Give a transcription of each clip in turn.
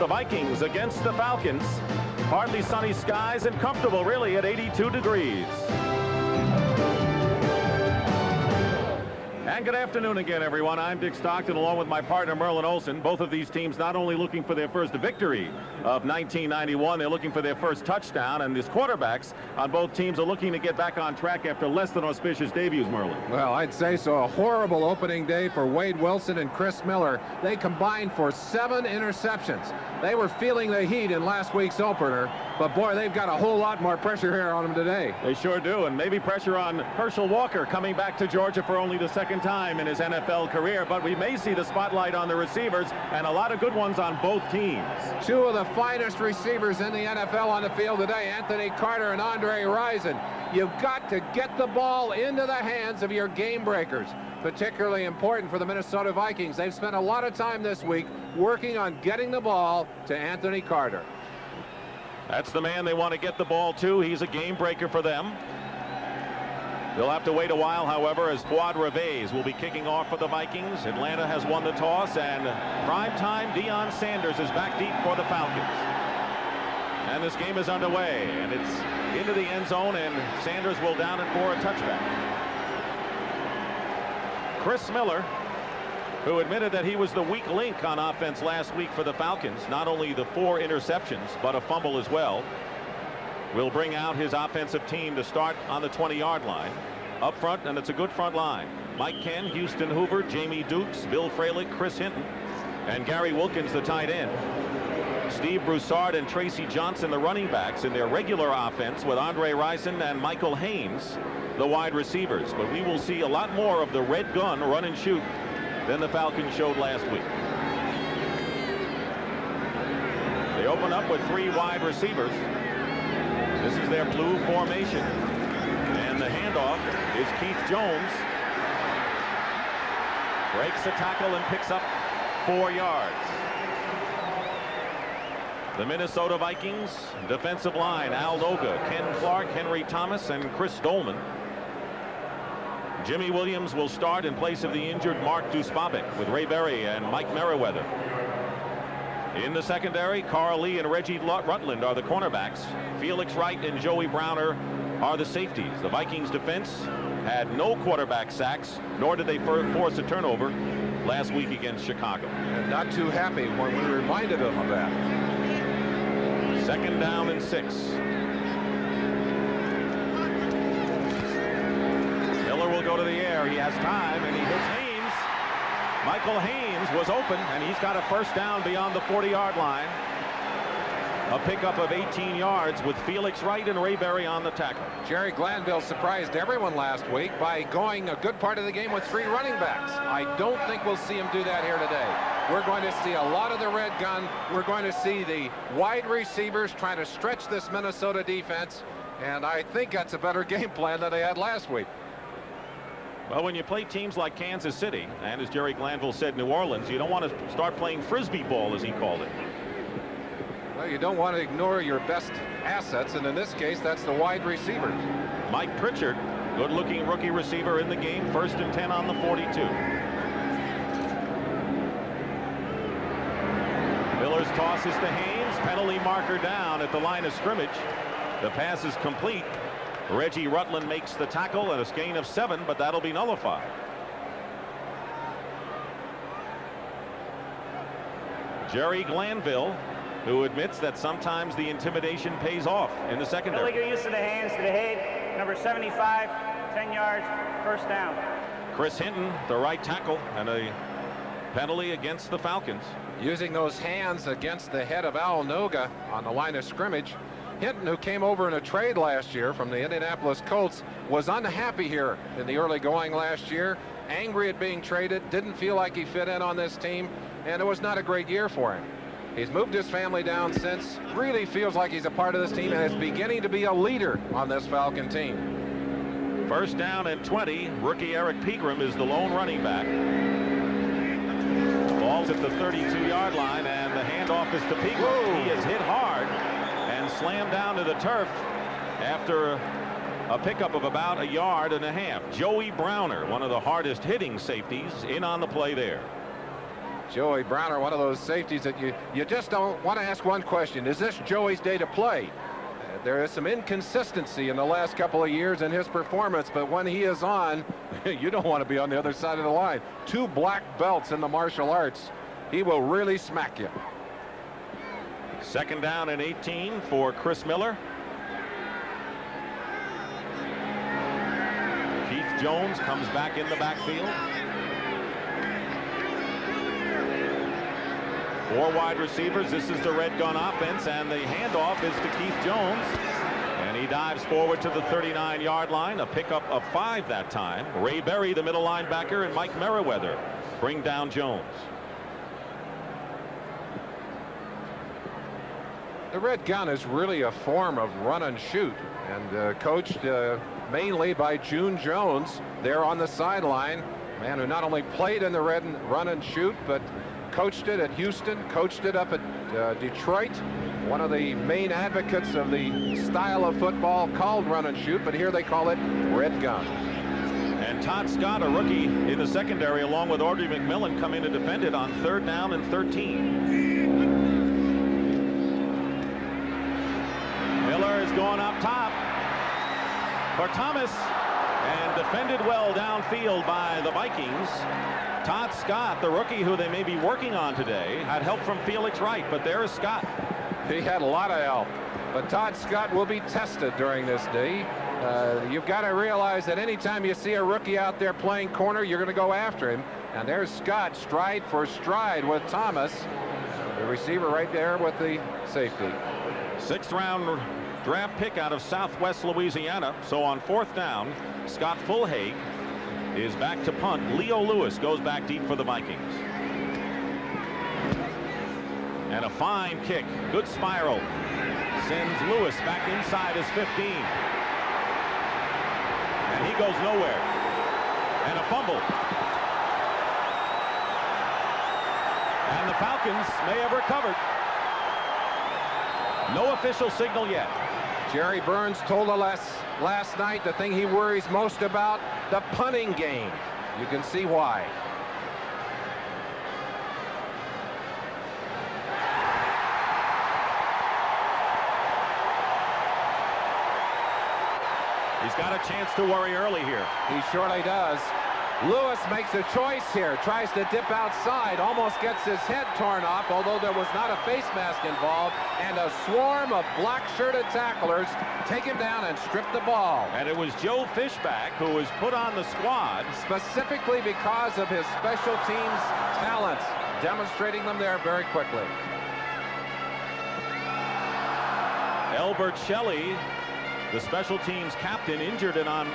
The Vikings against the Falcons. Partly sunny skies and comfortable really at 82 degrees. And good afternoon again, everyone. I'm Dick Stockton along with my partner Merlin Olsen. Both of these teams not only looking for their first victory of 1991, they're looking for their first touchdown, and these quarterbacks on both teams are looking to get back on track after less than auspicious debuts, Merlin. Well, I'd say so. A horrible opening day for Wade Wilson and Chris Miller. They combined for 7 interceptions. They were feeling the heat in last week's opener, but boy, they've got a whole lot more pressure here on them today. They sure do, and maybe pressure on Herschel Walker coming back to Georgia for only the second time in his NFL career, but we may see the spotlight on the receivers and a lot of good ones on both teams. 2 of the finest receivers in the NFL on the field today, Anthony Carter and Andre Rison. You've got to get the ball into the hands of your game breakers. Particularly important for the Minnesota Vikings. They've spent a lot of time this week working on getting the ball to Anthony Carter. That's the man they want to get the ball to. He's a game breaker for them. They'll have to wait a while, however, as Fuad Reves will be kicking off for the Vikings. Atlanta has won the toss, and primetime Deion Sanders is back deep for the Falcons. And this game is underway, and it's into the end zone, and Sanders will down it for a touchback. Chris Miller, who admitted that he was the weak link on offense last week for the Falcons, not only the 4 interceptions, but a fumble as well, will bring out his offensive team to start on the 20-yard line. Up front, and it's a good front line. Mike Ken, Houston Hoover, Jamie Dukes, Bill Fralick, Chris Hinton, and Gary Wilkins, the tight end. Steve Broussard and Tracy Johnson, the running backs, in their regular offense, with Andre Rison and Michael Haynes, the wide receivers. But we will see a lot more of the red gun run and shoot than the Falcons showed last week. They open up with 3 wide receivers. This is their blue formation. And the handoff is Keith Jones. Breaks the tackle and picks up 4 yards. The Minnesota Vikings defensive line, Al Noga, Ken Clark, Henry Thomas, and Chris Dolman. Jimmy Williams will start in place of the injured Mark Duspavic, with Ray Berry and Mike Merriweather. In the secondary, Carl Lee and Reggie Rutland are the cornerbacks. Felix Wright and Joey Browner are the safeties. The Vikings defense had no quarterback sacks, nor did they force a turnover last week against Chicago. And not too happy when we reminded them of that. 2nd down and 6. Miller will go to the air. He has time, and he hits Haynes. Michael Haynes was open, and he's got a first down beyond the 40-yard line. A pickup of 18 yards with Felix Wright and Ray Berry on the tackle. Jerry Glanville surprised everyone last week by going a good part of the game with 3 running backs. I don't think we'll see him do that here today. We're going to see a lot of the red gun. We're going to see the wide receivers trying to stretch this Minnesota defense, and I think that's a better game plan than they had last week. Well, when you play teams like Kansas City, and as Jerry Glanville said, New Orleans, you don't want to start playing frisbee ball, as he called it. Well, you don't want to ignore your best assets, and in this case, that's the wide receivers. Mike Pritchard, good-looking rookie receiver in the game, 1st and 10 on the 42. Miller's toss is to Haynes, penalty marker down at the line of scrimmage. The pass is complete. Reggie Rutland makes the tackle, and a gain of 7, but that'll be nullified. Jerry Glanville, who admits that sometimes the intimidation pays off in the secondary. Illegal use of the hands to the head, number 75, 10 yards, first down. Chris Hinton, the right tackle, and a penalty against the Falcons. Using those hands against the head of Al Noga on the line of scrimmage. Hinton, who came over in a trade last year from the Indianapolis Colts, was unhappy here in the early going last year, angry at being traded, didn't feel like he fit in on this team, and it was not a great year for him. He's moved his family down since, really feels like he's a part of this team, and is beginning to be a leader on this Falcon team. 1st down and 20. Rookie Eric Pegram is the lone running back. Ball's at the 32-yard line, and the handoff is to Pegram. Whoa. He is hit hard and slammed down to the turf after a pickup of about 1.5 yards. Joey Browner, one of the hardest hitting safeties, in on the play there. Joey Browner, one of those safeties that you just don't want to ask one question. Is this Joey's day to play? There is some inconsistency in the last couple of years in his performance, but when he is on, you don't want to be on the other side of the line. 2 black belts in the martial arts. He will really smack you. 2nd down and 18 for Chris Miller. Keith Jones comes back in the backfield. 4 wide receivers. This is the red gun offense, and the handoff is to Keith Jones, and he dives forward to the 39-yard line. A pickup of 5 that time. Ray Berry, the middle linebacker, and Mike Merriweather bring down Jones. The red gun is really a form of run and shoot, and coached mainly by June Jones there on the sideline. Man who not only played in the run and shoot, but coached it at Houston, coached it up at Detroit. One of the main advocates of the style of football called run and shoot, but here they call it red gun. And Todd Scott, a rookie in the secondary, along with Audrey McMillan, come in to defend it on 3rd down and 13. Miller is going up top for Thomas, and defended well downfield by the Vikings. Todd Scott, the rookie who they may be working on today, had help from Felix Wright, but there is Scott. He had a lot of help, but Todd Scott will be tested during this day. You've got to realize that anytime you see a rookie out there playing corner, you're going to go after him. And there's Scott, stride for stride with Thomas, the receiver right there with the safety. 6th round draft pick out of Southwest Louisiana. So on 4th down, Scott Fulhaig is back to punt. Leo Lewis goes back deep for the Vikings. And a fine kick. Good spiral. Sends Lewis back inside his 15. And he goes nowhere. And a fumble. And the Falcons may have recovered. No official signal yet. Jerry Burns told us last night the thing he worries most about, the punting game. You can see why. He's got a chance to worry early here. He surely does. Lewis makes a choice here, tries to dip outside, almost gets his head torn off, although there was not a face mask involved, and a swarm of black-shirted tacklers take him down and strip the ball. And it was Joe Fishback who was put on the squad specifically because of his special teams talents, demonstrating them there very quickly. Elbert Shelley, the special teams captain, injured and on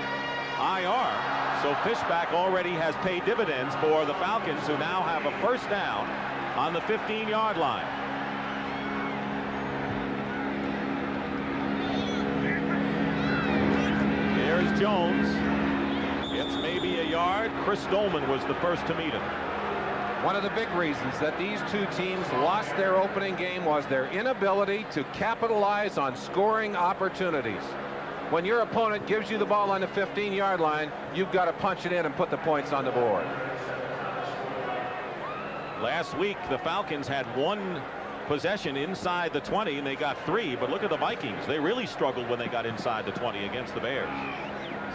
IR. So Fishback already has paid dividends for the Falcons, who now have a 1st down on the 15-yard line. Here's Jones. Gets maybe a yard. Chris Dolman was the first to meet him. One of the big reasons that these two teams lost their opening game was their inability to capitalize on scoring opportunities. When your opponent gives you the ball on the 15-yard line, you've got to punch it in and put the points on the board. Last week, the Falcons had 1 possession inside the 20, and they got 3. But look at the Vikings. They really struggled when they got inside the 20 against the Bears.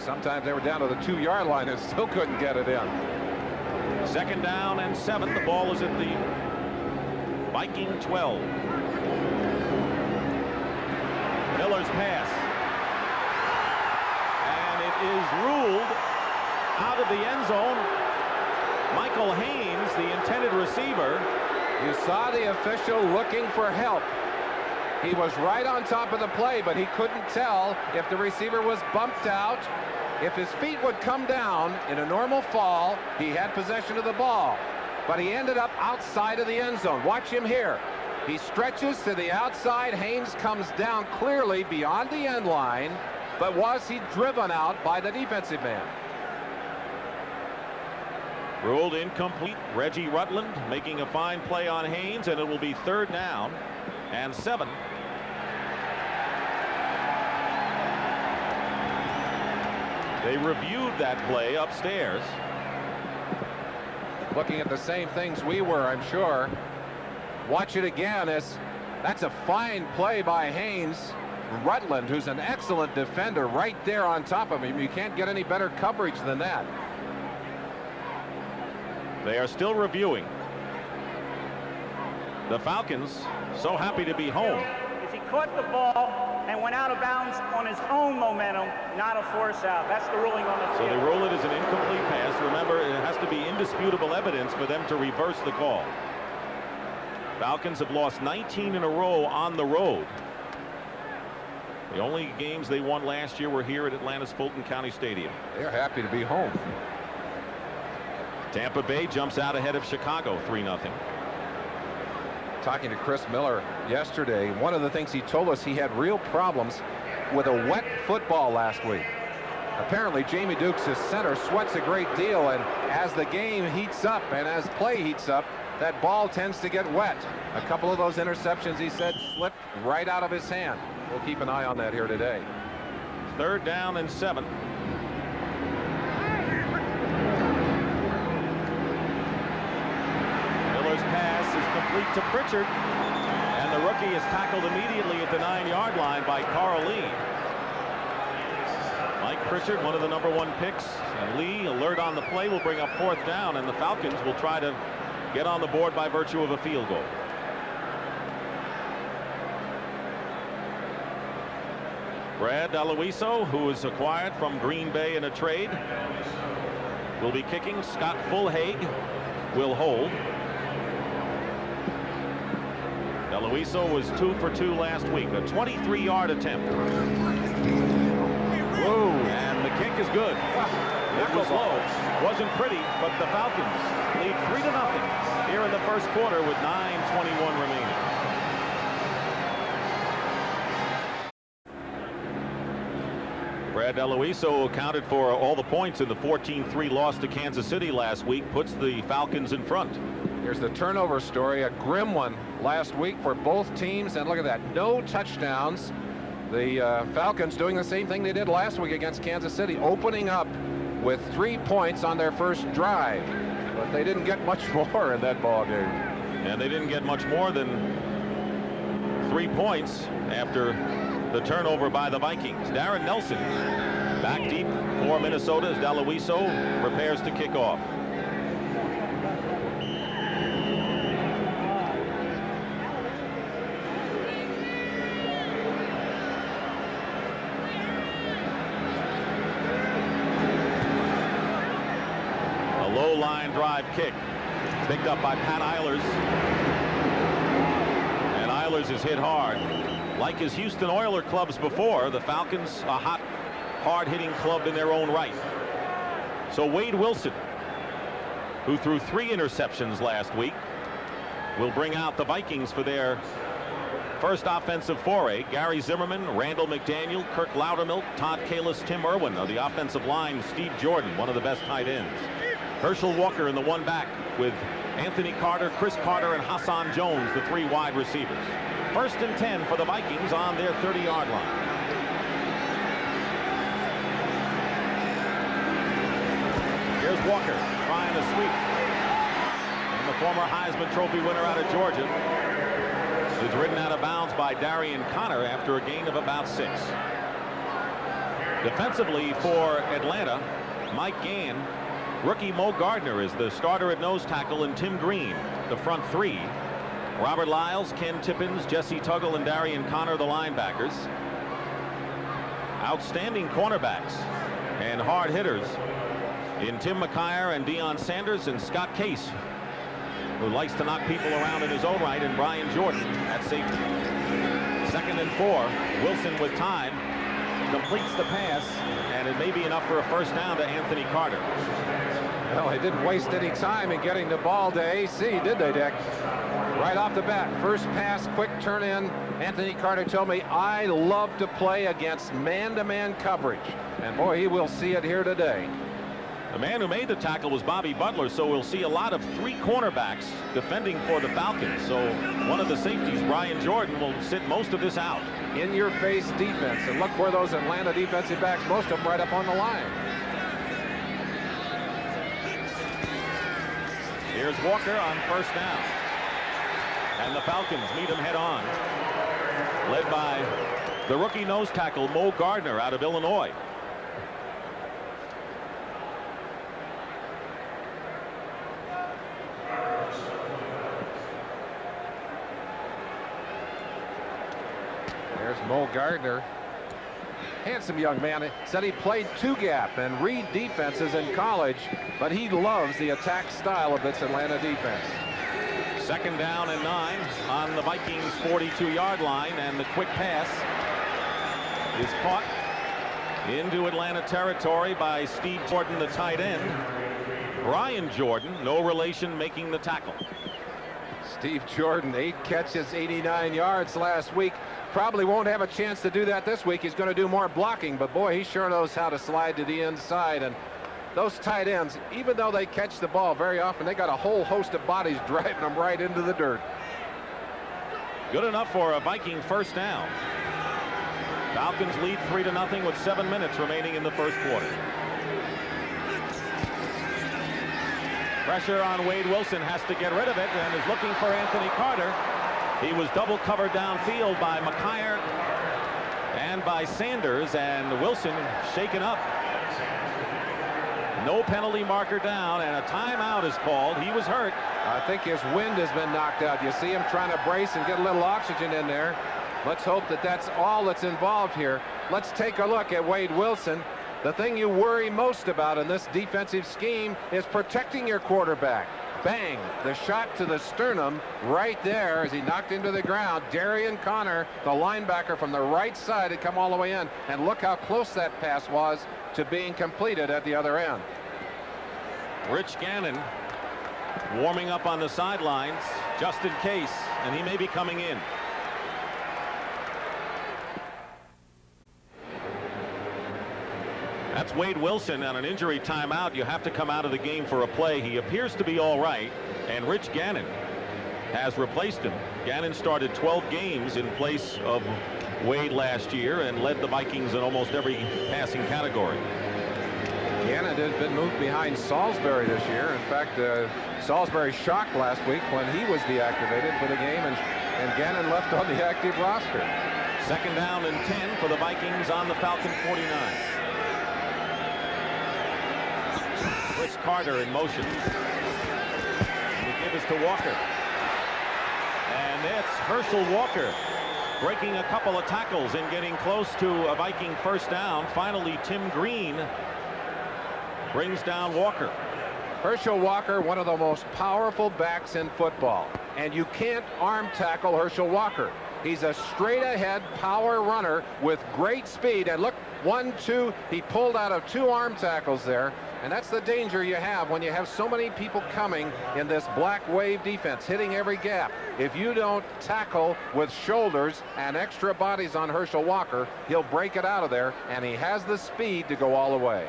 Sometimes they were down to the 2-yard line and still couldn't get it in. 2nd down and 7. The ball is at the Viking 12. Miller's pass. Is ruled out of the end zone. Michael Haynes, the intended receiver. You saw the official looking for help. He was right on top of the play, but he couldn't tell if the receiver was bumped out. If his feet would come down in a normal fall, he had possession of the ball. But he ended up outside of the end zone. Watch him here. He stretches to the outside. Haynes comes down clearly beyond the end line. But was he driven out by the defensive man? Ruled incomplete. Reggie Rutland making a fine play on Haynes, and it will be 3rd down and 7. They reviewed that play upstairs. looking at the same things we were, I'm sure. Watch it again. That's a fine play by Haynes. Rutland, who's an excellent defender, right there on top of him. You can't get any better coverage than that. They are still reviewing. The Falcons so happy to be home. He caught the ball and went out of bounds on his own momentum, not a force out. That's the ruling on the So field. they rule it as an incomplete pass. Remember, it has to be indisputable evidence for them to reverse the call. Falcons have lost 19 in a row on the road. The only games they won last year were here at Atlanta's Fulton County Stadium. They're happy to be home. Tampa Bay jumps out ahead of Chicago 3-0. Talking to Chris Miller yesterday, one of the things he told us, he had real problems with a wet football last week. Apparently Jamie Dukes, his center, sweats a great deal, and as the game heats up and as play heats up, that ball tends to get wet. A couple of those interceptions, he said, slipped right out of his hand. We'll keep an eye on that here today. 3rd down and 7. Miller's pass is complete to Pritchard, and the rookie is tackled immediately at the 9-yard line by Carl Lee. Mike Pritchard, one of the #1 picks, and Lee, alert on the play, will bring up 4th down, and the Falcons will try to get on the board by virtue of a field goal. Brad Aloiso, who was acquired from Green Bay in a trade, will be kicking. Scott Fulhaig will hold. Aloiso was 2 for 2 last week, a 23-yard attempt. Whoa, and the kick is good. It was low, wasn't pretty, but the Falcons lead 3-0 here in the first quarter with 9:21 remaining. Brad Aloiso accounted for all the points in the 14-3 loss to Kansas City last week, puts the Falcons in front. Here's the turnover story, a grim one last week for both teams, and look at that, no touchdowns. The Falcons doing the same thing they did last week against Kansas City, opening up with 3 points on their first drive, but they didn't get much more in that ball game. And they didn't get much more than 3 points after the turnover by the Vikings. Darren Nelson back deep for Minnesota as Aloiso prepares to kick off. A low line drive kick picked up by Pat Eilers, and Eilers is hit hard. Like his Houston Oilers clubs before, the Falcons a hot, hard-hitting club in their own right. So Wade Wilson, who threw 3 interceptions last week, will bring out the Vikings for their first offensive foray. Gary Zimmerman, Randall McDaniel, Kirk Loudermilk, Todd Kalis, Tim Irwin of the offensive line. Steve Jordan, one of the best tight ends. Herschel Walker in the 1 back with Anthony Carter, Chris Carter, and Hassan Jones, the 3 wide receivers. 1st and 10 for the Vikings on their 30-yard line. Here's Walker trying to sweep. And the former Heisman Trophy winner out of Georgia is ridden out of bounds by Darian Connor after a gain of about 6. Defensively for Atlanta, Mike Gann, rookie Mo Gardner is the starter at nose tackle, and Tim Green, the front 3. Robert Lyles, Ken Tippins, Jesse Tuggle, and Darian Connor, the linebackers. Outstanding cornerbacks and hard hitters in Tim McKyer and Deion Sanders, and Scott Case, who likes to knock people around in his own right, and Brian Jordan at safety. 2nd and 4. Wilson with time completes the pass, and it may be enough for a first down to Anthony Carter. Well, they didn't waste any time in getting the ball to AC, did they, Dick? Right off the bat, first pass, quick turn in. Anthony Carter told me, I love to play against man-to-man coverage. And boy, he will see it here today. The man who made the tackle was Bobby Butler, so we'll see a lot of 3 cornerbacks defending for the Falcons. So one of the safeties, Brian Jordan, will sit most of this out. In-your-face defense, and look where those Atlanta defensive backs, most of them right up on the line. Here's Walker on first down. And the Falcons meet him head on, led by the rookie nose tackle Mo Gardner out of Illinois. There's Mo Gardner. Handsome young man. Said he played two-gap and read defenses in college, but he loves the attack style of this Atlanta defense. Second down and 9 on the Vikings 42-yard line, and the quick pass is caught into Atlanta territory by Steve Jordan, the tight end. Brian Jordan, no relation, making the tackle. Steve Jordan, 8 catches, 89 yards last week. Probably won't have a chance to do that this week. He's going to do more blocking, but boy, he sure knows how to slide to the inside. And those tight ends, even though they catch the ball very often, they got a whole host of bodies driving them right into the dirt. Good enough for a Viking first down. Falcons lead 3-0 with 7 minutes remaining in the first quarter. Pressure on Wade Wilson, has to get rid of it, and is looking for Anthony Carter. He was double covered downfield by McKyer and by Sanders, and Wilson shaken up. No penalty marker down, and a timeout is called. He was hurt. I think his wind has been knocked out. You see him trying to brace and get a little oxygen in there. Let's hope that that's all that's involved here. Let's take a look at Wade Wilson. The thing you worry most about in this defensive scheme is protecting your quarterback. Bang, the shot to the sternum right there as he knocked into the ground. Darian Connor, the linebacker from the right side, had come all the way in, and look how close that pass was to being completed at the other end. Rich Gannon warming up on the sidelines just in case, and he may be coming in. That's Wade Wilson on an injury timeout. You have to come out of the game for a play. He appears to be all right, and Rich Gannon has replaced him. Gannon started 12 games in place of Wade last year and led the Vikings in almost every passing category. Gannon had been moved behind Salisbury this year. In fact, Salisbury shocked last week when he was deactivated for the game, and Gannon left on the active roster. Second down and 10 for the Vikings on the Falcon 49. Chris Carter in motion. The give is to Walker. And it's Herschel Walker breaking a couple of tackles and getting close to a Viking first down. Finally, Tim Green brings down Walker. Herschel Walker, one of the most powerful backs in football. And you can't arm tackle Herschel Walker. He's a straight ahead power runner with great speed. And look, 1, 2, he pulled out of 2 arm tackles there. And that's the danger you have when you have so many people coming in this black wave defense, hitting every gap. If you don't tackle with shoulders and extra bodies on Herschel Walker, he'll break it out of there, and he has the speed to go all the way.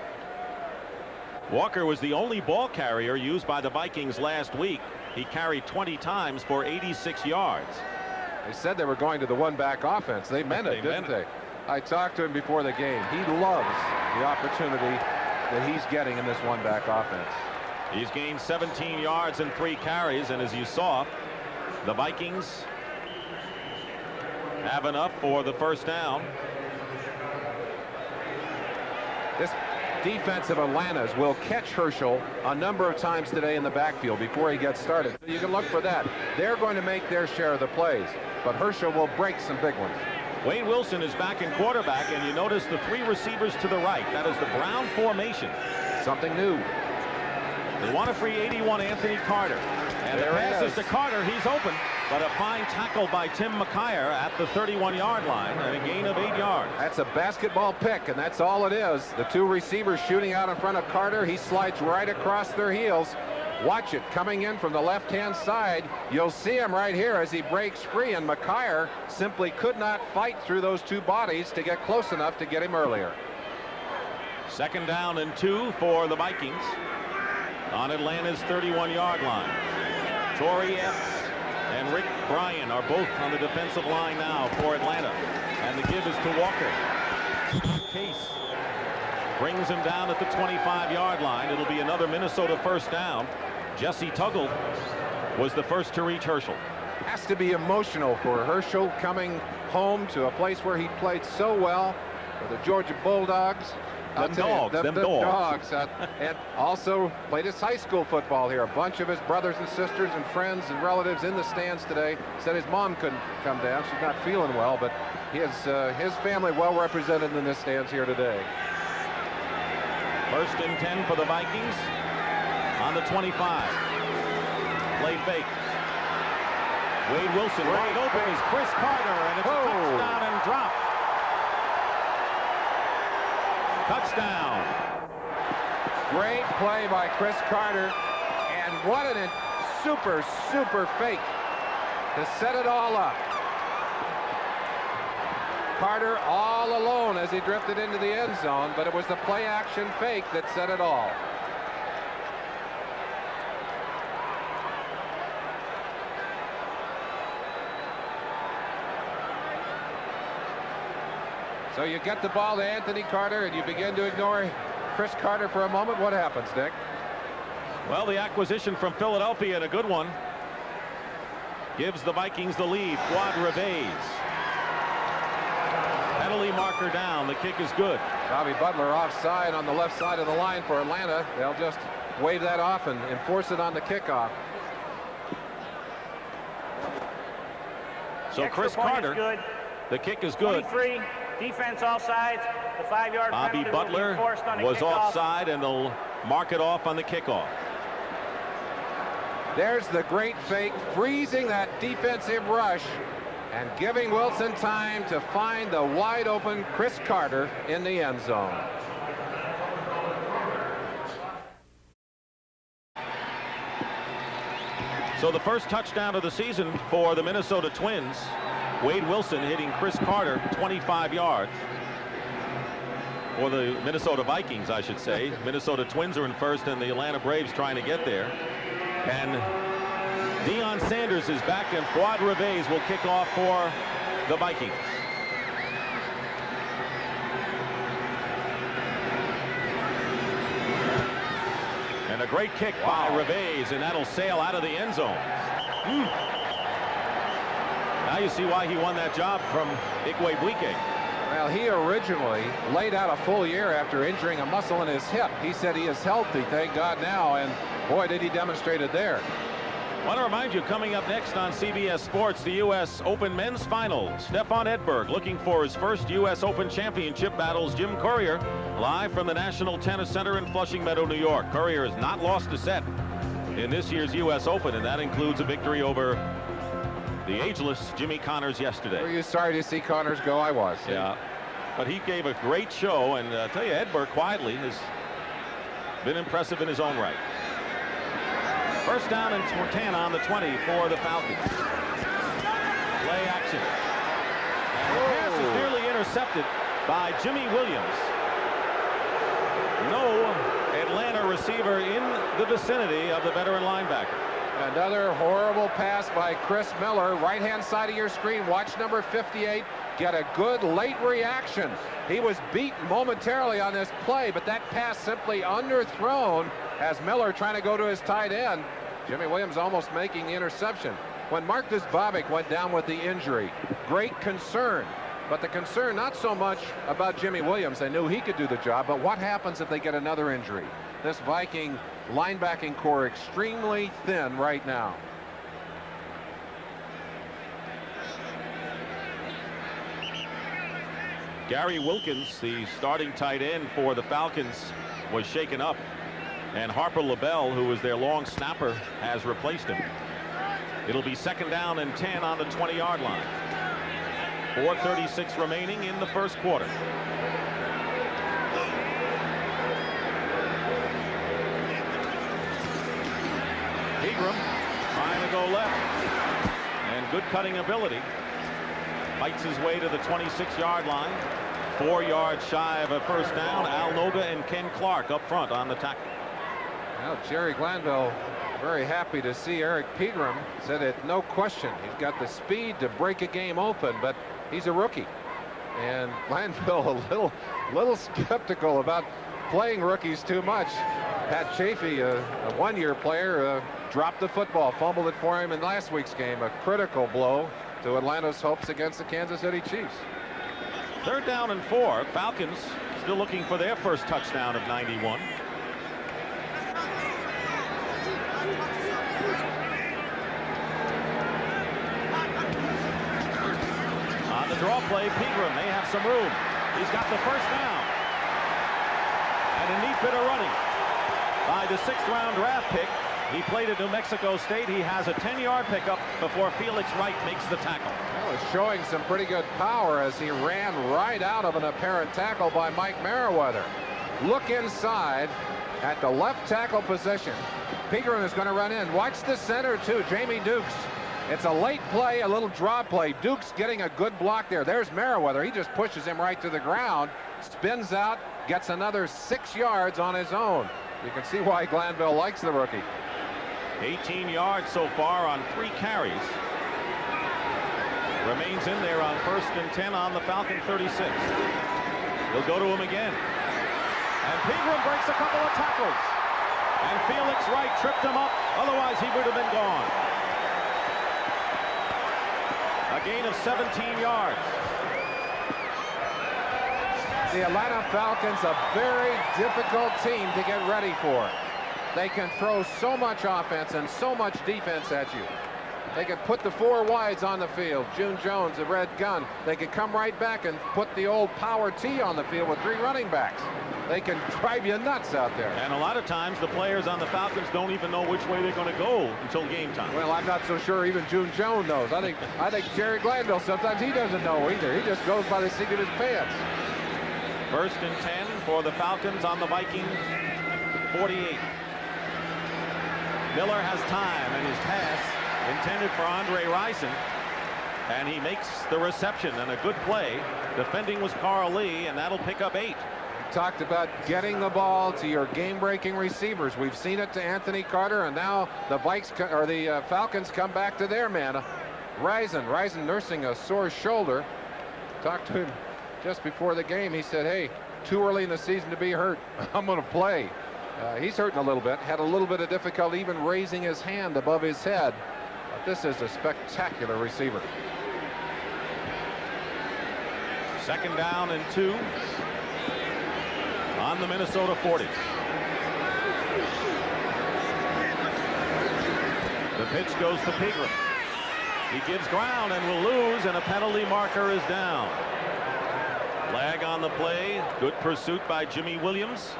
Walker was the only ball carrier used by the Vikings last week. He carried 20 times for 86 yards. They said they were going to the one-back offense. They meant it, didn't they? I talked to him before the game. He loves the opportunity that he's getting in this one-back offense. He's gained 17 yards and 3 carries, and as you saw, the Vikings have enough for the first down. This defense of Atlanta's will catch Herschel a number of times today in the backfield before he gets started. You can look for that. They're going to make their share of the plays, but Herschel will break some big ones. Wade Wilson is back in quarterback, and you notice the 3 receivers to the right. That is the Brown formation. Something new. They want a free 81 Anthony Carter. And the pass is to Carter. He's open, but a fine tackle by Tim McKyer at the 31-yard line and a gain of 8 yards. That's a basketball pick, and that's all it is. The 2 receivers shooting out in front of Carter. He slides right across their heels. Watch it coming in from the left-hand side. You'll see him right here as he breaks free, and McKyer simply could not fight through those 2 bodies to get close enough to get him earlier. Second down and 2 for the Vikings on Atlanta's 31-yard line. Torrey Epps and Rick Bryan are both on the defensive line now for Atlanta, and the give is to Walker. Case brings him down at the 25-yard line. It'll be another Minnesota first down. Jesse Tuggle was the first to reach Herschel. Has to be emotional for Herschel coming home to a place where he played so well for the Georgia Bulldogs. Them dogs. And also played his high school football here. A bunch of his brothers and sisters and friends and relatives in the stands today. Said his mom couldn't come down. She's not feeling well, but his family well represented in the stands here today. 1st and 10 for the Vikings on the 25. Play fake. Wade Wilson wide open is Chris Carter, and it's a touchdown and drop. Touchdown. Great play by Chris Carter, and what a super fake to set it all up. Carter all alone as he drifted into the end zone, but it was the play action fake that set it all. So you get the ball to Anthony Carter and you begin to ignore Chris Carter for a moment. What happens, Dick? Well, the acquisition from Philadelphia, and a good one, gives the Vikings the lead. Fuad Reves. Penalty marker down. The kick is good. Bobby Butler offside on the left side of the line for Atlanta. They'll just wave that off and enforce it on the kickoff. So Chris Carter, the kick is good. 23. Defense offsides. The 5-yard Bobby penalty Butler was offside, and they'll mark it off on the kickoff. There's the great fake, freezing that defensive rush and giving Wilson time to find the wide open Chris Carter in the end zone. So the first touchdown of the season for the Minnesota Twins. Wade Wilson hitting Chris Carter 25 yards. Or the Minnesota Vikings, I should say. Minnesota Twins are in first, and the Atlanta Braves trying to get there. And Deion Sanders is back, and Fuad Reves will kick off for the Vikings. And a great kick by Reves, and that'll sail out of the end zone. Now you see why he won that job from Igwebuike. Well, he originally laid out a full year after injuring a muscle in his hip. He said he is healthy, thank God now, and boy, did he demonstrate it there. I want to remind you, coming up next on CBS Sports, the U.S. Open Men's Final. Stefan Edberg looking for his first U.S. Open Championship, battles Jim Courier live from the National Tennis Center in Flushing Meadow, New York. Courier has not lost a set in this year's U.S. Open, and that includes a victory over the ageless Jimmy Connors yesterday. Were you sorry to see Connors go? I was. Yeah, but he gave a great show, and I tell you, Edberg quietly has been impressive in his own right. First down and 10 on the 20 for the Falcons. Play action. And the pass is nearly intercepted by Jimmy Williams. No Atlanta receiver in the vicinity of the veteran linebacker. Another horrible pass by Chris Miller. Right-hand side of your screen. Watch number 58 get a good late reaction. He was beaten momentarily on this play, but that pass simply underthrown as Miller trying to go to his tight end. Jimmy Williams almost making the interception. When Marcus Bobick went down with the injury, great concern. But the concern not so much about Jimmy Williams. They knew he could do the job, but what happens if they get another injury? This Viking linebacking core extremely thin right now. Gary Wilkins, the starting tight end for the Falcons, was shaken up, and Harper LaBelle, who was their long snapper, has replaced him. It'll be second down and 10 on the 20-yard line. 4:36 remaining in the first quarter. Pegram trying to go left, and good cutting ability. Fights his way to the 26-yard line. 4 yards shy of a first down. Al Noga and Ken Clark up front on the tackle. Well, Jerry Glanville very happy to see Eric Pegram. Said it, no question. He's got the speed to break a game open, but he's a rookie. And Glanville a little skeptical about playing rookies too much. Pat Chafee, a one-year player, dropped the football, fumbled it for him in last week's game. A critical blow to Atlanta's hopes against the Kansas City Chiefs. 3rd down and 4. Falcons still looking for their first touchdown of 91. On the draw play, Pegram, they have some room. He's got the first down. And a neat bit of running by the 6th-round draft pick. He played at New Mexico State. He has a 10-yard pickup before Felix Wright makes the tackle. That was showing some pretty good power as he ran right out of an apparent tackle by Mike Merriweather. Look inside at the left tackle position. Pegram is going to run in. Watch the center, too, Jamie Dukes. It's a late play, a little draw play. Dukes getting a good block there. There's Merriweather. He just pushes him right to the ground, spins out, gets another 6 yards on his own. You can see why Glanville likes the rookie. 18 yards so far on 3 carries. Remains in there on 1st and 10 on the Falcon 36. He'll go to him again. And Pegram breaks a couple of tackles. And Felix Wright tripped him up. Otherwise, he would have been gone. A gain of 17 yards. The Atlanta Falcons, a very difficult team to get ready for. They can throw so much offense and so much defense at you. They can put the 4 wides on the field. June Jones, a red gun. They can come right back and put the old power T on the field with 3 running backs. They can drive you nuts out there. And a lot of times the players on the Falcons don't even know which way they're going to go until game time. Well, I'm not so sure even June Jones knows. I think Jerry Glanville, sometimes he doesn't know either. He just goes by the seat of his pants. 1st and 10 for the Falcons on the Vikings 48. Miller has time, and his pass intended for Andre Rison, and he makes the reception, and a good play. Defending was Carl Lee, and that'll pick up 8. Talked about getting the ball to your game-breaking receivers. We've seen it to Anthony Carter, and now the Falcons come back to their man, Rison nursing a sore shoulder. Talked to him just before the game. He said, "Hey, too early in the season to be hurt. I'm going to play." He's hurting a little bit. Had a little bit of difficulty even raising his hand above his head. But this is a spectacular receiver. 2nd down and 2 on the Minnesota 40. The pitch goes to Pegram. He gives ground and will lose, and a penalty marker is down. Flag on the play. Good pursuit by Jimmy Williams.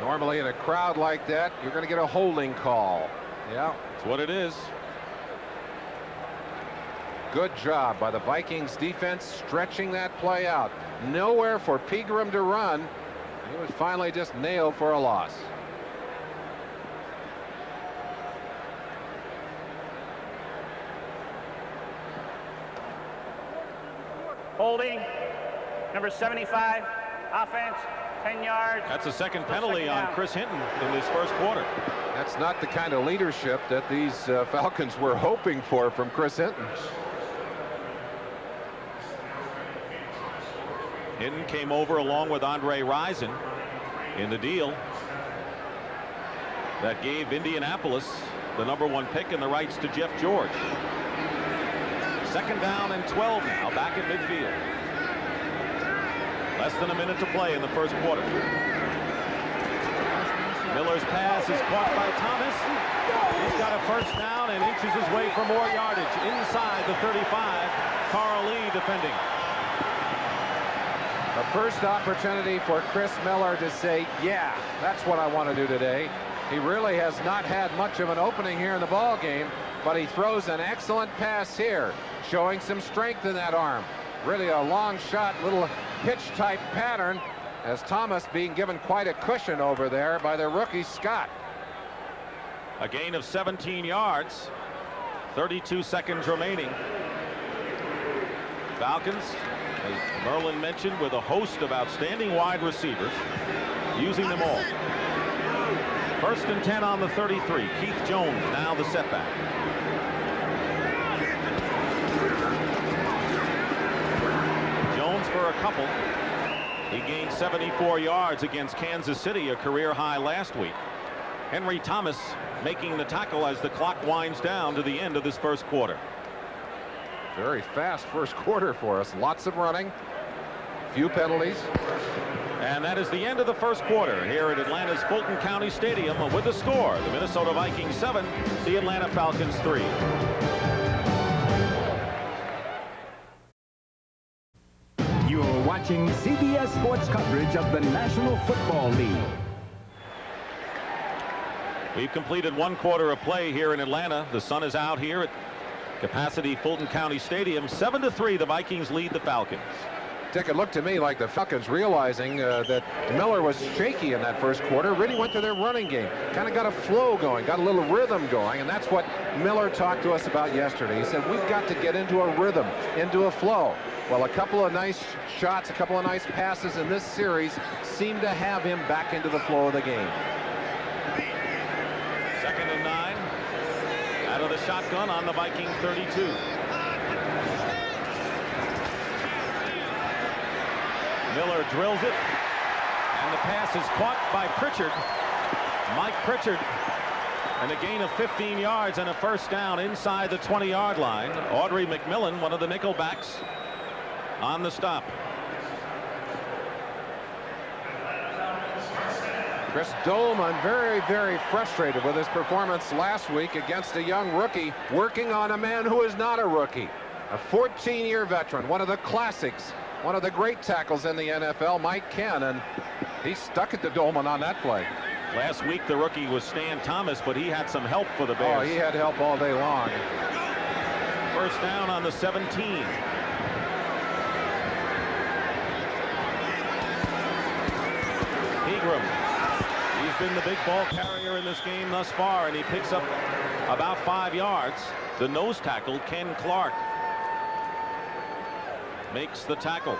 Normally in a crowd like that, you're going to get a holding call. Yeah, that's what it is. Good job by the Vikings defense stretching that play out. Nowhere for Pegram to run. He was finally just nailed for a loss. Holding, number 75, offense, 10 yards. That's a second penalty on Chris Hinton in this first quarter. That's not the kind of leadership that these Falcons were hoping for from Chris Hinton. Hinton came over along with Andre Rison in the deal that gave Indianapolis the #1 pick and the rights to Jeff George. 2nd down and 12 now, back at midfield. Less than a minute to play in the first quarter. Miller's pass is caught by Thomas. He's got a first down and inches his way for more yardage inside the 35. Carl Lee defending. The first opportunity for Chris Miller to say, yeah, that's what I want to do today. He really has not had much of an opening here in the ball game, but he throws an excellent pass here, showing some strength in that arm. Really a long shot, little hitch type pattern, as Thomas being given quite a cushion over there by the rookie Scott. A gain of 17 yards. 32 seconds remaining. Falcons, as Merlin mentioned, with a host of outstanding wide receivers, using them all. 1st and 10 on the 33. Keith Jones now the setback. Jones for a couple. He gained 74 yards against Kansas City, a career high last week. Henry Thomas making the tackle as the clock winds down to the end of this first quarter. Very fast first quarter for us. Lots of running, few penalties. And that is the end of the first quarter here at Atlanta's Fulton County Stadium with the score. The Minnesota Vikings 7, the Atlanta Falcons 3. You're watching CBS Sports coverage of the National Football League. We've completed one quarter of play here in Atlanta. The sun is out here at capacity Fulton County Stadium. 7-3, the Vikings lead the Falcons. Dick, it looked to me like the Falcons realizing that Miller was shaky in that first quarter, really went to their running game, kind of got a flow going, got a little rhythm going, and that's what Miller talked to us about yesterday. He said, we've got to get into a rhythm, into a flow. Well, a couple of nice shots, a couple of nice passes in this series seem to have him back into the flow of the game. 2nd and 9. Out of the shotgun on the Viking 32. Miller drills it, and the pass is caught by Pritchard. Mike Pritchard, and a gain of 15 yards and a first down inside the 20-yard line. Audrey McMillan, one of the nickelbacks, on the stop. Chris Dolman very, very frustrated with his performance last week against a young rookie working on a man who is not a rookie. A 14-year veteran, one of the classics, one of the great tackles in the NFL, Mike Ken, and he stuck it to Dolman on that play. Last week the rookie was Stan Thomas, but he had some help for the Bears. Oh, he had help all day long. First down on the 17. Pegram. He's been the big ball carrier in this game thus far, and he picks up about 5 yards. The nose tackle, Ken Clark, makes the tackle.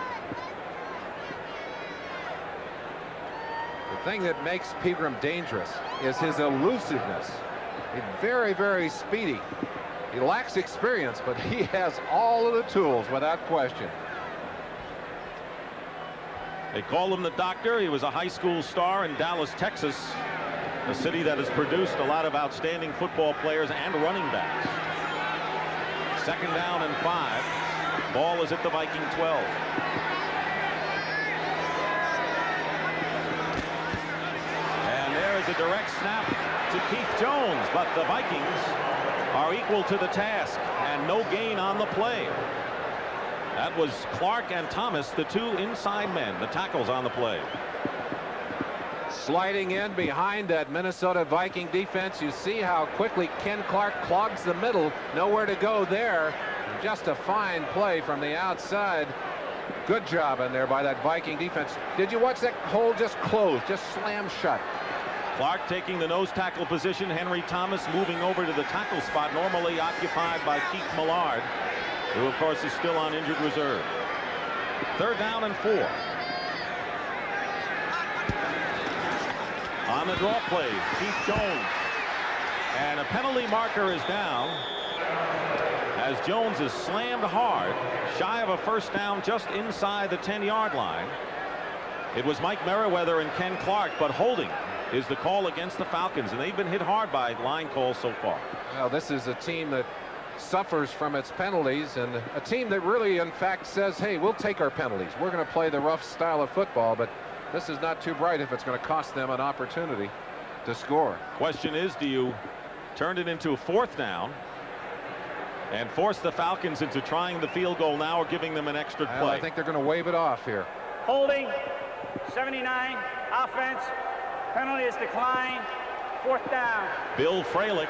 The thing that makes Pegram dangerous is his elusiveness. He's very, very speedy. He lacks experience, but he has all of the tools without question. They call him the Doctor. He was a high school star in Dallas, Texas, a city that has produced a lot of outstanding football players and running backs. 2nd down and 5. Ball is at the Viking 12. And there is a direct snap to Keith Jones, but the Vikings are equal to the task and no gain on the play. That was Clark and Thomas, the two inside men, the tackles on the play. Sliding in behind that Minnesota Viking defense, you see how quickly Ken Clark clogs the middle. Nowhere to go there. Just a fine play from the outside. Good job in there by that Viking defense. Did you watch that hole just close, just slam shut? Clark taking the nose tackle position. Henry Thomas moving over to the tackle spot normally occupied by Keith Millard, who of course is still on injured reserve. 3rd down and 4. On the draw play, Keith Jones, and a penalty marker is down as Jones is slammed hard, shy of a first down, just inside the 10-yard line. It was Mike Merriweather and Ken Clark, but holding is the call against the Falcons, and they've been hit hard by line calls so far. Well, this is a team that suffers from its penalties, and a team that really in fact says, hey, we'll take our penalties. We're going to play the rough style of football, but this is not too bright if it's going to cost them an opportunity to score. Question is, do you turn it into a 4th down and force the Falcons into trying the field goal now, or giving them an extra play? Well, I think they're going to wave it off here. Holding, 79, offense, penalty is declined, 4th down. Bill Fralick.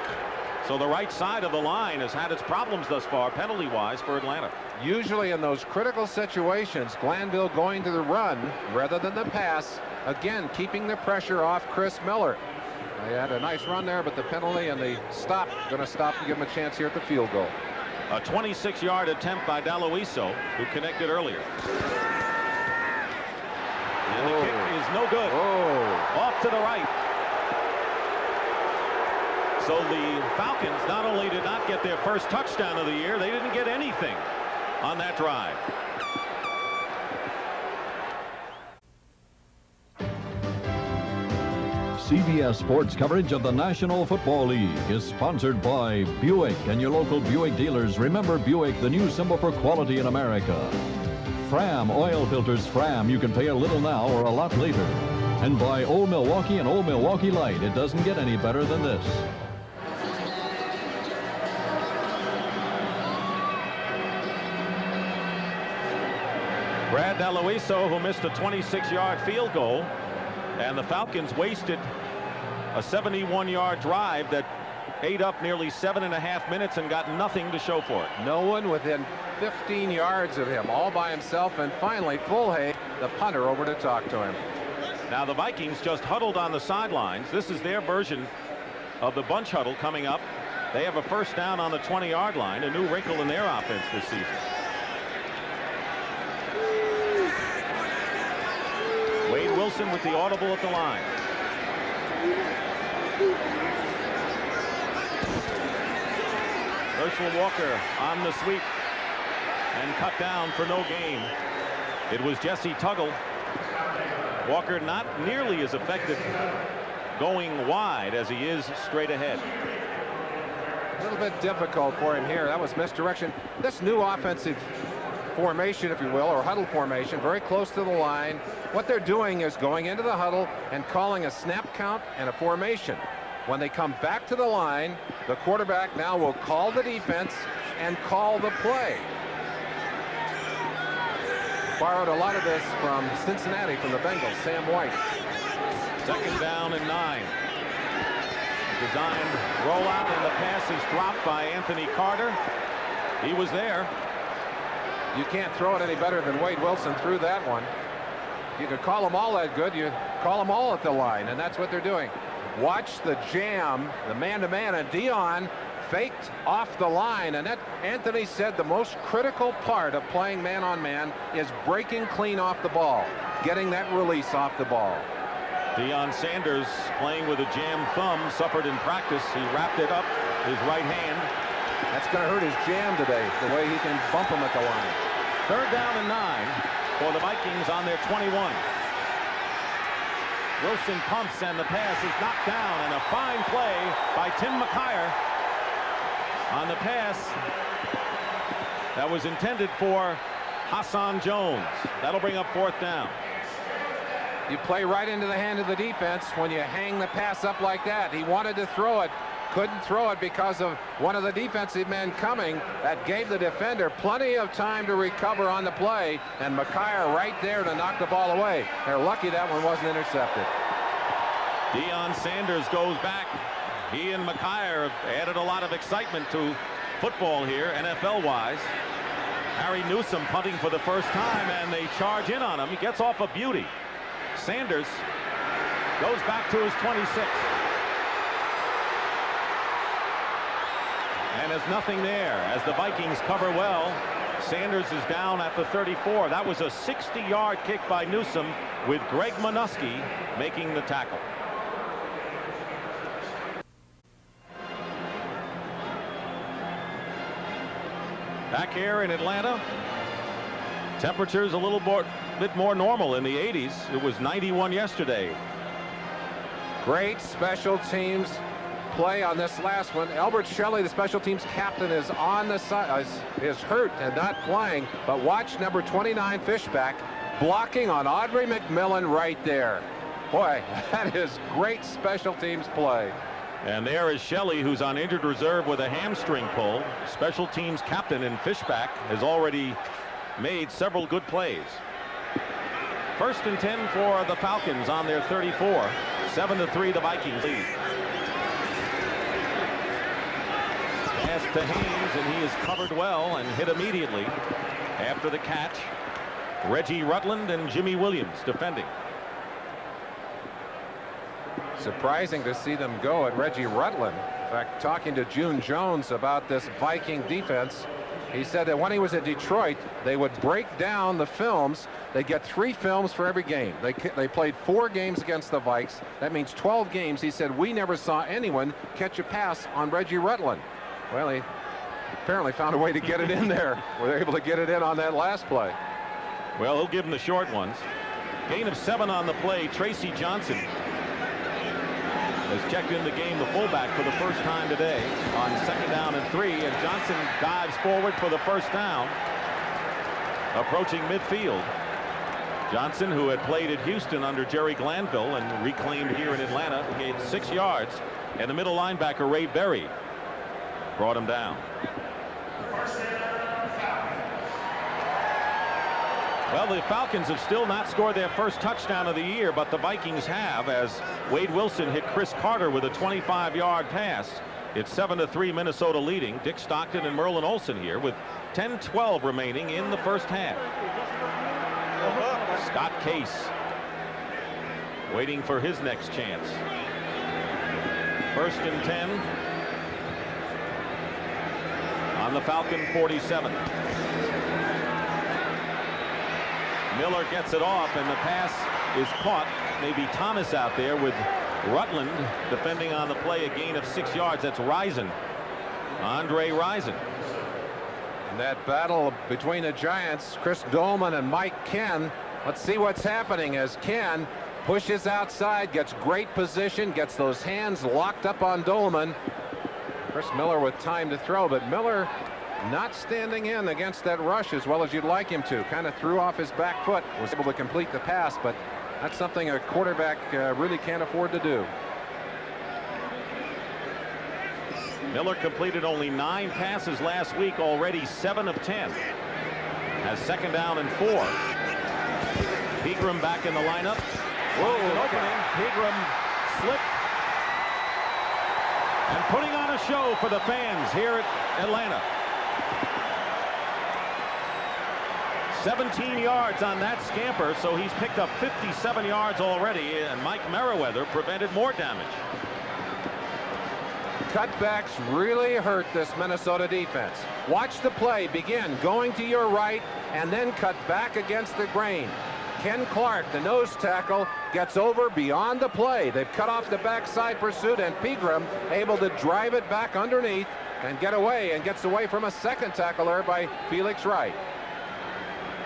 So the right side of the line has had its problems thus far, penalty-wise, for Atlanta. Usually in those critical situations, Glanville going to the run rather than the pass, again keeping the pressure off Chris Miller. They had a nice run there, but the penalty and the stop going to stop and give him a chance here at the field goal. A 26-yard attempt by Daloiso, who connected earlier. And the kick is no good. Off to the right. So the Falcons not only did not get their first touchdown of the year, they didn't get anything on that drive. CBS Sports coverage of the National Football League is sponsored by Buick and your local Buick dealers. Remember Buick, the new symbol for quality in America. Fram oil filters. Fram, you can pay a little now or a lot later. And by Old Milwaukee and Old Milwaukee Light. It doesn't get any better than this. Brad DeLuiso, who missed a 26-yard field goal, and the Falcons wasted a 71-yard drive that ate up nearly 7.5 minutes and got nothing to show for it. No one within 15 yards of him, all by himself, and finally Fulhay, the punter, over to talk to him. Now the Vikings just huddled on the sidelines. This is their version of the bunch huddle coming up. They have a first down on the 20-yard line, a new wrinkle in their offense this season. Wade Wilson with the audible at the line. Herschel Walker on the sweep and cut down for no gain. It was Jesse Tuggle. Walker not nearly as effective going wide as he is straight ahead. A little bit difficult for him here. That was misdirection. This new offensive formation, if you will, or huddle formation, very close to the line. What they're doing is going into the huddle and calling a snap count and a formation. When they come back to the line, the quarterback now will call the defense and call the play. Borrowed a lot of this from Cincinnati, from the Bengals, Sam White. Second down and 9. Designed rollout, and the pass is dropped by Anthony Carter. He was there. You can't throw it any better than Wade Wilson threw that one. You could call them all that good. You call them all at the line, and that's what they're doing. Watch the jam, the man-to-man, and Dion faked off the line, and that, Anthony said, the most critical part of playing man-on-man is breaking clean off the ball, getting that release off the ball. Deion Sanders, playing with a jammed thumb, suffered in practice. He wrapped it up his right hand. That's going to hurt his jam today, the way he can bump him at the line. Third down and 9 for the Vikings on their 21. Wilson pumps, and the pass is knocked down, and a fine play by Tim McKyer on the pass that was intended for Hassan Jones. That'll bring up fourth down. You play right into the hand of the defense when you hang the pass up like that. He wanted to throw it, couldn't throw it because of one of the defensive men coming. That gave the defender plenty of time to recover on the play, and McKyer right there to knock the ball away. They're lucky that one wasn't intercepted. Deion Sanders goes back. He and McKyer have added a lot of excitement to football here, NFL-wise. Harry Newsome punting for the first time, and they charge in on him. He gets off a beauty. Sanders goes back to his 26. And there's nothing there as the Vikings cover well. Sanders is down at the 34. That was a 60-yard kick by Newsome, with Greg Minuski making the tackle. Back here in Atlanta, temperatures a little bit more normal in the 80s. It was 91 yesterday. Great special teams play on this last one. Albert Shelley, the special teams captain, is on the side, is hurt and not playing. But watch number 29 Fishback blocking on Audrey McMillan right there. Boy, that is great special teams play. And there is Shelley, who's on injured reserve with a hamstring pull. Special teams captain in Fishback has already made several good plays. First and 10 for the Falcons on their 34. 7-3 the Vikings lead. Pass to Haynes, and he is covered well and hit immediately after the catch. Reggie Rutland and Jimmy Williams defending. Surprising to see them go at Reggie Rutland. In fact, talking to June Jones about this Viking defense, he said that when he was at Detroit, they would break down the films. They get 3 films for every game. They played 4 games against the Vikes. That means 12 games. He said, we never saw anyone catch a pass on Reggie Rutland. Well, he apparently found a way to get it in there. Were they able to get it in on that last play? Well, he'll give him the short ones. Gain of 7 on the play. Tracy Johnson has checked in the game, the fullback, for the first time today on 2nd down and 3, and Johnson dives forward for the first down, approaching midfield. Johnson, who had played at Houston under Jerry Glanville and reclaimed here in Atlanta, gained 6 yards, and the middle linebacker Ray Berry brought him down. Well, the Falcons have still not scored their first touchdown of the year, but the Vikings have, as Wade Wilson hit Chris Carter with a 25-yard pass. It's 7-3 Minnesota leading. Dick Stockton and Merlin Olsen here with 10-12 remaining in the first half. Scott Case waiting for his next chance. 1st and 10 on the Falcon 47. Miller gets it off, and the pass is caught. Maybe Thomas out there with Rutland defending on the play, a gain of 6 yards. That's Rison, Andre Rison. And that battle between the Giants, Chris Dolman and Mike Ken. Let's see what's happening as Ken pushes outside, gets great position, gets those hands locked up on Dolman. Chris Miller with time to throw, but Miller not standing in against that rush as well as you'd like him to. Kind of threw off his back foot, was able to complete the pass, but that's something a quarterback really can't afford to do. Miller completed only 9 passes last week, already 7 of 10. Has 2nd down and 4. Pegram back in the lineup. Whoa, an opening. Pegram slipped and putting on a show for the fans here at Atlanta. 17 yards on that scamper, so he's picked up 57 yards already, and Mike Merriweather prevented more damage. Cutbacks really hurt this Minnesota defense. Watch the play begin going to your right and then cut back against the grain. Ken Clark, the nose tackle, gets over beyond the play. They've cut off the backside pursuit, and Pegram able to drive it back underneath and get away, and gets away from a second tackle there by Felix Wright.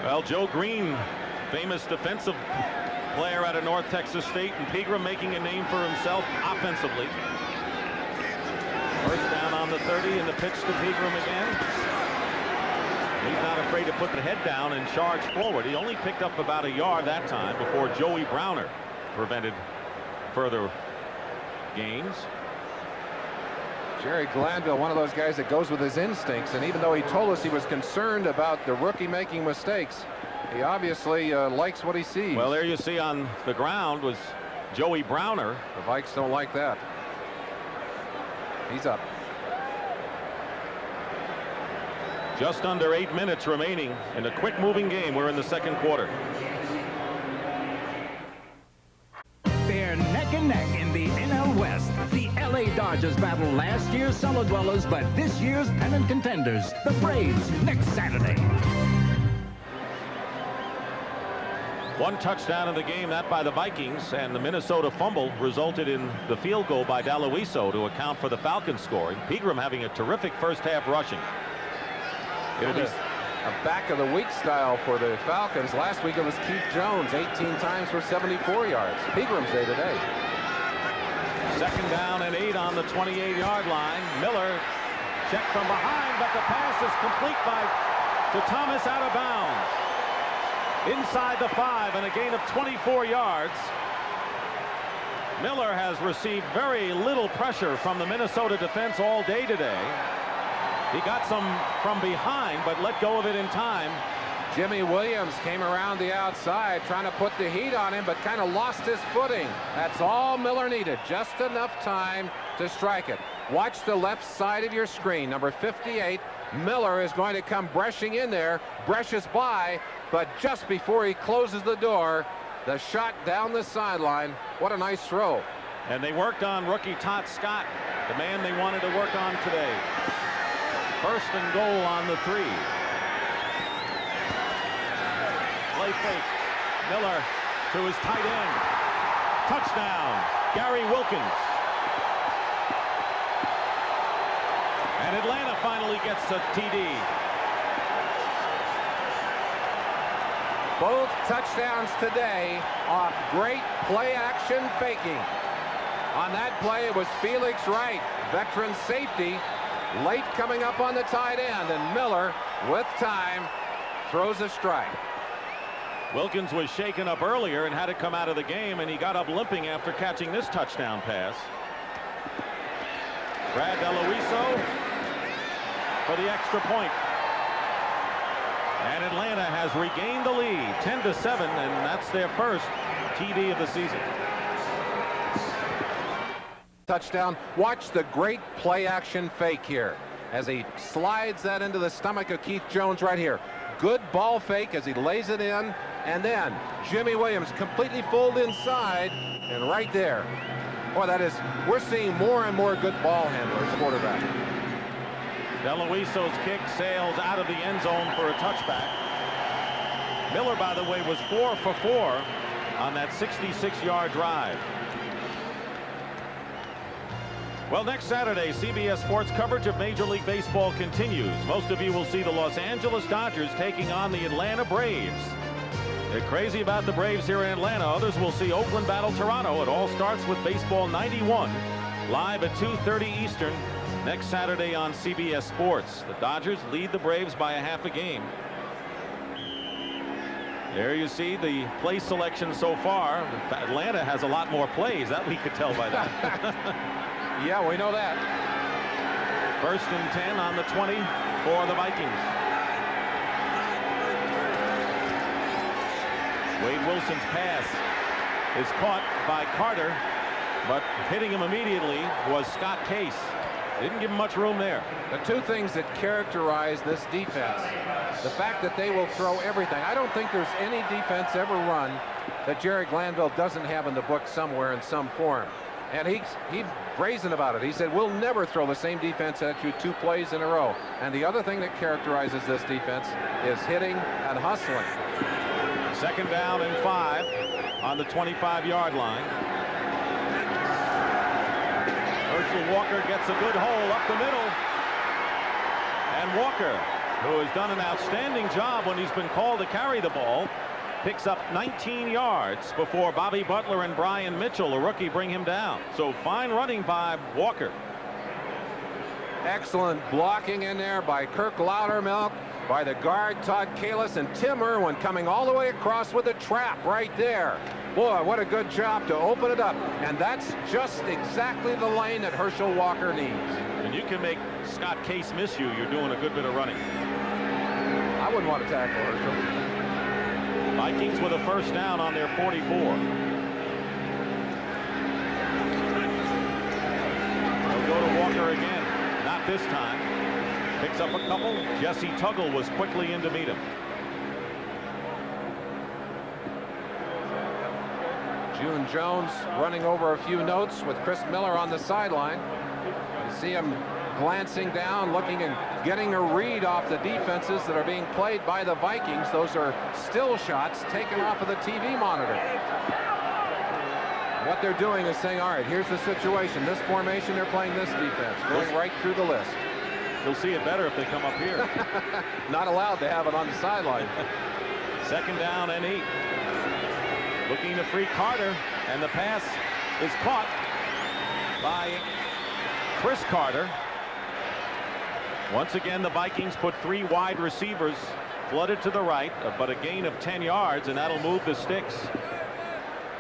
Well, Joe Green, famous defensive player out of North Texas State, and Pegram making a name for himself offensively. First down on the 30, and the pitch to Pegram again. He's not afraid to put the head down and charge forward. He only picked up about a yard that time before Joey Browner prevented further gains. Jerry Glanville, one of those guys that goes with his instincts, and even though he told us he was concerned about the rookie making mistakes, he obviously likes what he sees. Well, there you see on the ground was Joey Browner. The Vikes don't like that. He's up. Just under 8 minutes remaining in a quick moving game. We're in the second quarter. They're neck and neck in the NL West. The LA Dodgers battle last year's cellar dwellers, but this year's pennant contenders, the Braves, next Saturday. One touchdown in the game, that by the Vikings, and the Minnesota fumble resulted in the field goal by D'Aloiso to account for the Falcons scoring. Pegram having a terrific first half rushing. It'll be a back of the week style for the Falcons. Last week it was Keith Jones, 18 times for 74 yards. Pegram's day today. 2nd down and 8 on the 28-yard line. Miller checked from behind, but the pass is complete to Thomas, out of bounds. Inside the 5, and a gain of 24 yards. Miller has received very little pressure from the Minnesota defense all day today. He got some from behind, but let go of it in time. Jimmy Williams came around the outside trying to put the heat on him, but kind of lost his footing. That's all Miller needed, just enough time to strike it. Watch the left side of your screen, number 58. Miller is going to come brushing in there, brushes by, but just before he closes the door, the shot down the sideline. What a nice throw. And they worked on rookie Todd Scott, the man they wanted to work on today. 1st and goal on the 3. Play fake. Miller to his tight end. Touchdown, Gary Wilkins. And Atlanta finally gets a TD. Both touchdowns today off great play action faking. On that play, it was Felix Wright, veteran safety, late coming up on the tight end, and Miller, with time, throws a strike. Wilkins was shaken up earlier and had to come out of the game, and he got up limping after catching this touchdown pass. Brad DeLuiso for the extra point. And Atlanta has regained the lead 10-7, and that's their first TD of the season. Touchdown. Watch the great play action fake here as he slides that into the stomach of Keith Jones right here. Good ball fake as he lays it in, and then Jimmy Williams completely fooled inside, and right there. Boy, that is, we're seeing more and more good ball handlers, quarterback. DeLuiso's kick sails out of the end zone for a touchback. Miller, by the way, was 4 for 4 on that 66-yard drive. Well, next Saturday, CBS Sports coverage of Major League Baseball continues. Most of you will see the Los Angeles Dodgers taking on the Atlanta Braves. They're crazy about the Braves here in Atlanta. Others will see Oakland battle Toronto. It all starts with Baseball 91, live at 2:30 Eastern next Saturday on CBS Sports. The Dodgers lead the Braves by a half a game. There you see the play selection so far. Atlanta has a lot more plays. That we could tell by that. Yeah, we know that. 1st and 10 on the 20 for the Vikings. Wade Wilson's pass is caught by Carter, but hitting him immediately was Scott Case. Didn't give him much room there. The two things that characterize this defense, the fact that they will throw everything. I don't think there's any defense ever run that Jerry Glanville doesn't have in the book somewhere in some form. And he's brazen about it. He said, we'll never throw the same defense at you 2 plays in a row. And the other thing that characterizes this defense is hitting and hustling. 2nd down and 5 on the 25-yard line. Herschel Walker gets a good hole up the middle. And Walker, who has done an outstanding job when he's been called to carry the ball, picks up 19 yards before Bobby Butler and Brian Mitchell, a rookie, bring him down. So fine running by Walker. Excellent blocking in there by Kirk Loudermilk, by the guard Todd Kalis, and Tim Irwin coming all the way across with a trap right there. Boy, what a good job to open it up. And that's just exactly the lane that Herschel Walker needs. And you can make Scott Case miss you. You're doing a good bit of running. I wouldn't want to tackle Herschel. Vikings with a 1st down on their 44. They'll go to Walker again. Not this time. Picks up a couple. Jesse Tuggle was quickly in to meet him. June Jones running over a few notes with Chris Miller on the sideline. You see him glancing down, looking and getting a read off the defenses that are being played by the Vikings. Those are still shots taken off of the TV monitor. What they're doing is saying, all right, here's the situation. This formation, they're playing this defense, going right through the list. You'll see it better if they come up here. Not allowed to have it on the sideline. 2nd down and 8. Looking to free Carter, and the pass is caught by Chris Carter. Once again, the Vikings put 3 wide receivers flooded to the right, but a gain of 10 yards, and that'll move the sticks.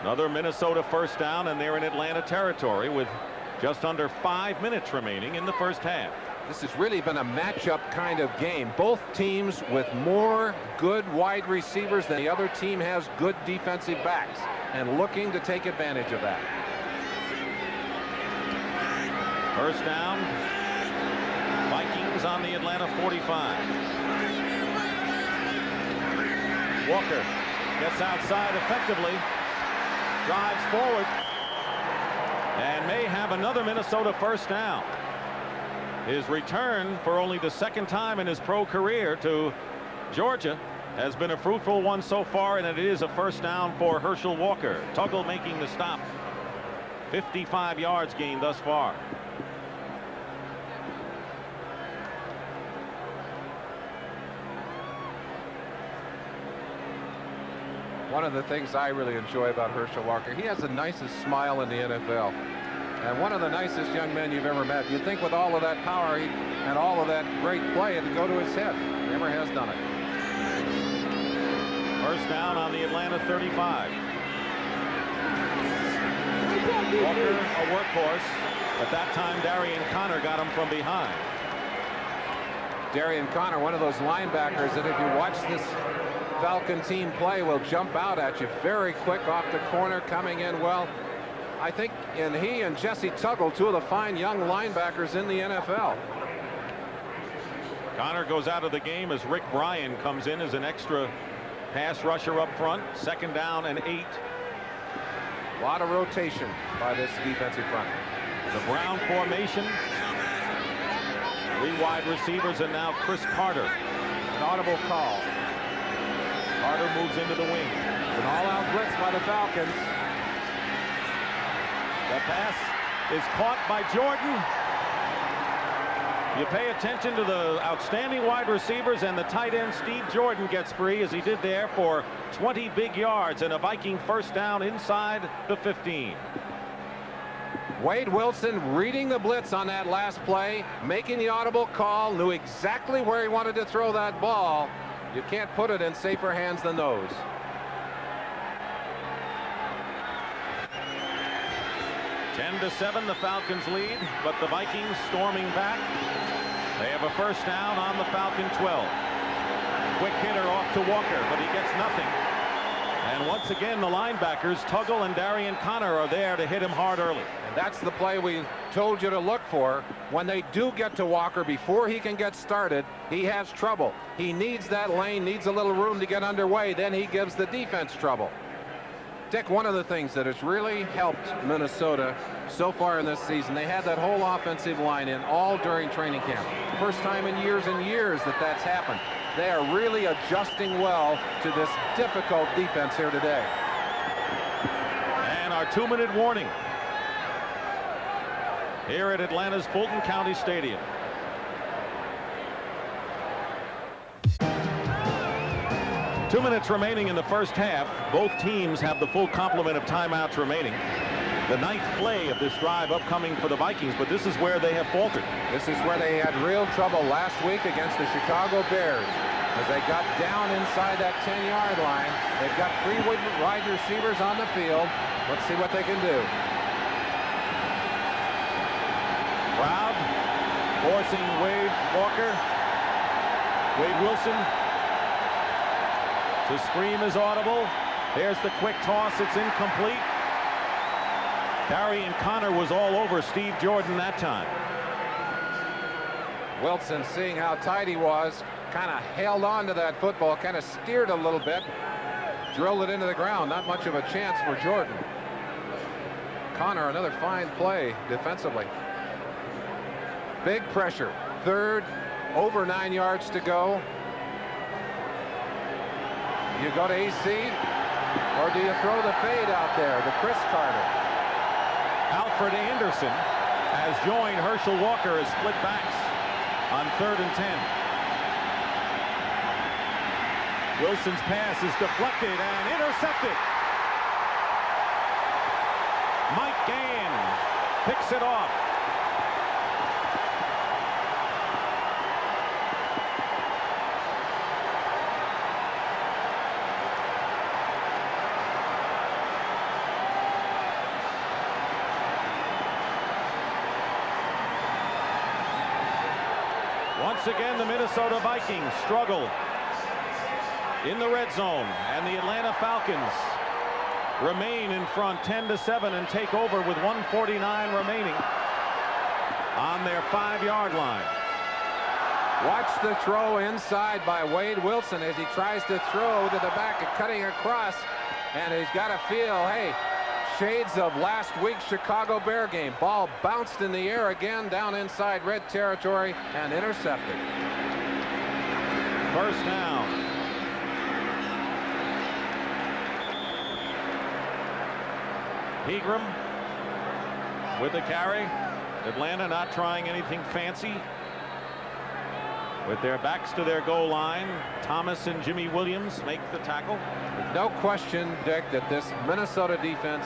Another Minnesota 1st down, and they're in Atlanta territory with just under 5 minutes remaining in the 1st half. This has really been a matchup kind of game. Both teams with more good wide receivers than the other team has good defensive backs, and looking to take advantage of that. 1st down. Vikings on the Atlanta 45. Walker gets outside effectively, drives forward, and may have another Minnesota 1st down. His return for only the 2nd time in his pro career to Georgia has been a fruitful one so far, and it is a 1st down for Herschel Walker. Tuggle making the stop. 55 yards gained thus far. One of the things I really enjoy about Herschel Walker, he has the nicest smile in the NFL. and one of the nicest young men you've ever met. You'd think with all of that power and all of that great play, it'd go to his head. Never has done it. First down on the Atlanta 35. Walker, a workhorse. At that time, Darian Connor got him from behind. Darian Connor, one of those linebackers that if you watch this Falcon team play will jump out at you very quick off the corner, coming in well. I think he and Jesse Tuggle, two of the fine young linebackers in the NFL. Connor goes out of the game as Rick Bryan comes in as an extra pass rusher up front. Second down and 8. A lot of rotation by this defensive front. The Brown formation. 3 wide receivers, and now Chris Carter. An audible call. Carter moves into the wing. An all-out blitz by the Falcons. The pass is caught by Jordan. You pay attention to the outstanding wide receivers, and the tight end Steve Jordan gets free, as he did there, for 20 big yards and a Viking first down inside the 15. Wade Wilson reading the blitz on that last play, making the audible call, knew exactly where he wanted to throw that ball. You can't put it in safer hands than those. Ten to 7, the Falcons lead, but the Vikings storming back. They have a first down on the Falcon 12. Quick hitter off to Walker, but he gets nothing. And once again, the linebackers, Tuggle and Darian Connor, are there to hit him hard early. And that's the play we told you to look for. When they do get to Walker, before he can get started, he has trouble. He needs that lane, needs a little room to get underway. Then he gives the defense trouble. Dick, one of the things that has really helped Minnesota so far in this season, they had that whole offensive line in all during training camp. First time in years and years that that's happened. They are really adjusting well to this difficult defense here today. And our 2-minute warning here at Atlanta's Fulton County Stadium. Two minutes remaining in the first half. Both teams have the full complement of timeouts remaining. The 9th play of this drive upcoming for the Vikings, but this is where they have faltered. This is where they had real trouble last week against the Chicago Bears. As they got down inside that 10-yard line, they've got 3 wide receivers on the field. Let's see what they can do. Crowd forcing Wade Wilson to scream is audible. There's the quick toss. It's incomplete. Darian Connor was all over Steve Jordan that time. Wilson, seeing how tight he was, kind of held on to that football, kind of steered a little bit, drilled it into the ground. Not much of a chance for Jordan. Connor, another fine play defensively. Big pressure. 3rd, over 9 yards to go. You go to AC, or do you throw the fade out there to Chris Carter? Alfred Anderson has joined Herschel Walker as split backs on 3rd and 10. Wilson's pass is deflected and intercepted. Mike Gann picks it off. Once again, the Minnesota Vikings struggle in the red zone, and the Atlanta Falcons remain in front 10 to 7 and take over with 1:49 remaining on their 5-yard line. Watch the throw inside by Wade Wilson as he tries to throw to the back and cutting across, and he's got to feel, hey, shades of last week's Chicago Bear game. Ball bounced in the air again down inside red territory and intercepted. First down. Pegram with the carry. Atlanta not trying anything fancy. With their backs to their goal line, Thomas and Jimmy Williams make the tackle. No question, Dick, that this Minnesota defense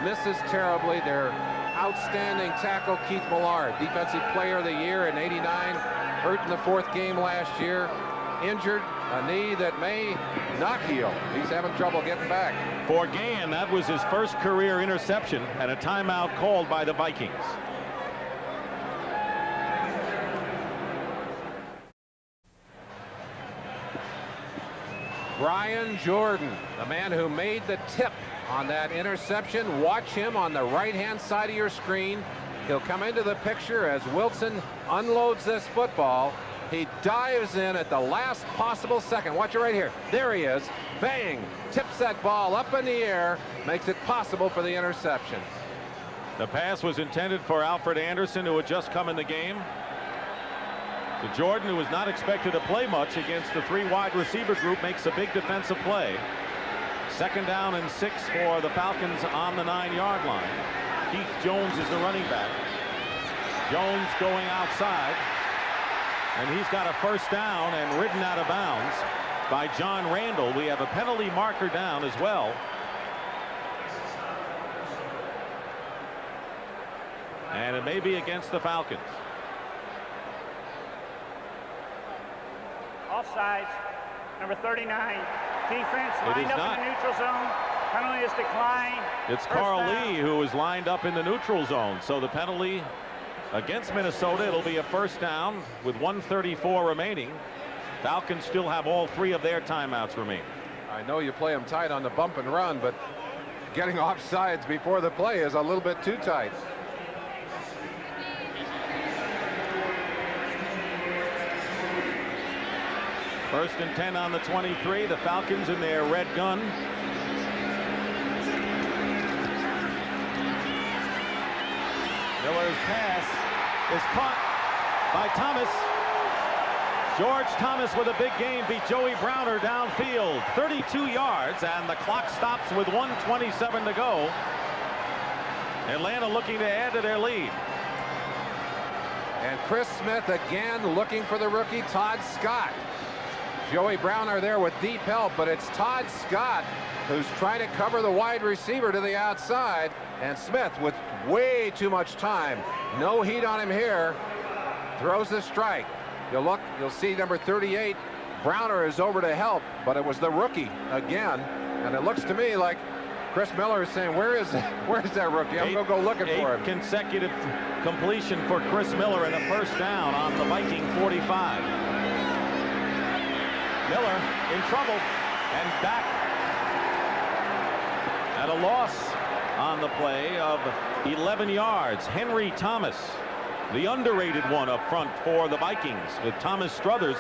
misses terribly. They're outstanding tackle, Keith Millard, Defensive Player of the Year in '89, hurt in the 4th game last year, injured a knee that may not heal. He's having trouble getting back. For Gann, that was his first career interception and a timeout called by the Vikings. Brian Jordan, the man who made the tip on that interception. Watch him on the right-hand side of your screen. He'll come into the picture as Wilson unloads this football. He dives in at the last possible second. Watch it right here. There he is. Bang! Tips that ball up in the air. Makes it possible for the interception. The pass was intended for Alfred Anderson, who had just come in the game. To Jordan, who was not expected to play much against the 3 wide receiver group, makes a big defensive play. 2nd down and 6 for the Falcons on the 9-yard line. Keith Jones is the running back. Jones going outside. And he's got a 1st down and ridden out of bounds by John Randall. We have a penalty marker down as well. And it may be against the Falcons. Offsides, number 39. Defense It lined is up not. in the neutral zone. Penalty is declined. It's First Carl down. Lee who is lined up in the neutral zone. So the penalty against Minnesota, it'll be a 1st down with 1:34 remaining. Falcons still have all 3 of their timeouts remaining. I know you play them tight on the bump and run, but getting offsides before the play is a little bit too tight. First and 10 on the 23. The Falcons in their red gun. Miller's pass is caught by Thomas. George Thomas with a big game beat Joey Browner downfield. 32 yards, and the clock stops with 1:27 to go. Atlanta looking to add to their lead. And Chris Smith again looking for the rookie Todd Scott. Joey Browner there with deep help, but it's Todd Scott who's trying to cover the wide receiver to the outside, and Smith with way too much time. No heat on him here. Throws the strike. You'll see number 38. Browner is over to help, but it was the rookie again, and it looks to me like Chris Miller is saying, where's that rookie? I'm going to go looking for him. 8 consecutive completion for Chris Miller and a 1st down on the Viking 45. Miller in trouble and back at a loss on the play of 11 yards. Henry Thomas, the underrated one up front for the Vikings, with Thomas Struthers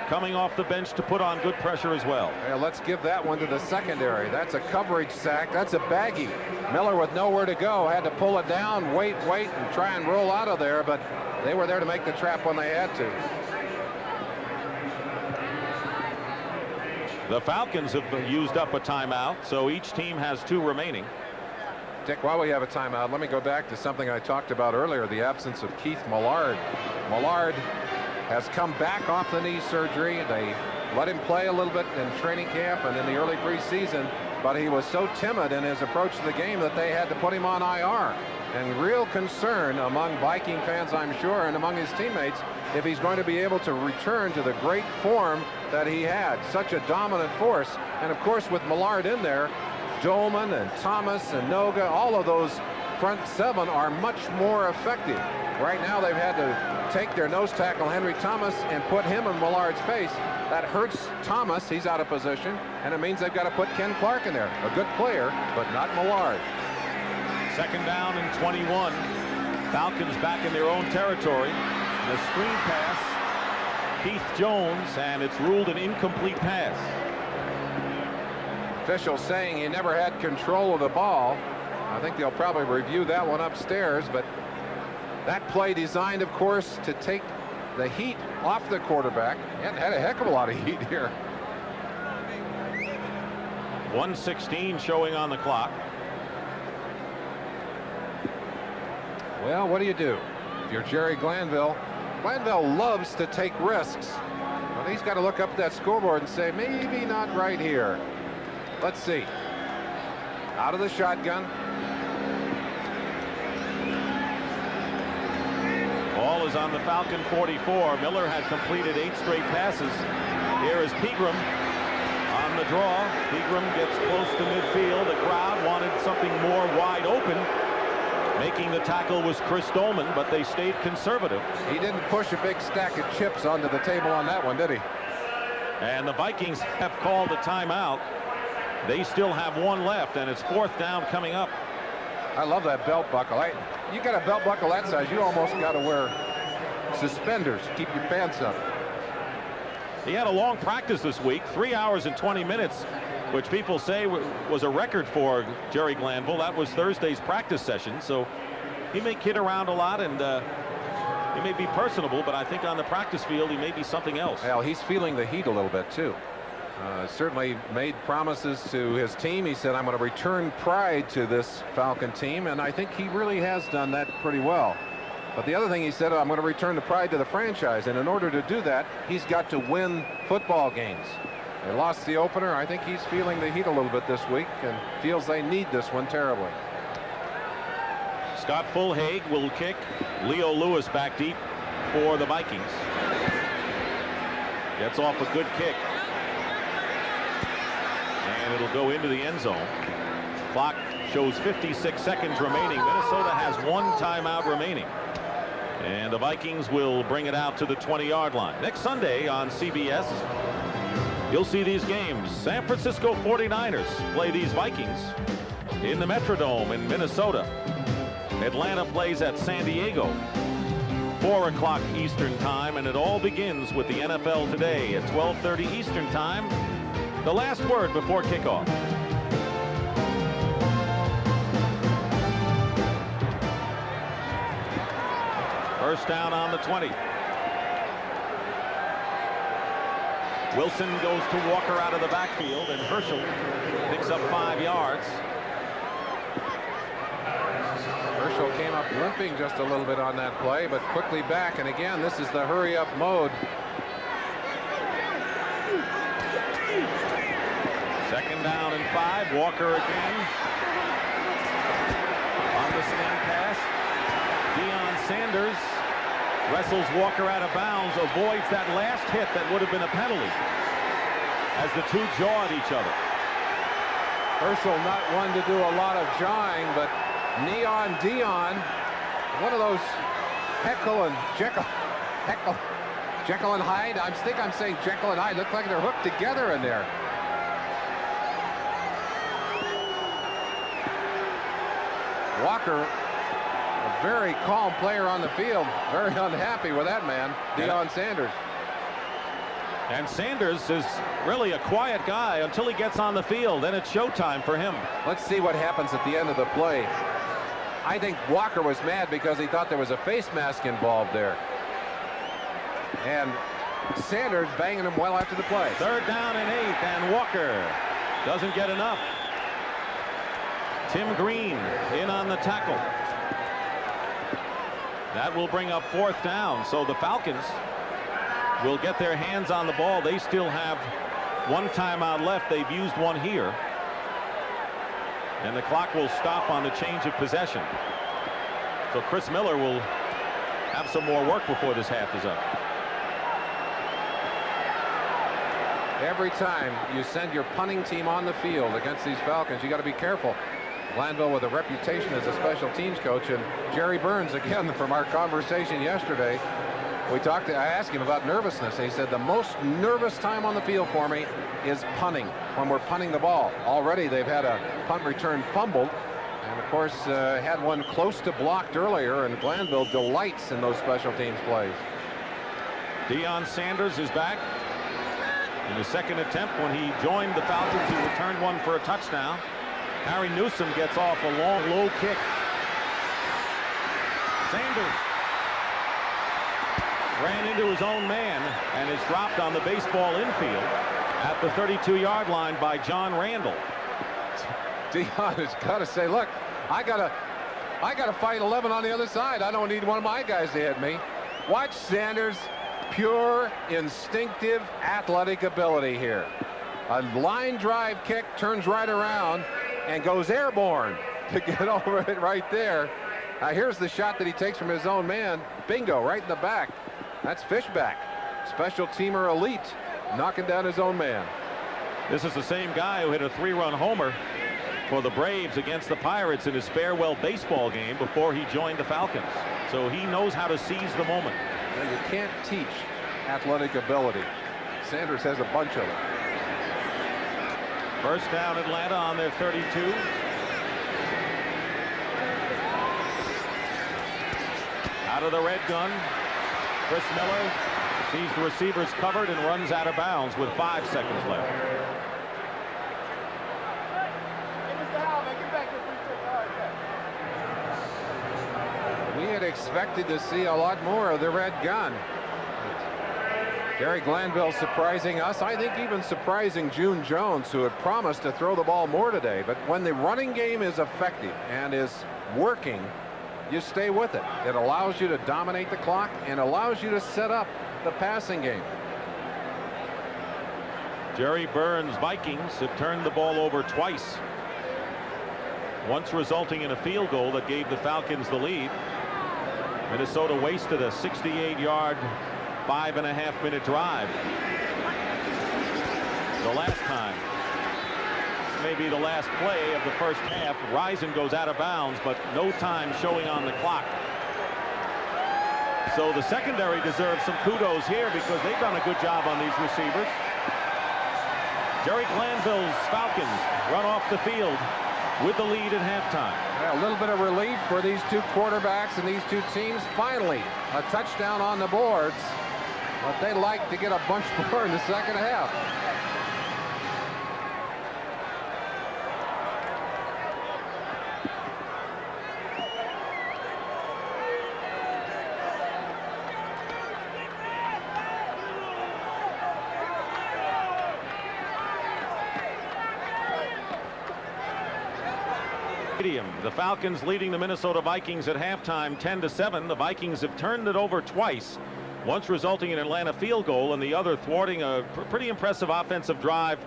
coming off the bench to put on good pressure as well. Well, let's give that one to the secondary. That's a coverage sack. That's a baggie. Miller with nowhere to go had to pull it down, wait, and try and roll out of there, but they were there to make the trap when they had to. The Falcons have used up a timeout, so each team has 2 remaining. Dick, while we have a timeout, let me go back to something I talked about earlier, the absence of Keith Millard. Millard has come back off the knee surgery. They let him play a little bit in training camp and in the early preseason, but he was so timid in his approach to the game that they had to put him on IR. And real concern among Viking fans, I'm sure, and among his teammates, if he's going to be able to return to the great form that he had. Such a dominant force. And of course, with Millard in there, Dolman and Thomas and Noga, all of those front 7 are much more effective. Right now they've had to take their nose tackle Henry Thomas and put him in Millard's face. That hurts Thomas. He's out of position, and it means they've got to put Ken Clark in there. A good player, but not Millard. 2nd down and 21. Falcons back in their own territory. The screen pass, Keith Jones, and it's ruled an incomplete pass. Official saying he never had control of the ball. I think they'll probably review that one upstairs, but that play designed, of course, to take the heat off the quarterback. He had a heck of a lot of heat here. 1:16 showing on the clock. Well, what do you do? If you're Jerry Glanville, Glanville loves to take risks. But he's got to look up at that scoreboard and say, maybe not right here. Let's see. Out of the shotgun. Ball is on the Falcon 44. Miller had completed 8 straight passes. Here is Pegram on the draw. Pegram gets close to midfield. The crowd wanted something more wide open. Making the tackle was Chris Dolman, but they stayed conservative. He didn't push a big stack of chips onto the table on that one, did he? And the Vikings have called a timeout. They still have 1 left, and it's 4th down coming up. I love that belt buckle. You got a belt buckle that size, you almost got to wear suspenders. Keep your pants up. He had a long practice this week, 3 hours and 20 minutes, which people say was a record for Jerry Glanville. That was Thursday's practice session, so he may kid around a lot, and he may be personable, but I think on the practice field he may be something else. Well, he's feeling the heat a little bit too. Certainly made promises to his team. He said, I'm going to return pride to this Falcon team, and I think he really has done that pretty well. But the other thing he said, I'm going to return the pride to the franchise, and in order to do that, he's got to win football games. They lost the opener. I think he's feeling the heat a little bit this week and feels they need this one terribly. Scott Fulhaig will kick. Leo Lewis back deep for the Vikings. Gets off a good kick. And it'll go into the end zone. Clock shows 56 seconds remaining. Minnesota has 1 timeout remaining. And the Vikings will bring it out to the 20-yard line. Next Sunday on CBS, you'll see these games. San Francisco 49ers play these Vikings in the Metrodome in Minnesota. Atlanta plays at San Diego. 4 o'clock Eastern time, and it all begins with the NFL today at 12:30 Eastern time. The last word before kickoff. First down on the 20. Wilson goes to Walker out of the backfield, and Herschel picks up 5 yards. Herschel came up limping just a little bit on that play, but quickly back. And again, this is the hurry up mode. Second down and 5. Walker again on the sling pass. Deion Sanders wrestles Walker out of bounds, avoids that last hit that would have been a penalty as the two jaw at each other. Herschel not one to do a lot of jawing, but Neon Deion, one of those Jekyll and Hyde. I think I'm saying Jekyll and Hyde. Look like they're hooked together in there. Walker, a very calm player on the field, very unhappy with that man, Deion Sanders. And Sanders is really a quiet guy until he gets on the field. Then it's showtime for him. Let's see what happens at the end of the play. I think Walker was mad because he thought there was a face mask involved there. And Sanders banging him well after the play. 3rd down and 8, and Walker doesn't get enough. Tim Green in on the tackle. That will bring up 4th down. So the Falcons will get their hands on the ball. They still have 1 timeout left. They've used 1 here. And the clock will stop on the change of possession. So Chris Miller will have some more work before this half is up. Every time you send your punting team on the field against these Falcons, you got to be careful. Glanville with a reputation as a special teams coach, and Jerry Burns, again, from our conversation yesterday, I asked him about nervousness. He said the most nervous time on the field for me is punting, when we're punting the ball. Already they've had a punt return fumbled, and of course had one close to blocked earlier, and Glanville delights in those special teams plays. Deion Sanders is back. In the second attempt when he joined the Falcons, he returned one for a touchdown. Harry Newsome gets off a long, low kick. Sanders ran into his own man and is dropped on the baseball infield at the 32-yard line by John Randall. Deion has got to say, look, I gotta fight 11 on the other side. I don't need one of my guys to hit me. Watch Sanders' pure instinctive athletic ability here. A line drive kick, turns right around and goes airborne to get over it right there. Here's the shot that he takes from his own man. Bingo, right in the back. That's Fishback, special teamer elite, knocking down his own man. This is the same guy who hit a 3-run homer for the Braves against the Pirates in his farewell baseball game before he joined the Falcons. So he knows how to seize the moment. Now, you can't teach athletic ability. Sanders has a bunch of it. First down Atlanta on their 32. Out of the red gun, Chris Miller sees the receivers covered and runs out of bounds with 5 seconds left. We had expected to see a lot more of the red gun. Gary Glanville surprising us. I think even surprising June Jones, who had promised to throw the ball more today. But when the running game is effective and is working, you stay with it. It allows you to dominate the clock and allows you to set up the passing game. Jerry Burns' Vikings have turned the ball over twice, once resulting in a field goal that gave the Falcons the lead. Minnesota wasted a 68-yard 5.5-minute drive. The last time, maybe the last play of the first half, Risen goes out of bounds, but no time showing on the clock. So the secondary deserves some kudos here because they've done a good job on these receivers. Jerry Glanville's Falcons run off the field with the lead at halftime. A little bit of relief for these two quarterbacks and these two teams. Finally, a touchdown on the boards. But they like to get a bunch more in the second half. The Falcons leading the Minnesota Vikings at halftime 10-7. The Vikings have turned it over twice, once resulting in an Atlanta field goal and the other thwarting a pretty impressive offensive drive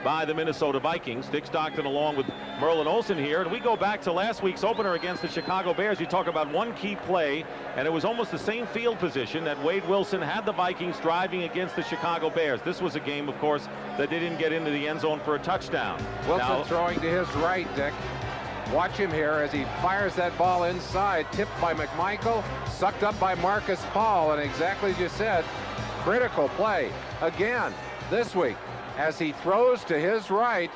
by the Minnesota Vikings. Dick Stockton along with Merlin Olsen here, and we go back to last week's opener against the Chicago Bears. You talk about one key play, and it was almost the same field position that Wade Wilson had the Vikings driving against the Chicago Bears. This was a game, of course, that they didn't get into the end zone for a touchdown. Wilson throwing to his right, Dick. Watch him here as he fires that ball inside, tipped by McMichael, sucked up by Marcus Paul, and exactly as you said, critical play again this week as he throws to his right.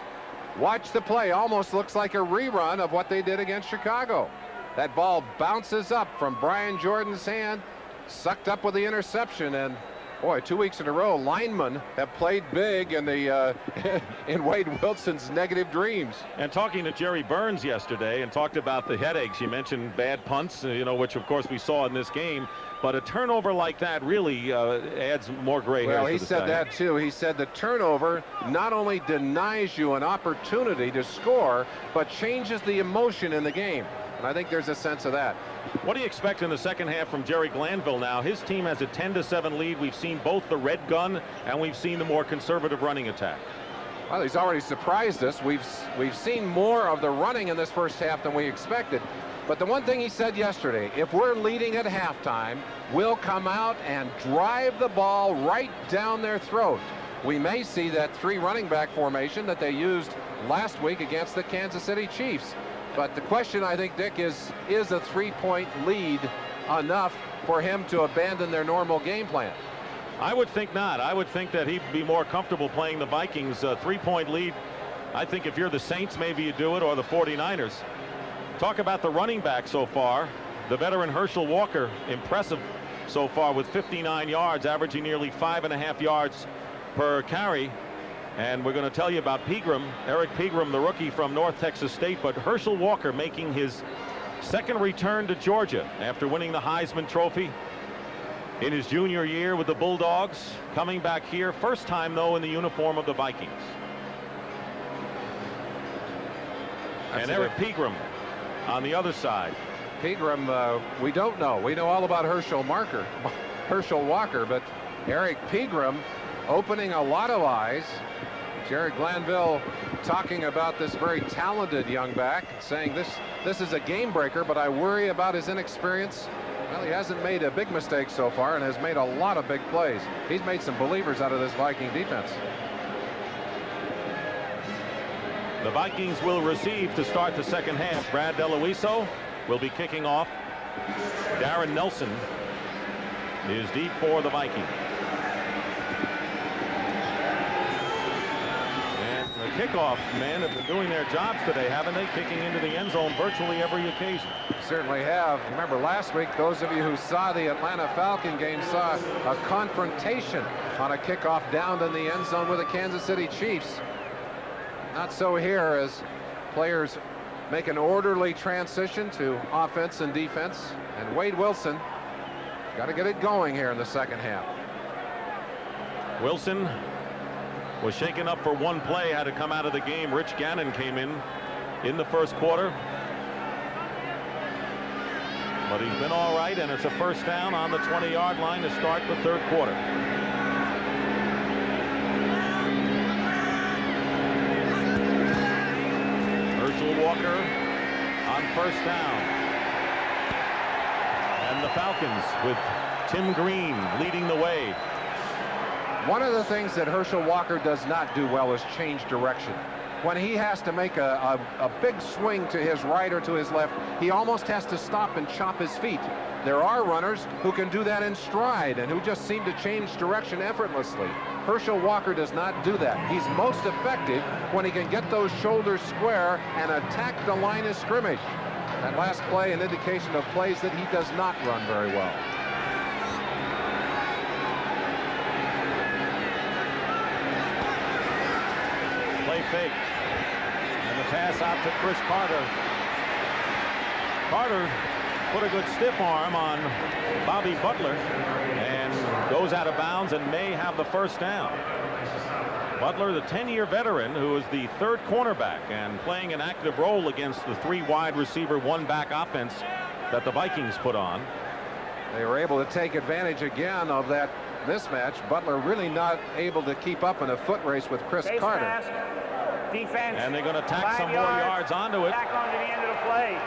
Watch the play. Almost looks like a rerun of what they did against Chicago. That ball bounces up from Brian Jordan's hand, sucked up with the interception, and boy, 2 weeks in a row, linemen have played big in the in Wade Wilson's negative dreams. And talking to Jerry Burns yesterday and talked about the headaches. You mentioned bad punts, which of course we saw in this game. But a turnover like that really adds more gray hairs. Well, he said that too. He said the turnover not only denies you an opportunity to score, but changes the emotion in the game. And I think there's a sense of that. What do you expect in the second half from Jerry Glanville now? His team has a 10-7 lead. We've seen both the red gun and we've seen the more conservative running attack. Well, he's already surprised us. We've seen more of the running in this first half than we expected. But the one thing he said yesterday, if we're leading at halftime, we'll come out and drive the ball right down their throat. We may see that 3 running back formation that they used last week against the Kansas City Chiefs. But the question, I think, Dick, is a 3-point lead enough for him to abandon their normal game plan? I would think not. I would think that he'd be more comfortable playing the Vikings. A 3-point lead, I think if you're the Saints, maybe you do it, or the 49ers. Talk about the running back so far. The veteran Herschel Walker, impressive so far with 59 yards, averaging nearly 5.5 yards per carry. And we're going to tell you about Pegram, Eric Pegram, the rookie from North Texas State. But Herschel Walker making his second return to Georgia after winning the Heisman Trophy in his junior year with the Bulldogs. Coming back here, first time, though, in the uniform of the Vikings. And Eric Pegram on the other side. Pegram, we don't know. We know all about Herschel Walker, but Eric Pegram opening a lot of eyes Gary Glanville talking about this very talented young back, saying this is a game breaker, but I worry about his inexperience. Well, he hasn't made a big mistake so far and has made a lot of big plays. He's made some believers out of this Viking defense. The Vikings will receive to start the second half. Brad DeLuiso will be kicking off. Darren Nelson is deep for the Vikings. And the kickoff men have been doing their jobs today, haven't they? Kicking into the end zone virtually every occasion. Certainly have. Remember last week, those of you who saw the Atlanta Falcon game saw a confrontation on a kickoff down in the end zone with the Kansas City Chiefs. Not so here, as players make an orderly transition to offense and defense. And Wade Wilson got to get it going here in the second half. Wilson was shaken up for one play, had to come out of the game. Rich Gannon came in the first quarter. But he's been all right, and it's a first down on the 20-yard line to start the third quarter. Herschel Walker on first down. And the Falcons with Tim Green leading the way. One of the things that Herschel Walker does not do well is change direction. When he has to make a big swing to his right or to his left, he almost has to stop and chop his feet. There are runners who can do that in stride and who just seem to change direction effortlessly. Herschel Walker does not do that. He's most effective when he can get those shoulders square and attack the line of scrimmage. That last play, an indication of plays that he does not run very well. Play fake. And the pass out to Chris Carter. Carter put a good stiff arm on Bobby Butler and goes out of bounds and may have the first down. Butler, the 10-year veteran, who is the third cornerback and playing an active role against the three wide receiver, one back offense that the Vikings put on. They were able to take advantage again of that mismatch. Butler really not able to keep up in a foot race with Chris Carter. Mask, defense. And they're going to tack some more yards onto it. Back onto the end of the play.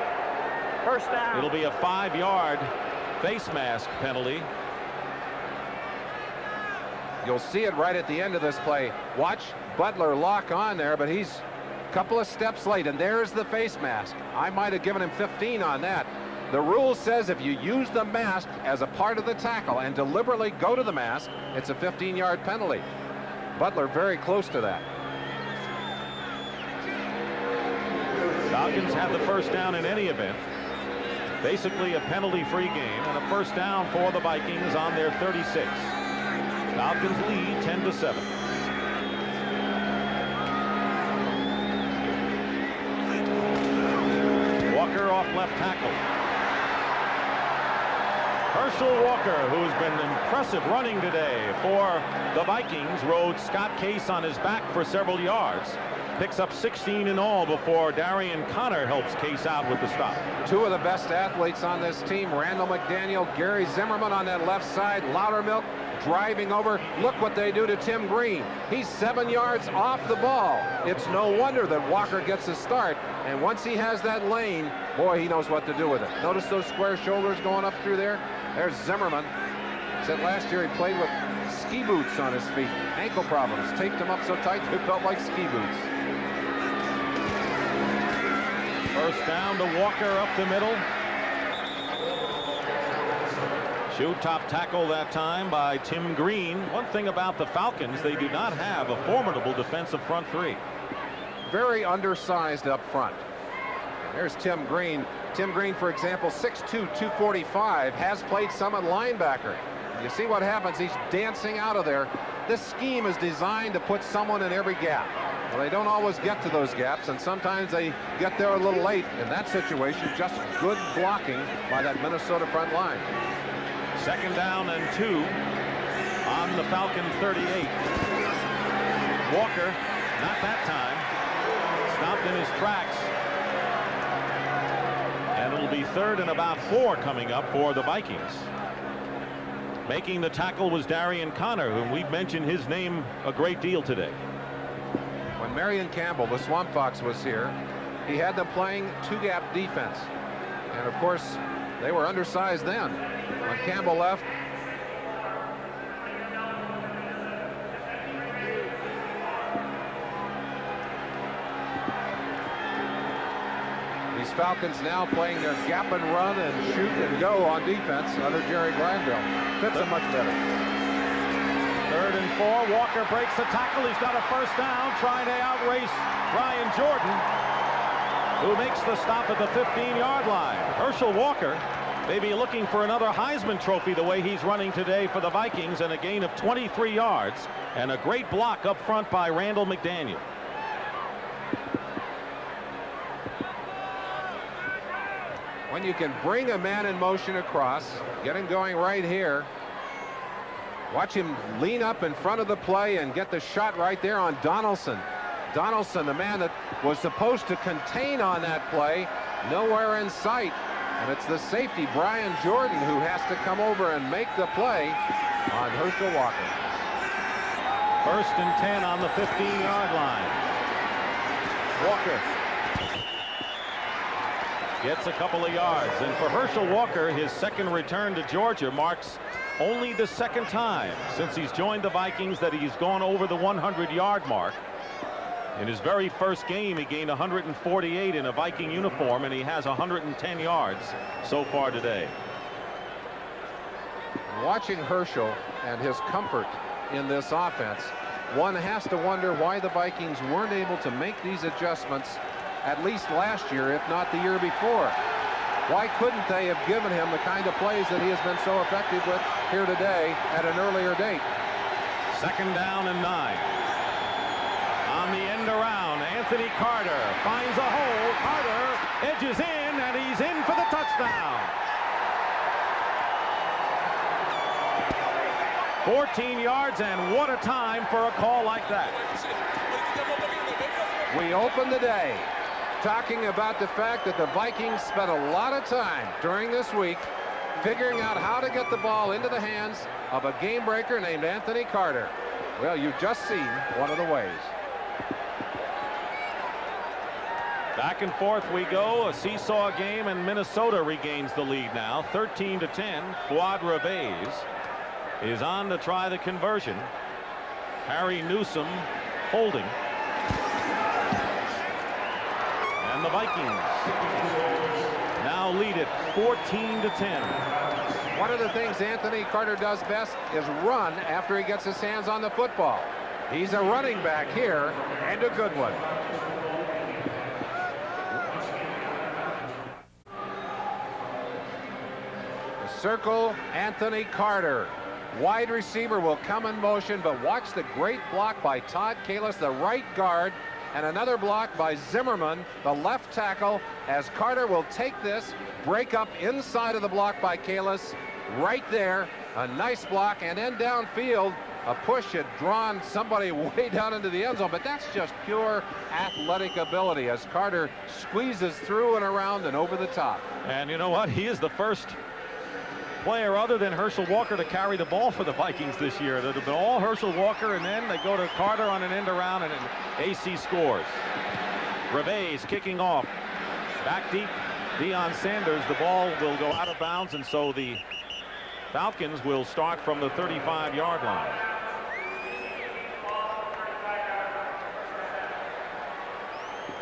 First down. It'll be a 5-yard face mask penalty. You'll see it right at the end of this play. Watch Butler lock on there, but he's a couple of steps late, and there's the face mask. I might have given him 15 on that. The rule says if you use the mask as a part of the tackle and deliberately go to the mask, it's a 15-yard penalty. Butler very close to that. Falcons have the first down in any event. Basically a penalty-free game and a first down for the Vikings on their 36. Falcons lead 10-7. Walker off left tackle. Herschel Walker, who's been impressive running today for the Vikings, rode Scott Case on his back for several yards. Picks up 16 in all before Darian Connor helps Case out with the stop. Two of the best athletes on this team, Randall McDaniel, Gary Zimmerman on that left side, Loudermilk driving over. Look what they do to Tim Green. He's 7 yards off the ball. It's no wonder that Walker gets a start, and once he has that lane, boy, he knows what to do with it. Notice those square shoulders going up through there? There's Zimmerman. Said last year he played with ski boots on his feet. Ankle problems. Taped them up so tight they felt like ski boots. First down to Walker up the middle. Shoot top tackle that time by Tim Green. One thing about the Falcons, they do not have a formidable defensive front three. Very undersized up front. There's Tim Green. Tim Green, for example, 6'2", 245, has played some at linebacker. You see what happens. He's dancing out of there. This scheme is designed to put someone in every gap. Well, they don't always get to those gaps, and sometimes they get there a little late. In that situation, just good blocking by that Minnesota front line. Second down and 2 on the Falcon 38. Walker, not that time, stopped in his tracks. And it'll be third and about 4 coming up for the Vikings. Making the tackle was Darian Connor, whom we've mentioned his name a great deal today. When Marion Campbell, the Swamp Fox, was here, he had them playing two-gap defense. And, of course, they were undersized then. When Campbell left, these Falcons now playing their gap and run and shoot and go on defense under Jerry Glanville. Fits them much better. 3rd and 4. Walker breaks the tackle. He's got a first down, trying to outrace Brian Jordan, who makes the stop at the 15-yard line. Herschel Walker may be looking for another Heisman Trophy the way he's running today for the Vikings, and a gain of 23 yards and a great block up front by Randall McDaniel. When you can bring a man in motion across, get him going right here, watch him lean up in front of the play and get the shot right there on Donaldson. Donaldson, the man that was supposed to contain on that play, nowhere in sight. And it's the safety, Brian Jordan, who has to come over and make the play on Herschel Walker. 1st and 10 on the 15-yard line. Walker gets a couple of yards, and for Herschel Walker, his second return to Georgia marks only the second time since he's joined the Vikings that he's gone over the 100-yard mark. In his very first game, he gained 148 in a Viking uniform, and he has 110 yards so far today. Watching Herschel and his comfort in this offense, one has to wonder why the Vikings weren't able to make these adjustments at least last year, if not the year before. Why couldn't they have given him the kind of plays that he has been so effective with here today at an earlier date? 2nd down and 9. On the end around, Anthony Carter finds a hole. Carter edges in, and he's in for the touchdown. 14 yards, and what a time for a call like that. We open the day talking about the fact that the Vikings spent a lot of time during this week figuring out how to get the ball into the hands of a game breaker named Anthony Carter. Well, you've just seen one of the ways. Back and forth we go, a seesaw game, and Minnesota regains the lead now, 13-10. Fuad Reves is on to try the conversion. Harry Newsome holding. And the Vikings now lead it 14-10. One of the things Anthony Carter does best is run after he gets his hands on the football. He's a running back here, and a good one. Circle Anthony Carter. Wide receiver will come in motion, but watch the great block by Todd Kalis, the right guard, and another block by Zimmerman, the left tackle, as Carter will take this, break up inside of the block by Kalis, right there, a nice block, and then downfield, a push had drawn somebody way down into the end zone, but that's just pure athletic ability as Carter squeezes through and around and over the top. And you know what? He is the first player other than Herschel Walker to carry the ball for the Vikings this year. They've been all Herschel Walker, and then they go to Carter on an end around, and AC scores. Reves kicking off. Back deep, Deion Sanders. The ball will go out of bounds, and so the Falcons will start from the 35-yard line.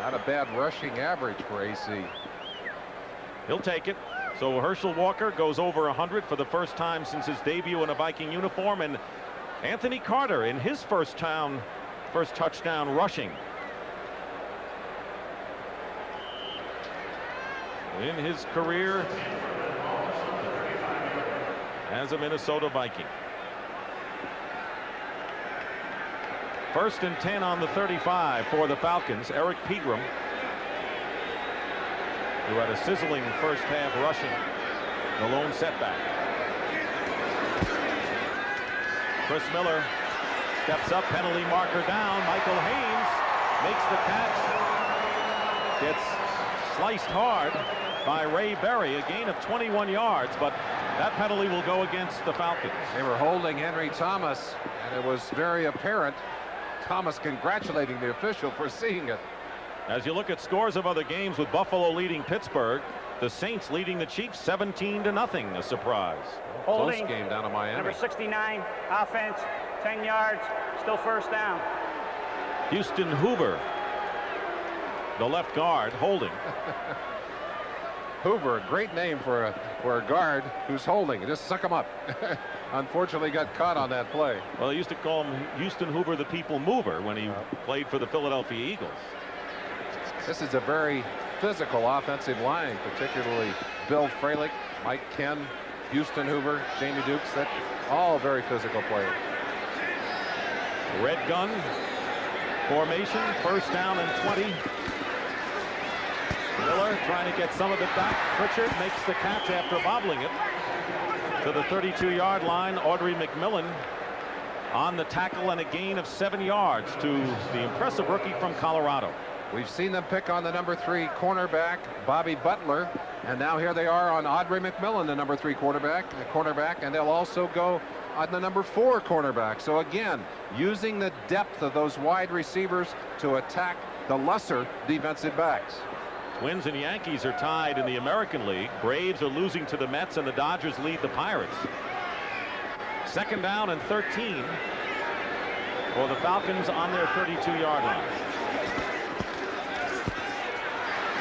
Not a bad rushing average for AC. He'll take it. So Herschel Walker goes over 100 for the first time since his debut in a Viking uniform, and Anthony Carter in his first touchdown rushing in his career as a Minnesota Viking. 1st and 10 on the 35 for the Falcons. Eric Pegram, who had a sizzling first half rushing, the lone setback. Chris Miller steps up, penalty marker down. Michael Haynes makes the catch. Gets sliced hard by Ray Berry, a gain of 21 yards, but that penalty will go against the Falcons. They were holding Henry Thomas, and it was very apparent Thomas congratulating the official for seeing it. As you look at scores of other games, with Buffalo leading Pittsburgh, the Saints leading the Chiefs 17-0. A surprise. Close game down in Miami. Number 69, offense, 10 yards, still first down. Houston Hoover, the left guard, holding. Hoover, a great name for a guard who's holding. Just suck him up. Unfortunately got caught on that play. Well, they used to call him Houston Hoover, the people mover, when he played for the Philadelphia Eagles. This is a very physical offensive line, particularly Bill Fralick, Mike Ken, Houston Hoover, Jamie Dukes. That's all very physical players. Red gun formation, first down and 20. Miller trying to get some of it back. Pritchard makes the catch after bobbling it to the 32-yard line. Audrey McMillan on the tackle, and a gain of 7 yards to the impressive rookie from Colorado. We've seen them pick on the number 3 cornerback, Bobby Butler, and now here they are on Audrey McMillan, the number 3 cornerback, and they'll also go on the number 4 cornerback. So again, using the depth of those wide receivers to attack the lesser defensive backs. Twins and Yankees are tied in the American League. Braves are losing to the Mets, and the Dodgers lead the Pirates. Second down and 13 for the Falcons on their 32-yard line.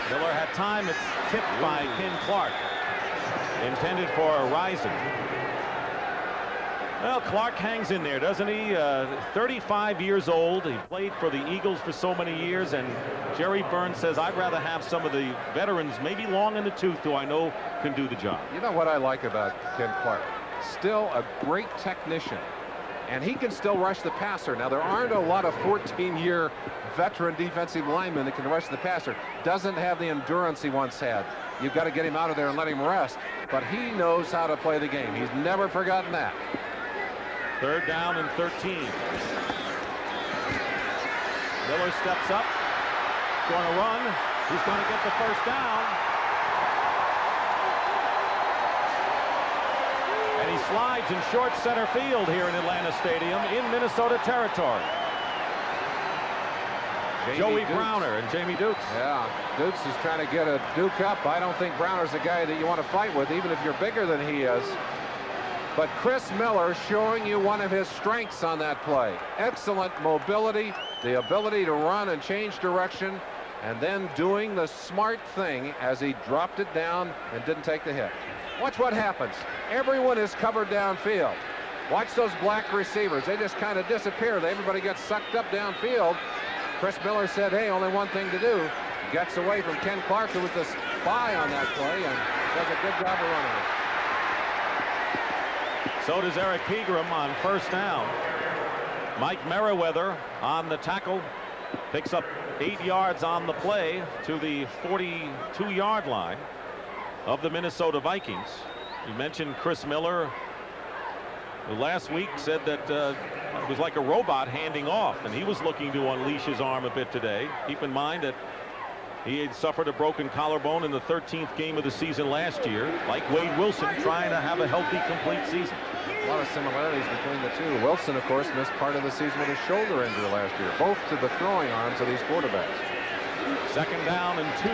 Miller had time. It's tipped by Ken Clark, intended for Risen. Well, Clark hangs in there, doesn't he? 35 years old. He played for the Eagles for so many years, and Jerry Burns says, I'd rather have some of the veterans, maybe long in the tooth, who I know can do the job. You know what I like about Ken Clark? Still a great technician, and he can still rush the passer. Now, there aren't a lot of 14-year veteran defensive linemen that can rush the passer. Doesn't have the endurance he once had. You've got to get him out of there and let him rest, but he knows how to play the game. He's never forgotten that. Third down and 13. Miller steps up, going to run. He's going to get the first down. And he slides in short center field here in Atlanta Stadium in Minnesota territory. Joey Browner and Jamie Dukes. Yeah, Dukes is trying to get a Duke up. I don't think Browner's the guy that you want to fight with, even if you're bigger than he is. But Chris Miller showing you one of his strengths on that play. Excellent mobility, the ability to run and change direction, and then doing the smart thing as he dropped it down and didn't take the hit. Watch what happens. Everyone is covered downfield. Watch those black receivers. They just kind of disappear. Everybody gets sucked up downfield. Chris Miller said, hey, only one thing to do. Gets away from Ken Clark, who was the spy on that play, and does a good job of running it. So does Eric Pegram on first down. Mike Merriweather on the tackle, picks up 8 yards on the play to the 42-yard line of the Minnesota Vikings. You mentioned Chris Miller, who last week said that it was like a robot handing off, and he was looking to unleash his arm a bit today. Keep in mind that he had suffered a broken collarbone in the 13th game of the season last year, like Wade Wilson, trying to have a healthy, complete season. A lot of similarities between the two. Wilson, of course, missed part of the season with a shoulder injury last year, both to the throwing arms of these quarterbacks. Second down and 2.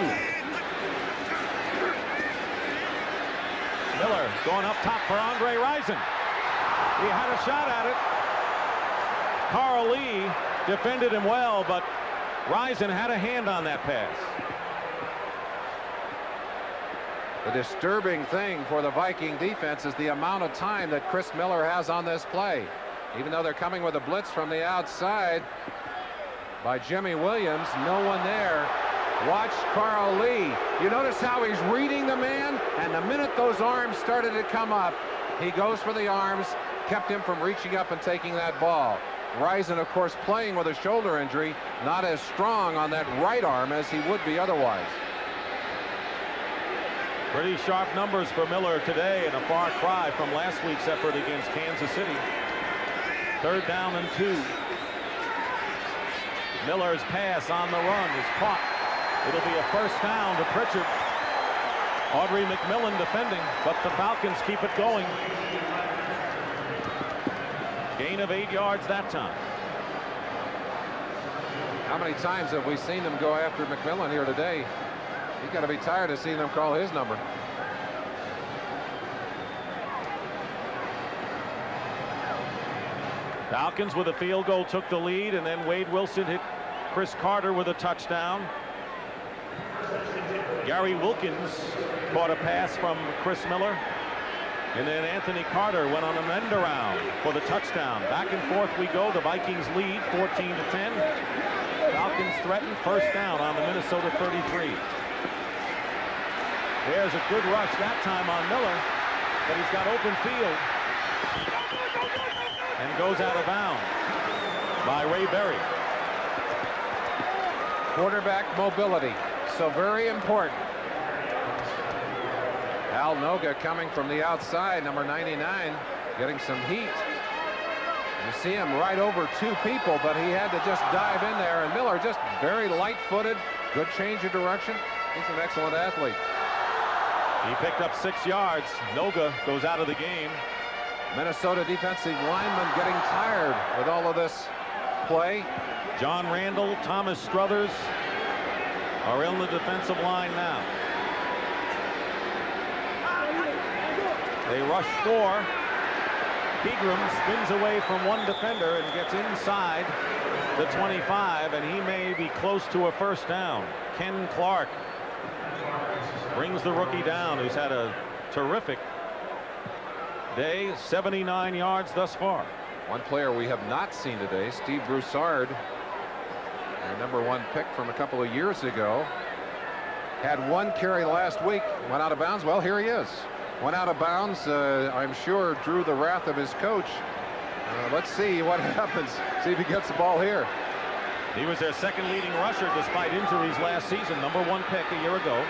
Miller going up top for Andre Rison. He had a shot at it. Carl Lee defended him well, but Rison had a hand on that pass. The disturbing thing for the Viking defense is the amount of time that Chris Miller has on this play. Even though they're coming with a blitz from the outside by Jimmy Williams, no one there. Watch Carl Lee. You notice how he's reading the man, and the minute those arms started to come up, he goes for the arms, kept him from reaching up and taking that ball. Rison, of course, playing with a shoulder injury, not as strong on that right arm as he would be otherwise. Pretty sharp numbers for Miller today, and a far cry from last week's effort against Kansas City. Third down and 2. Miller's pass on the run is caught. It'll be a first down to Pritchard. Audrey McMillan defending, but the Falcons keep it going. Gain of 8 yards that time. How many times have we seen them go after McMillan here today? He's got to be tired of seeing them call his number. Falcons with a field goal took the lead, and then Wade Wilson hit Chris Carter with a touchdown. Gary Wilkins caught a pass from Chris Miller, and then Anthony Carter went on an end around for the touchdown. Back and forth we go. The Vikings lead 14-10. Falcons threaten first down on the Minnesota 33. There's a good rush that time on Miller, but he's got open field and goes out of bounds by Ray Berry. Quarterback mobility, so very important. Al Noga coming from the outside, number 99, getting some heat. You see him right over two people, but he had to just dive in there, and Miller just very light-footed, good change of direction. He's an excellent athlete. He picked up 6 yards. Noga goes out of the game. Minnesota defensive lineman getting tired with all of this play. John Randall, Thomas Struthers are in the defensive line now. They rush 4. Pegram spins away from one defender and gets inside the 25, and he may be close to a first down. Ken Clark brings the rookie down, who's had a terrific day. 79 yards thus far. One player we have not seen today, Steve Broussard, our #1 pick from a couple of years ago, had 1 carry last week, went out of bounds. Well, here he is. Went out of bounds. I'm sure drew the wrath of his coach. Let's see what happens. See if he gets the ball here. He was their second leading rusher despite injuries last season. #1 pick a year ago.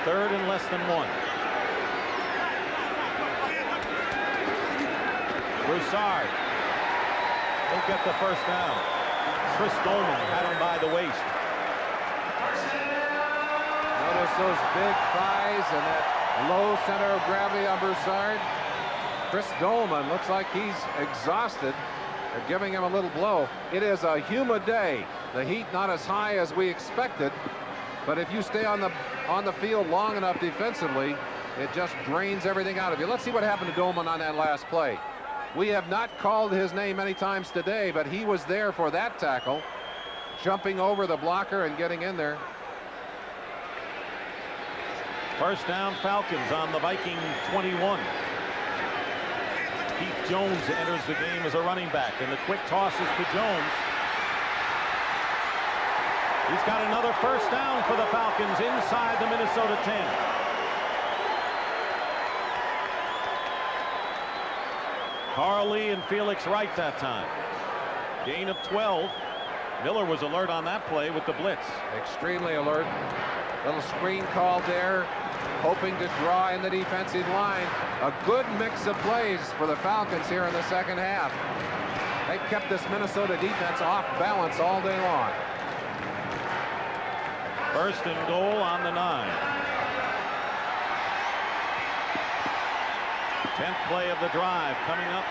3rd and less than 1. Broussard will get the first down. Chris Dolman had him by the waist. Notice those big thighs and that low center of gravity on Broussard. Chris Dolman looks like he's exhausted. They're giving him a little blow. It is a humid day. The heat not as high as we expected, but if you stay on the field long enough defensively, it just drains everything out of you. Let's see what happened to Dolman on that last play. We have not called his name many times today, but he was there for that tackle, jumping over the blocker and getting in there. First down, Falcons on the Viking 21. Keith Jones enters the game as a running back, and the quick toss is to Jones. He's got another first down for the Falcons inside the Minnesota 10. Carl Lee and Felix Wright that time. Gain of 12. Miller was alert on that play with the blitz. Extremely alert. Little screen call there, hoping to draw in the defensive line. A good mix of plays for the Falcons here in the second half. They've kept this Minnesota defense off balance all day long. First and goal on the 9. 10th play of the drive coming up.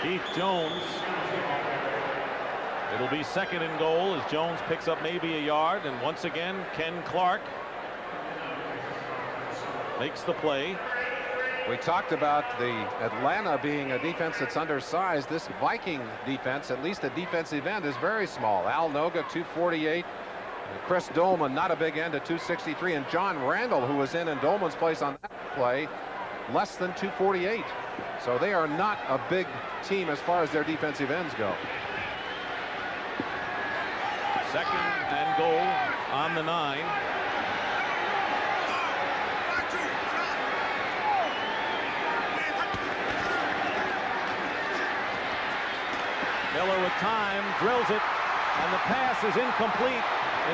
Keith Jones. It'll be second and goal as Jones picks up maybe a yard, and once again Ken Clark makes the play. We talked about the Atlanta being a defense that's undersized. This Viking defense, at least the defensive end, is very small. Al Noga 248. Chris Dolman, not a big end, at 263, and John Randall, who was in Dolman's place on that play, less than 248. So they are not a big team as far as their defensive ends go. Second and goal on the 9. Miller with time, drills it, and the pass is incomplete.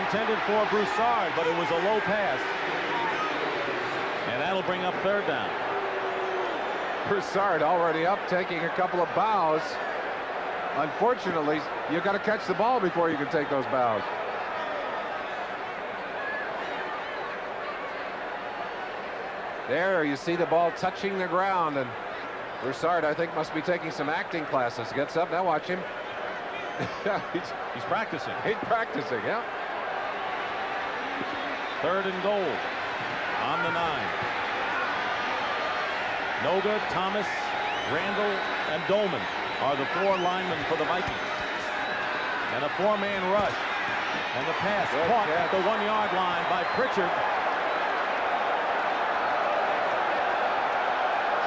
Intended for Broussard, but it was a low pass. And that'll bring up third down. Broussard already up, taking a couple of bows. Unfortunately, you've got to catch the ball before you can take those bows. There you see the ball touching the ground, and Broussard, I think, must be taking some acting classes. Gets up, now watch him. He's practicing. He's practicing, yeah. 3rd and goal on the 9. Noga, Thomas, Randall, and Dolman are the 4 linemen for the Vikings. And a 4-man rush. And the pass caught at the 1-yard line by Pritchard.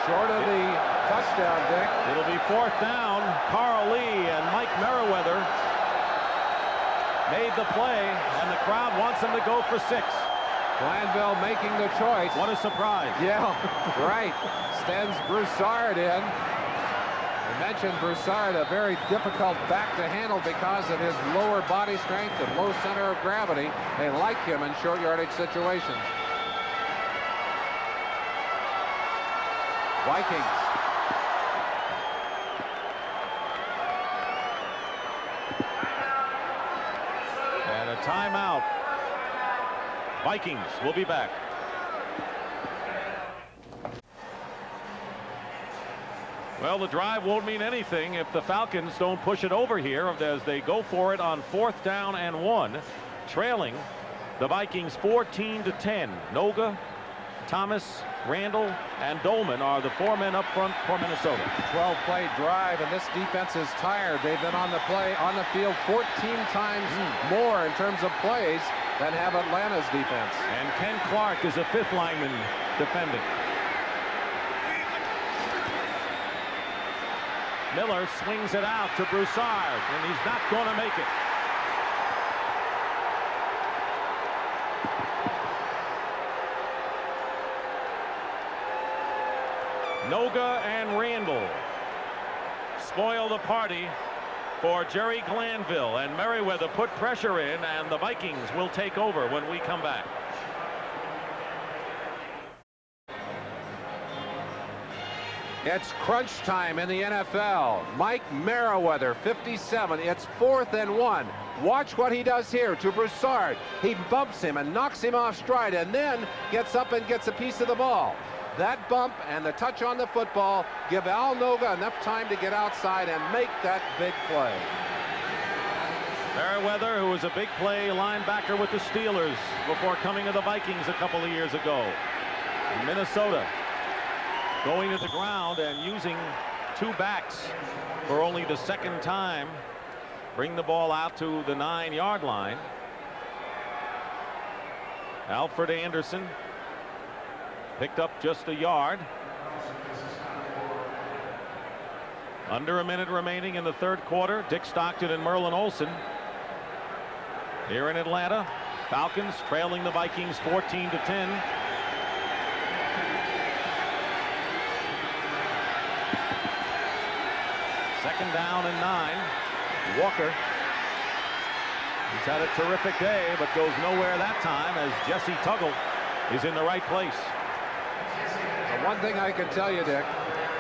Short of the touchdown, Dick. It'll be 4th down. Carl Lee and Mike Merriweather made the play, and the crowd wants them to go for 6. Glanville making the choice. What a surprise. Yeah, right. Sends Broussard in. I mentioned Broussard, a very difficult back to handle because of his lower body strength and low center of gravity. They like him in short yardage situations. Vikings. And a timeout. Vikings will be back. Well, the drive won't mean anything if the Falcons don't push it over here as they go for it on 4th down and 1, trailing the Vikings 14-10. Noga, Thomas, Randall, and Dolman are the 4 men up front for Minnesota. 12-play drive, and this defense is tired. They've been on the field 14 times more in terms of plays than have Atlanta's defense. And Ken Clark is a 5th lineman defending. Miller swings it out to Broussard, and he's not going to make it. Noga and Randall spoil the party for Jerry Glanville, and Merriweather put pressure in, and the Vikings will take over when we come back. It's crunch time in the NFL. Mike Merriweather, 57. It's 4th and 1. Watch what he does here to Broussard. He bumps him and knocks him off stride, and then gets up and gets a piece of the ball. That bump and the touch on the football give Al Noga enough time to get outside and make that big play. Merriweather, who was a big play linebacker with the Steelers before coming to the Vikings a couple of years ago. Minnesota going to the ground and using 2 backs for only the 2nd time. Bring the ball out to the 9-yard line. Alfred Anderson picked up just a yard. Under a minute remaining in the 3rd quarter. Dick Stockton and Merlin Olsen here in Atlanta. Falcons trailing the Vikings 14-10. Second down and 9. Walker. He's had a terrific day, but goes nowhere that time as Jesse Tuggle is in the right place. The one thing I can tell you, Dick,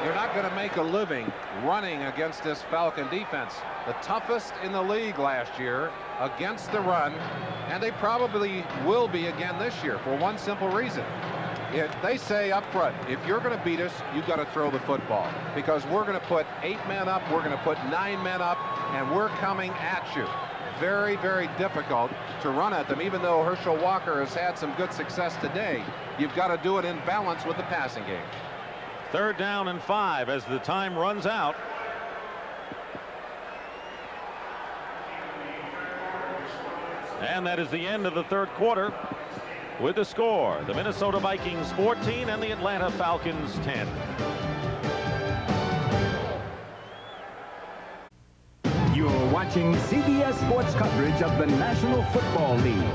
you're not going to make a living running against this Falcon defense. The toughest in the league last year against the run, and they probably will be again this year for one simple reason. They say up front, if you're going to beat us, you've got to throw the football, because we're going to put 8 men up, we're going to put 9 men up, and we're coming at you. Very, very difficult to run at them. Even though Herschel Walker has had some good success today, you've got to do it in balance with the passing game. 3rd down and 5 as the time runs out. And that is the end of the 3rd quarter. With the score, the Minnesota Vikings 14 and the Atlanta Falcons 10. You're watching CBS Sports coverage of the National Football League.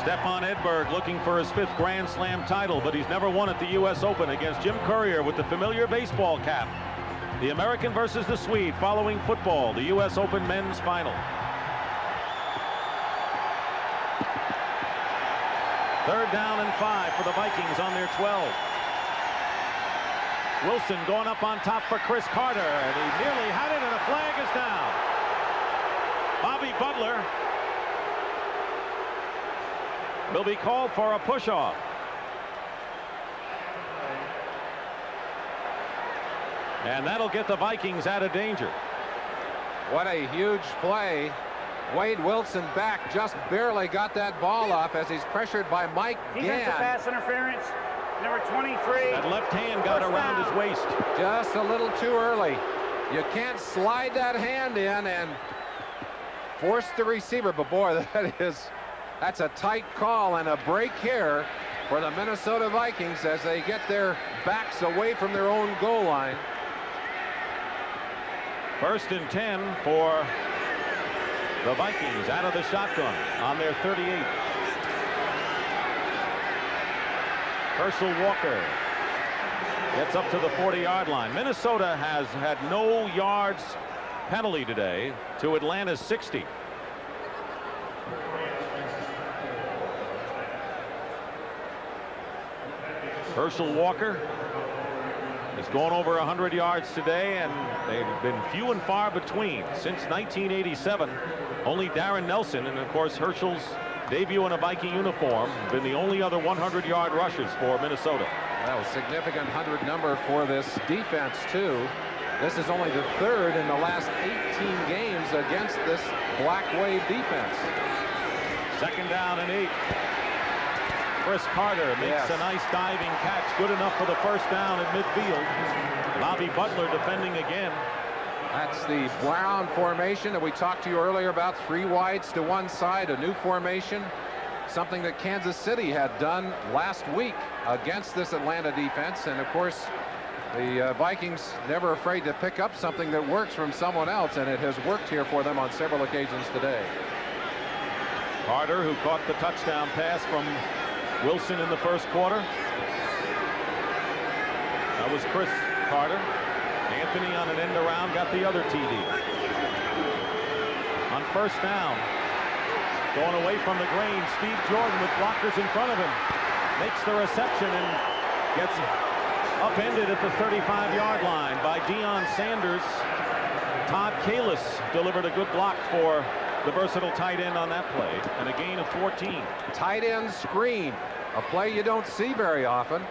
Stephon Edberg looking for his 5th Grand Slam title, but he's never won at the U.S. Open against Jim Courier with the familiar baseball cap. The American versus the Swede following football, the U.S. Open men's final. 3rd down and 5 for the Vikings on their 12. Wilson going up on top for Chris Carter, and he nearly had it, and a flag is down. Bobby Butler will be called for a push-off. And that'll get the Vikings out of danger. What a huge play. Wade Wilson back, just barely got that ball off as he's pressured by Mike Defensive Gann. pass interference, number 23. That left hand got around his waist. Just a little too early. You can't slide that hand in and force the receiver, but boy, that's a tight call and a break here for the Minnesota Vikings as they get their backs away from their own goal line. 1st and 10 for the Vikings out of the shotgun on their 38. Herschel Walker gets up to the 40-yard line. Minnesota has had no yards penalty today to Atlanta's 60. Herschel Walker has gone over 100 yards today, and they've been few and far between since 1987. Only Darren Nelson and, of course, Herschel's debut in a Viking uniform have been the only other 100-yard rushers for Minnesota. Well, significant 100 number for this defense, too. This is only the 3rd in the last 18 games against this Black Wave defense. 2nd down and 8. Chris Carter makes a nice diving catch, good enough for the 1st down at midfield. Bobby Butler defending again. That's the Brown formation that we talked to you earlier about. 3 wides to one side, a new formation, something that Kansas City had done last week against this Atlanta defense. And of course, the Vikings never afraid to pick up something that works from someone else, and it has worked here for them on several occasions today. Carter, who caught the touchdown pass from Wilson in the 1st quarter. That was Chris Carter. Anthony on an end around got the other TD. On 1st down, going away from the grain, Steve Jordan with blockers in front of him makes the reception and gets upended at the 35-yard line by Deion Sanders. Todd Kalis delivered a good block for the versatile tight end on that play, and a gain of 14. Tight end screen, a play you don't see very often.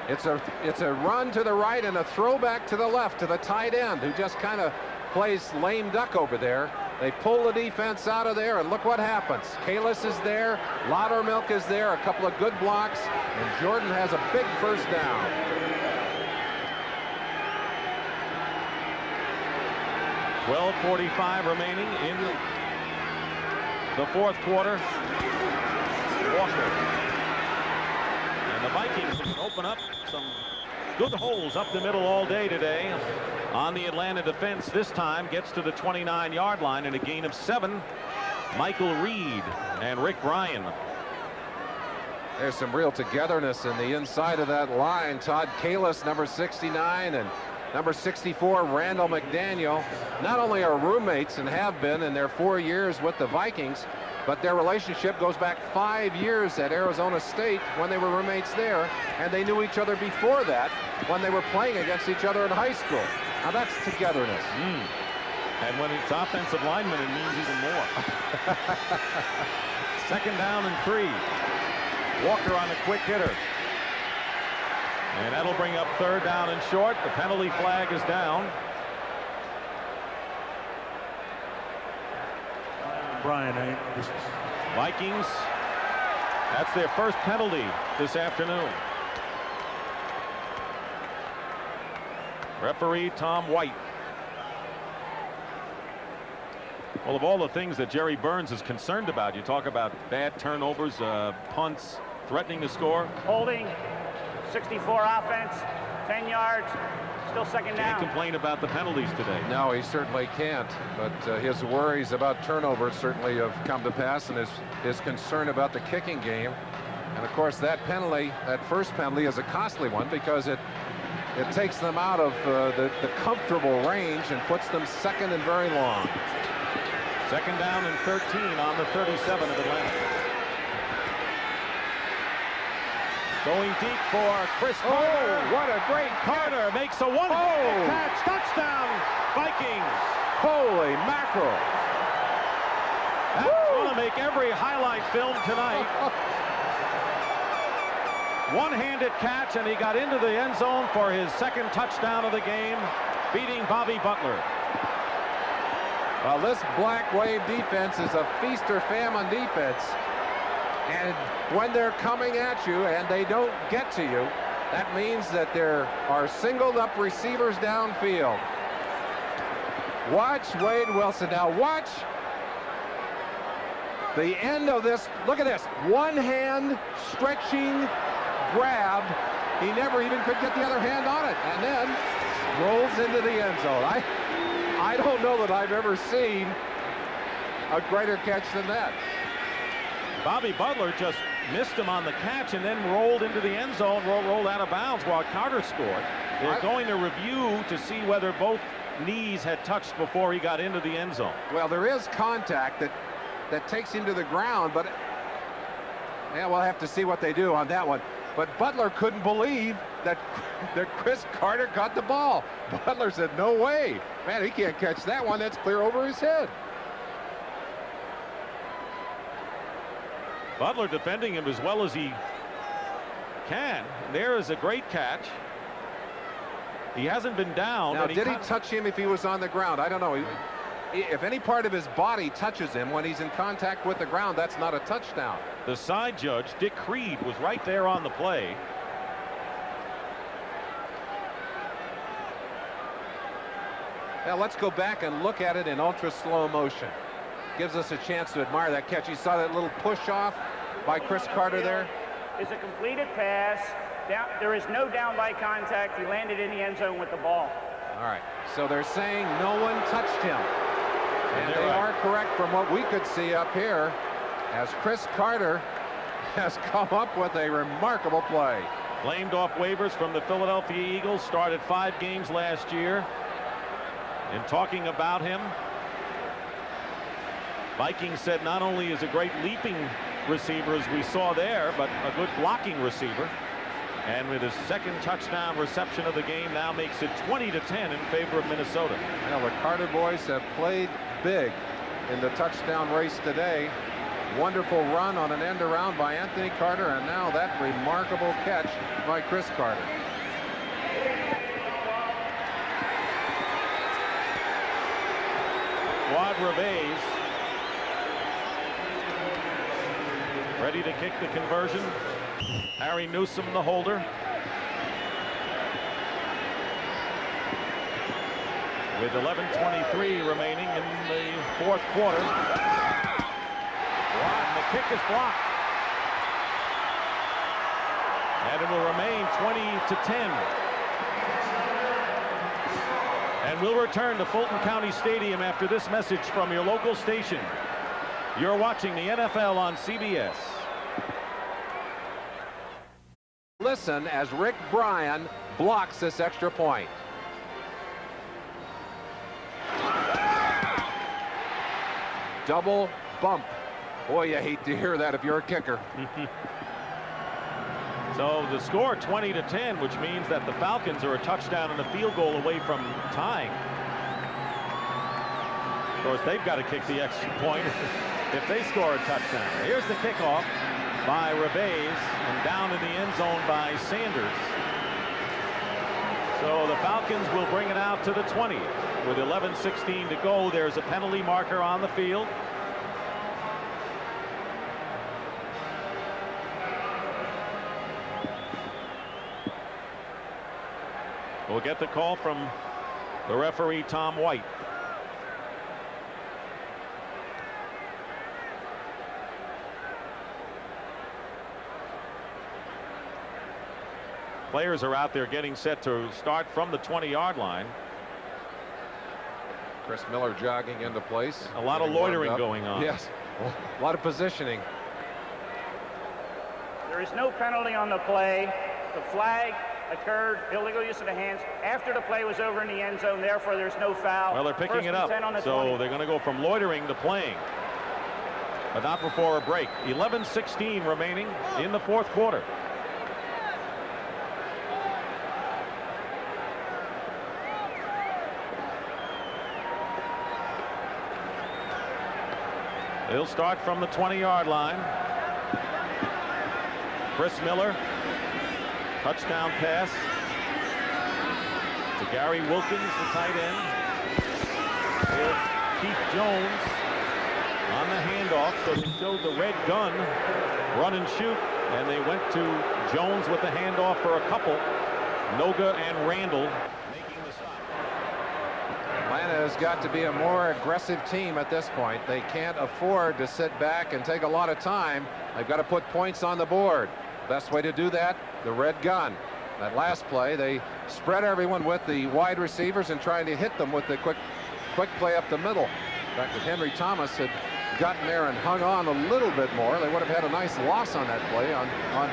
It's a run to the right and a throwback to the left to the tight end, who just kind of plays lame duck over there. They pull the defense out of there, and look what happens. Kalis is there, Laudermilk is there, a couple of good blocks, and Jordan has a big 1st down. .45 remaining in the 4th quarter. Walker. And the Vikings can open up some good holes up the middle all day today on the Atlanta defense. This time gets to the 29-yard line and a gain of 7. Michael Reed and Rick Bryan. There's some real togetherness in the inside of that line. Todd Kalis, number 69, and number 64, Randall McDaniel, not only are roommates and have been in their 4 years with the Vikings, but their relationship goes back 5 years at Arizona State when they were roommates there, and they knew each other before that when they were playing against each other in high school. Now that's togetherness. And when it's offensive linemen, it means even more. 2nd down and 3. Walker on a quick hitter. And that'll bring up 3rd down and short. The penalty flag is down. Brian, Vikings, that's their 1st penalty this afternoon. Referee Tom White. Well, of all the things that Jerry Burns is concerned about, you talk about bad turnovers, punts, threatening to score. Holding, 64 offense, 10 yards, still 2nd down. Can't complain about the penalties today. No, he certainly can't, but his worries about turnovers certainly have come to pass, and his concern about the kicking game. And of course, that penalty, that 1st penalty, is a costly one because it takes them out of the comfortable range and puts them 2nd and very long. 2nd down and 13 on the 37 of Atlanta. Going deep for Chris Carter. Oh, what a great Carter makes a one-handed catch. Touchdown, Vikings. Holy mackerel. That's going to make every highlight film tonight. One-handed catch, and he got into the end zone for his second touchdown of the game, beating Bobby Butler. Well, this Black Wave defense is a feast or famine defense. And when they're coming at you and they don't get to you, that means that there are singled up receivers downfield. Watch Wade Wilson. Now watch the end of this. Look at this. One hand stretching grab. He never even could get the other hand on it. And then rolls into the end zone. I don't know that I've ever seen a greater catch than that. Bobby Butler just missed him on the catch and then rolled into the end zone, rolled out of bounds while Carter scored. They're going to review to see whether both knees had touched before he got into the end zone. Well, there is contact that takes him to the ground, but yeah, we'll have to see what they do on that one. But Butler couldn't believe that Chris Carter caught the ball. Butler said, no way. Man, he can't catch that one. That's clear over his head. Butler defending him as well as he can. There is a great catch. He hasn't been down. Now, did he touch him if he was on the ground? I don't know. If any part of his body touches him when he's in contact with the ground, that's not a touchdown. The side judge, Dick Creed, was right there on the play. Now let's go back and look at it in ultra slow motion. Gives us a chance to admire that catch. You saw that little push off by Chris Carter there. Is a completed pass. There is no down by contact. He landed in the end zone with the ball. All right. So they're saying no one touched him. And they are correct from what we could see up here, as Chris Carter has come up with a remarkable play. Claimed off waivers from the Philadelphia Eagles, started 5 games last year. In talking about him, Vikings said not only is a great leaping receiver as we saw there, but a good blocking receiver. And with his second touchdown reception of the game, now makes it 20-10 in favor of Minnesota. Well, the Carter boys have played big in the touchdown race today. Wonderful run on an end around by Anthony Carter, and now that remarkable catch by Chris Carter. Quad Rebays ready to kick the conversion. Harry Newsom, the holder. With 11:23 remaining in the fourth quarter. And the kick is blocked. And it will remain 20-10. And we'll return to Fulton County Stadium after this message from your local station. You're watching the NFL on CBS. Listen as Rick Bryan blocks this extra point. Double bump. Boy, you hate to hear that if you're a kicker. So the score 20-10, which means that the Falcons are a touchdown and a field goal away from tying. Of course, they've got to kick the extra point if they score a touchdown. Here's the kickoff by Rebays and down in the end zone by Sanders. So the Falcons will bring it out to the 20. With 11:16 to go, there's a penalty marker on the field. We'll get the call from the referee, Tom White. Players are out there getting set to start from the 20-yard line. Chris Miller jogging into place. A lot of loitering going on. Yes, a lot of positioning. There is no penalty on the play. The flag occurred, illegal use of the hands, after the play was over in the end zone. Therefore, there's no foul. Well, they're picking First it and up. 10 on the So 20. they're going to go from loitering to playing, but not before a break. 11:16 remaining in the fourth quarter. They'll start from the 20-yard line. Chris Miller Touchdown pass to Gary Wilkins, the tight end. Here's Keith Jones on the handoff. So they showed the red gun, run and shoot, and they went to Jones with the handoff for a couple. Noga and Randall making the stop. Atlanta has got to be a more aggressive team at this point. They can't afford to sit back and take a lot of time. They've got to put points on the board. Best way to do that, the red gun. That last play, they spread everyone with the wide receivers and trying to hit them with the quick play up the middle. In fact, if Henry Thomas had gotten there and hung on a little bit more, they would have had a nice loss on that play on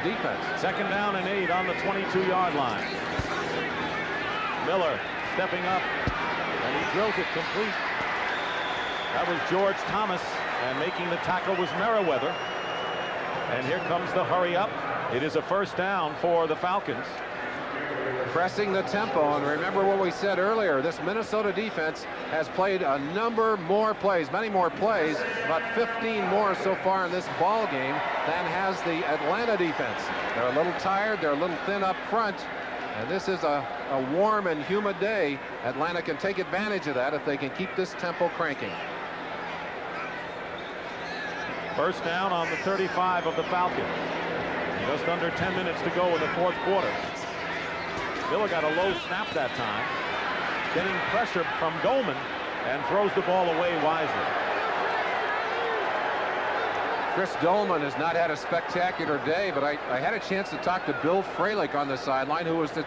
defense. 2nd down and 8 on the 22-yard line. Miller stepping up, and he drills it complete. That was George Thomas, and making the tackle was Merriweather. And here comes the hurry up. It is a 1st down for the Falcons. Pressing the tempo, and remember what we said earlier, this Minnesota defense has played a number more plays, many more plays, about 15 more so far in this ball game than has the Atlanta defense. They're a little tired, they're a little thin up front, and this is a warm and humid day. Atlanta can take advantage of that if they can keep this tempo cranking. 1st down on the 35 of the Falcons. Just under 10 minutes to go in the 4th quarter. Miller got a low snap that time, getting pressure from Dolman, and throws the ball away wisely. Chris Dolman has not had a spectacular day, but I had a chance to talk to Bill Fralick on the sideline, who was the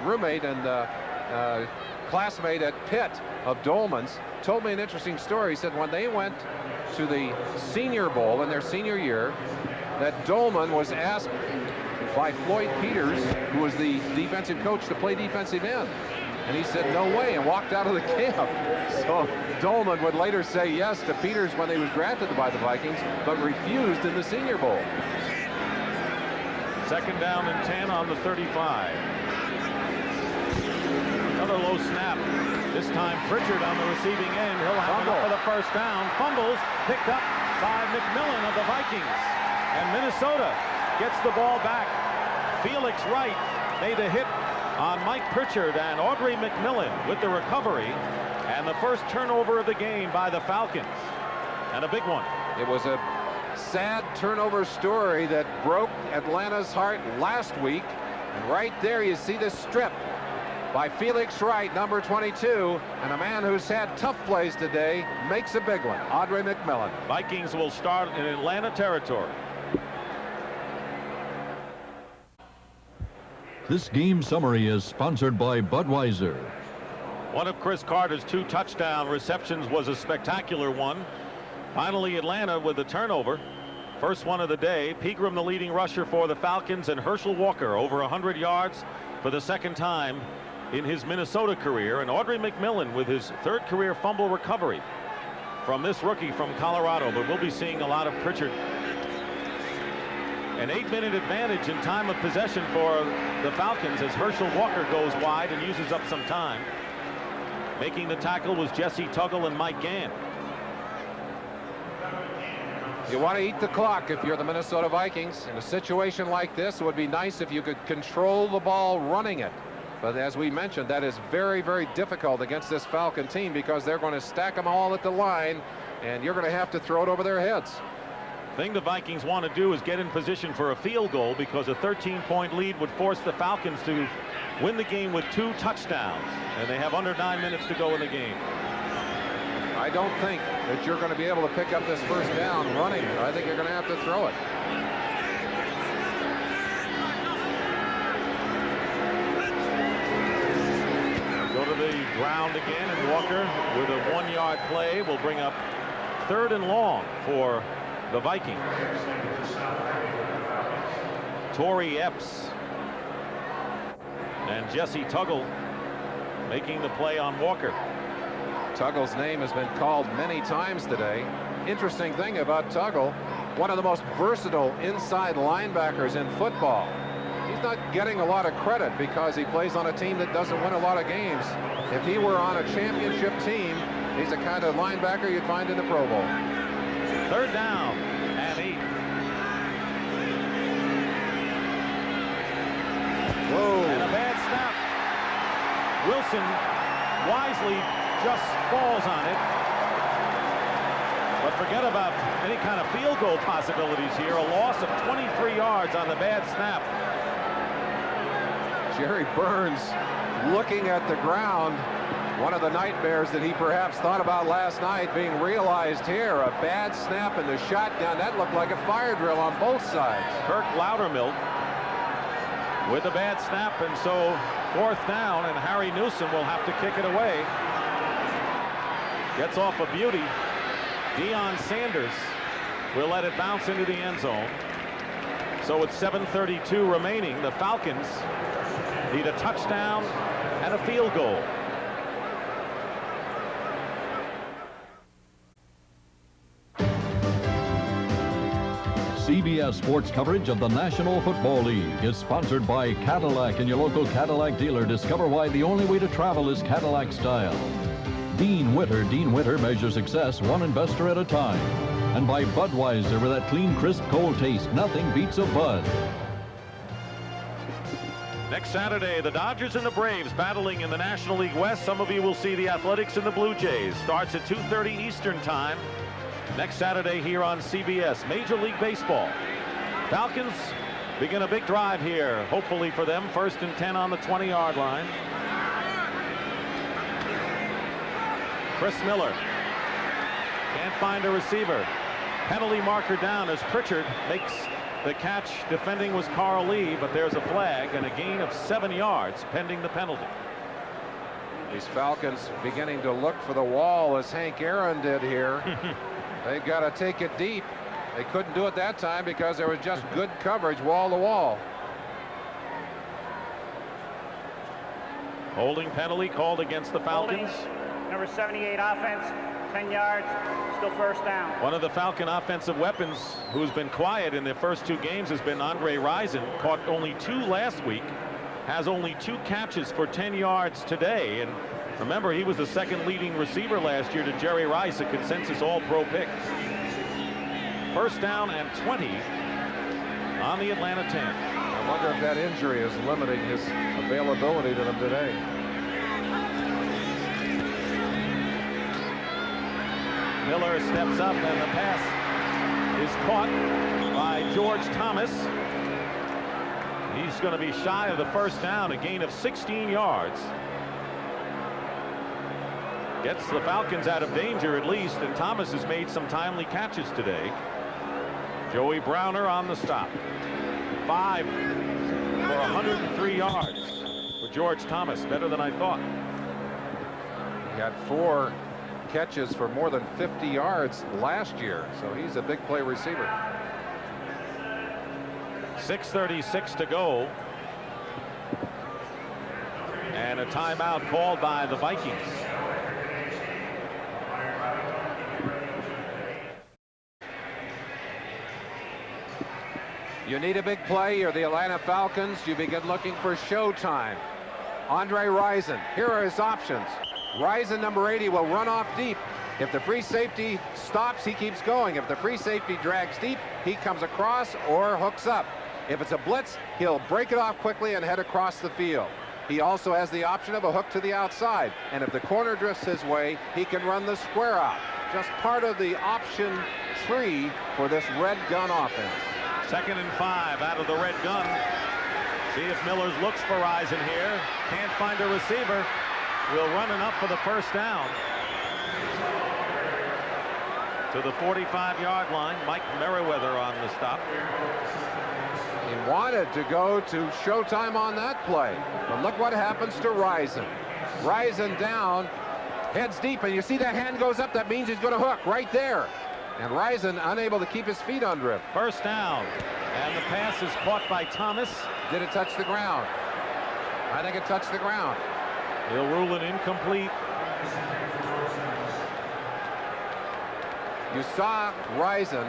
roommate and classmate at Pitt of Dolman's. Told me an interesting story. He said when they went to the Senior Bowl in their senior year, that Dolman was asked by Floyd Peters, who was the defensive coach, to play defensive end. And he said, no way, and walked out of the camp. So Dolman would later say yes to Peters when he was drafted by the Vikings, but refused in the Senior Bowl. 2nd down and 10 on the 35. Another low snap. This time Pritchard on the receiving end. He'll have it for the 1st down. Fumbles picked up by McMillan of the Vikings. And Minnesota gets the ball back. Felix Wright made a hit on Mike Pritchard, and Audrey McMillan with the recovery, and the first turnover of the game by the Falcons, and a big one. It was a sad turnover story that broke Atlanta's heart last week, and right there you see the strip by Felix Wright, number 22, and a man who's had tough plays today makes a big one. Audrey McMillan. Vikings will start in Atlanta territory. This game summary is sponsored by Budweiser. One of Chris Carter's 2 touchdown receptions was a spectacular one. Finally, Atlanta with the turnover. First one of the day. Pegram, the leading rusher for the Falcons, and Herschel Walker over 100 yards for the 2nd time in his Minnesota career. And Audrey McMillan with his 3rd career fumble recovery from this rookie from Colorado. But we'll be seeing a lot of Pritchard. An 8-minute advantage in time of possession for the Falcons as Herschel Walker goes wide and uses up some time. Making the tackle was Jesse Tuggle and Mike Gann. You want to eat the clock if you're the Minnesota Vikings. In a situation like this, it would be nice if you could control the ball running it. But as we mentioned, that is very, very difficult against this Falcon team because they're going to stack them all at the line, and you're going to have to throw it over their heads. The thing the Vikings want to do is get in position for a field goal, because a 13-point lead would force the Falcons to win the game with 2 touchdowns, and they have under 9 minutes to go in the game. I don't think that you're going to be able to pick up this 1st down running it. I think you're going to have to throw it. Go to the ground again, and Walker with a 1-yard play will bring up 3rd and long for the Vikings. Torrey Epps and Jesse Tuggle making the play on Walker. Tuggle's name has been called many times today. Interesting thing about Tuggle, one of the most versatile inside linebackers in football. He's not getting a lot of credit because he plays on a team that doesn't win a lot of games. If he were on a championship team, he's the kind of linebacker you'd find in the Pro Bowl. 3rd down and 8. And a bad snap. Wilson wisely just falls on it. But forget about any kind of field goal possibilities here. A loss of 23 yards on the bad snap. Jerry Burns looking at the ground. One of the nightmares that he perhaps thought about last night being realized here. A bad snap in the shotgun. That looked like a fire drill on both sides. Kirk Loudermilk with a bad snap, and so 4th down, and Harry Newsom will have to kick it away. Gets off a beauty. Deion Sanders will let it bounce into the end zone. So with 7:32 remaining, the Falcons need a touchdown and a field goal. CBS Sports coverage of the National Football League is sponsored by Cadillac and your local Cadillac dealer. Discover why the only way to travel is Cadillac style. Dean Witter measures success one investor at a time. And by Budweiser, with that clean, crisp, cold taste. Nothing beats a Bud. Next Saturday, the Dodgers and the Braves battling in the National League West. Some of you will see the Athletics and the Blue Jays. Starts at 2:30 Eastern Time. Next Saturday here on CBS. Major League Baseball. Falcons begin a big drive here, hopefully for them. 1st and 10 on the 20-yard line. Chris Miller can't find a receiver. Penalty marker down as Pritchard makes the catch. Defending was Carl Lee, but there's a flag and a gain of 7 yards pending the penalty. These Falcons beginning to look for the wall as Hank Aaron did here. They've got to take it deep. They couldn't do it that time because there was just good coverage wall to wall. Holding penalty called against the Falcons. Holding, number 78 offense, 10 yards, still 1st down. One of the Falcon offensive weapons who's been quiet in their first 2 games has been Andre Rison. Caught only 2 last week. Has only 2 catches for 10 yards today. And remember, he was the 2nd leading receiver last year to Jerry Rice, a consensus All-Pro pick. 1st down and 20 on the Atlanta 10. I wonder if that injury is limiting his availability to them today. Miller steps up, and the pass is caught by George Thomas. He's going to be shy of the 1st down, a gain of 16 yards. Gets the Falcons out of danger at least, and Thomas has made some timely catches today. Joey Browner on the stop. 5 for 103 yards for George Thomas. Better than I thought. He got 4 catches for more than 50 yards last year, so he's a big play receiver. 6:36 to go. And a timeout called by the Vikings. You need a big play. You're the Atlanta Falcons. You begin looking for showtime. Andre Rison. Here are his options. Rison, number 80, will run off deep. If the free safety stops, he keeps going. If the free safety drags deep, he comes across or hooks up. If it's a blitz, he'll break it off quickly and head across the field. He also has the option of a hook to the outside. And if the corner drifts his way, he can run the square out. Just part of the option tree for this red gun offense. 2nd and 5 out of the red gun. See if Millers looks for Rison here. Can't find a receiver. Will run enough for the 1st down. To the 45-yard line. Mike Merriweather on the stop. He wanted to go to showtime on that play. But look what happens to Rison. Rison down, heads deep, and you see that hand goes up. That means he's going to hook right there. And Rison unable to keep his feet under him. 1st down. And the pass is caught by Thomas. Did it touch the ground? I think it touched the ground. He'll rule it incomplete. You saw Rison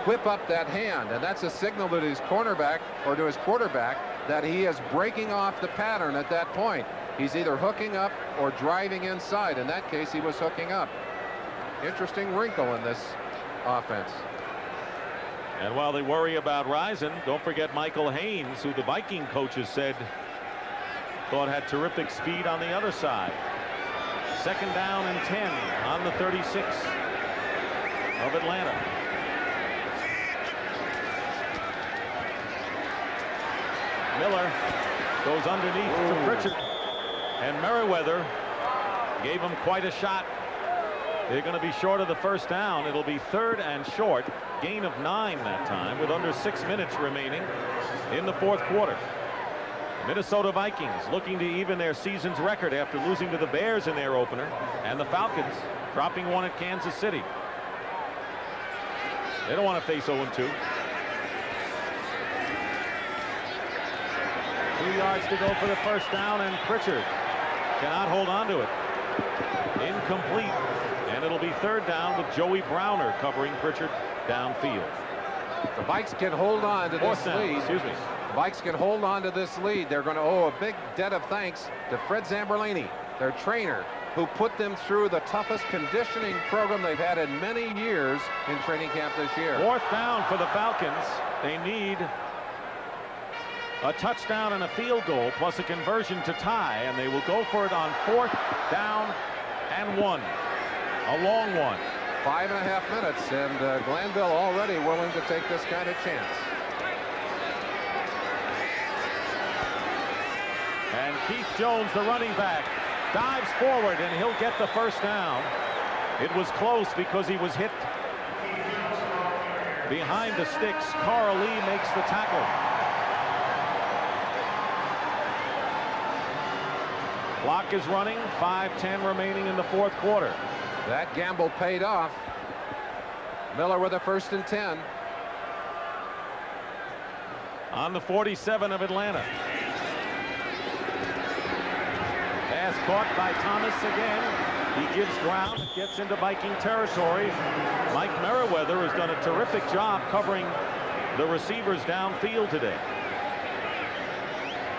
whip up that hand, and that's a signal to his cornerback or to his quarterback that he is breaking off the pattern at that point. He's either hooking up or driving inside. In that case, he was hooking up. Interesting wrinkle in this offense. And while they worry about Rison, don't forget Michael Haynes, who the Viking coaches said thought had terrific speed on the other side. Second down and 10 on the 36 of Atlanta. Miller goes underneath to Pritchard, and Merriweather gave him quite a shot. They're going to be short of the first down. It'll be 3rd and short. Gain of 9 that time with under 6 minutes remaining in the 4th quarter. Minnesota Vikings looking to even their season's record after losing to the Bears in their opener, and the Falcons dropping one at Kansas City. They don't want to face 0-2. 2 yards to go for the first down, and Pritchard cannot hold on to it. Incomplete, and it'll be 3rd down with Joey Browner covering Pritchard downfield. The Vikes can hold on to this lead. Excuse me. The Vikes can hold on to this lead. They're going to owe a big debt of thanks to Fred Zamberlini, their trainer, who put them through the toughest conditioning program they've had in many years in training camp this year. 4th down for the Falcons. They need a touchdown and a field goal plus a conversion to tie, and they will go for it on 4th down and 1. A long one. 5.5 minutes, and Glanville already willing to take this kind of chance. And Keith Jones, the running back, dives forward, and he'll get the first down. It was close because he was hit behind the sticks. Carl Lee makes the tackle. Clock is running. 5:10 remaining in the 4th quarter. That gamble paid off. Miller with a 1st and 10. On the 47 of Atlanta. Pass caught by Thomas again. He gives ground, gets into Viking territory. Mike Merriweather has done a terrific job covering the receivers downfield today.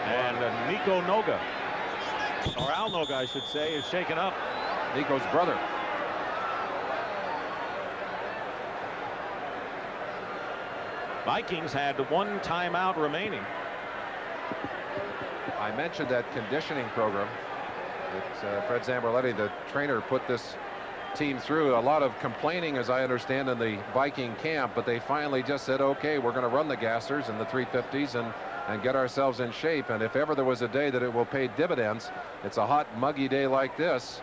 And Nico Noga, or Al Noga I should say, is shaken up. Nico's brother. Vikings had 1 timeout remaining. I mentioned that conditioning program that Fred Zamberletti, the trainer, put this team through. A lot of complaining, as I understand, in the Viking camp, but they finally just said, okay, we're going to run the gassers and the 350s and get ourselves in shape. And if ever there was a day that it will pay dividends, it's a hot, muggy day like this,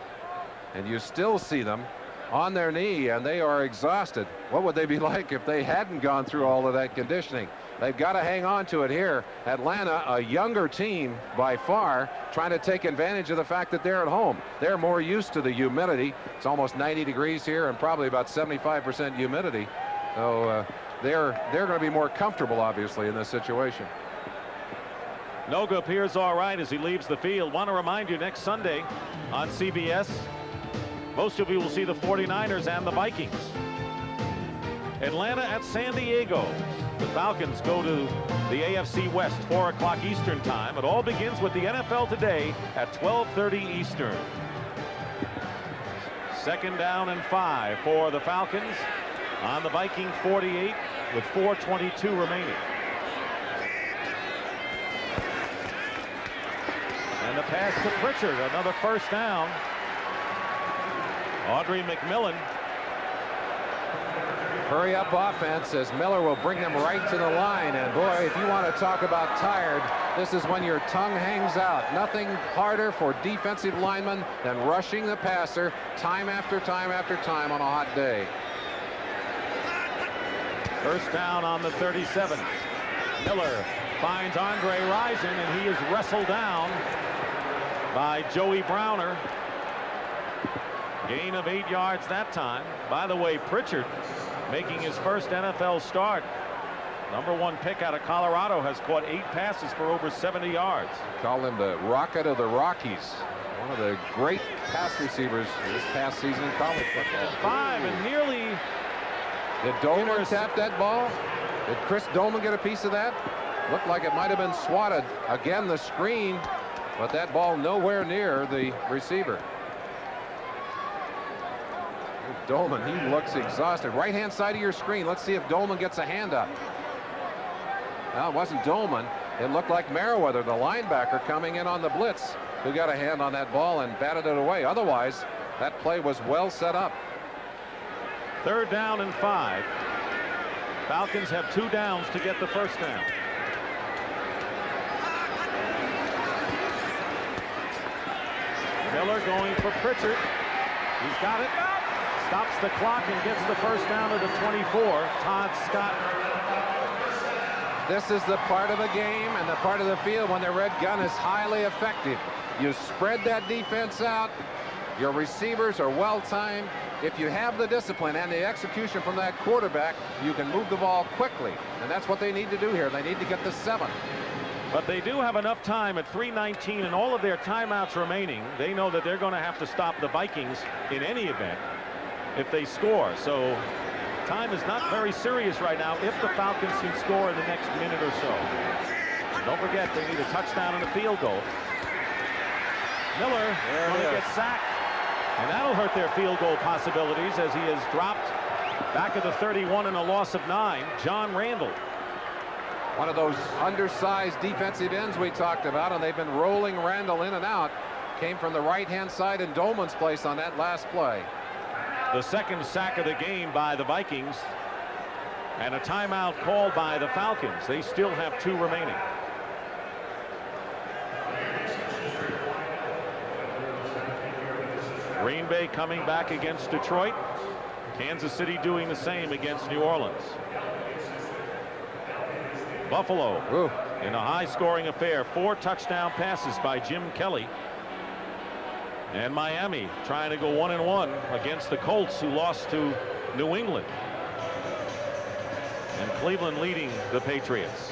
and you still see them on their knee, and they are exhausted. What would they be like if they hadn't gone through all of that conditioning? They've got to hang on to it here. Atlanta, a younger team by far, trying to take advantage of the fact that they're at home. They're more used to the humidity. It's almost 90 degrees here and probably about 75% humidity. So they're going to be more comfortable, obviously, in this situation. Noga appears all right as he leaves the field. Want to remind you, next Sunday on CBS, most of you will see the 49ers and the Vikings. Atlanta at San Diego. The Falcons go to the AFC West, 4 o'clock Eastern time. It all begins with the NFL Today at 12:30 Eastern. 2nd down and 5 for the Falcons on the Viking 48 with 4:22 remaining. And the pass to Pritchard, another first down. Audrey McMillan. Hurry up offense as Miller will bring them right to the line. And boy, if you want to talk about tired, this is when your tongue hangs out. Nothing harder for defensive linemen than rushing the passer time after time after time on a hot day. First down on the 37. Miller finds Andre Rison, and he is wrestled down by Joey Browner. Gain of 8 yards that time. By the way, Pritchard, making his first NFL start, #1 pick out of Colorado, has caught 8 passes for over 70 yards. Call him the Rocket of the Rockies. One of the great pass receivers this past season in college football. 5 and nearly. Did Dolman tap that ball? Did Chris Dolman get a piece of that? Looked like it might have been swatted. Again, the screen, but that ball nowhere near the receiver. Dolman, he looks exhausted. Right-hand side of your screen. Let's see if Dolman gets a hand up. Well, it wasn't Dolman. it looked like Merriweather, the linebacker, coming in on the blitz, who got a hand on that ball and batted it away. Otherwise, that play was well set up. 3rd down and 5. Falcons have 2 downs to get the first down. Miller going for Pritchard. He's got it. Stops the clock and gets the first down to the 24. Todd Scott. This is the part of the game and the part of the field when the red gun is highly effective. You spread that defense out. Your receivers are well timed. If you have the discipline and the execution from that quarterback, you can move the ball quickly. And that's what they need to do here. They need to get the 7. But they do have enough time at 3:19 and all of their timeouts remaining. They know that they're going to have to stop the Vikings in any event if they score. So time is not very serious right now if the Falcons can score in the next minute or so. Don't forget, they need a touchdown and a field goal. Miller going to get sacked, and that'll hurt their field goal possibilities as he is dropped back at the 31 and a loss of 9. John Randall. One of those undersized defensive ends we talked about, and they've been rolling Randall in and out. Came from the right-hand side in Dolman's place on that last play. The 2nd sack of the game by the Vikings, and a timeout called by the Falcons. They still have 2 remaining. Green Bay coming back against Detroit. Kansas City doing the same against New Orleans. Buffalo in a high-scoring affair. 4 touchdown passes by Jim Kelly. And Miami trying to go 1-1 against the Colts, who lost to New England. And Cleveland leading the Patriots.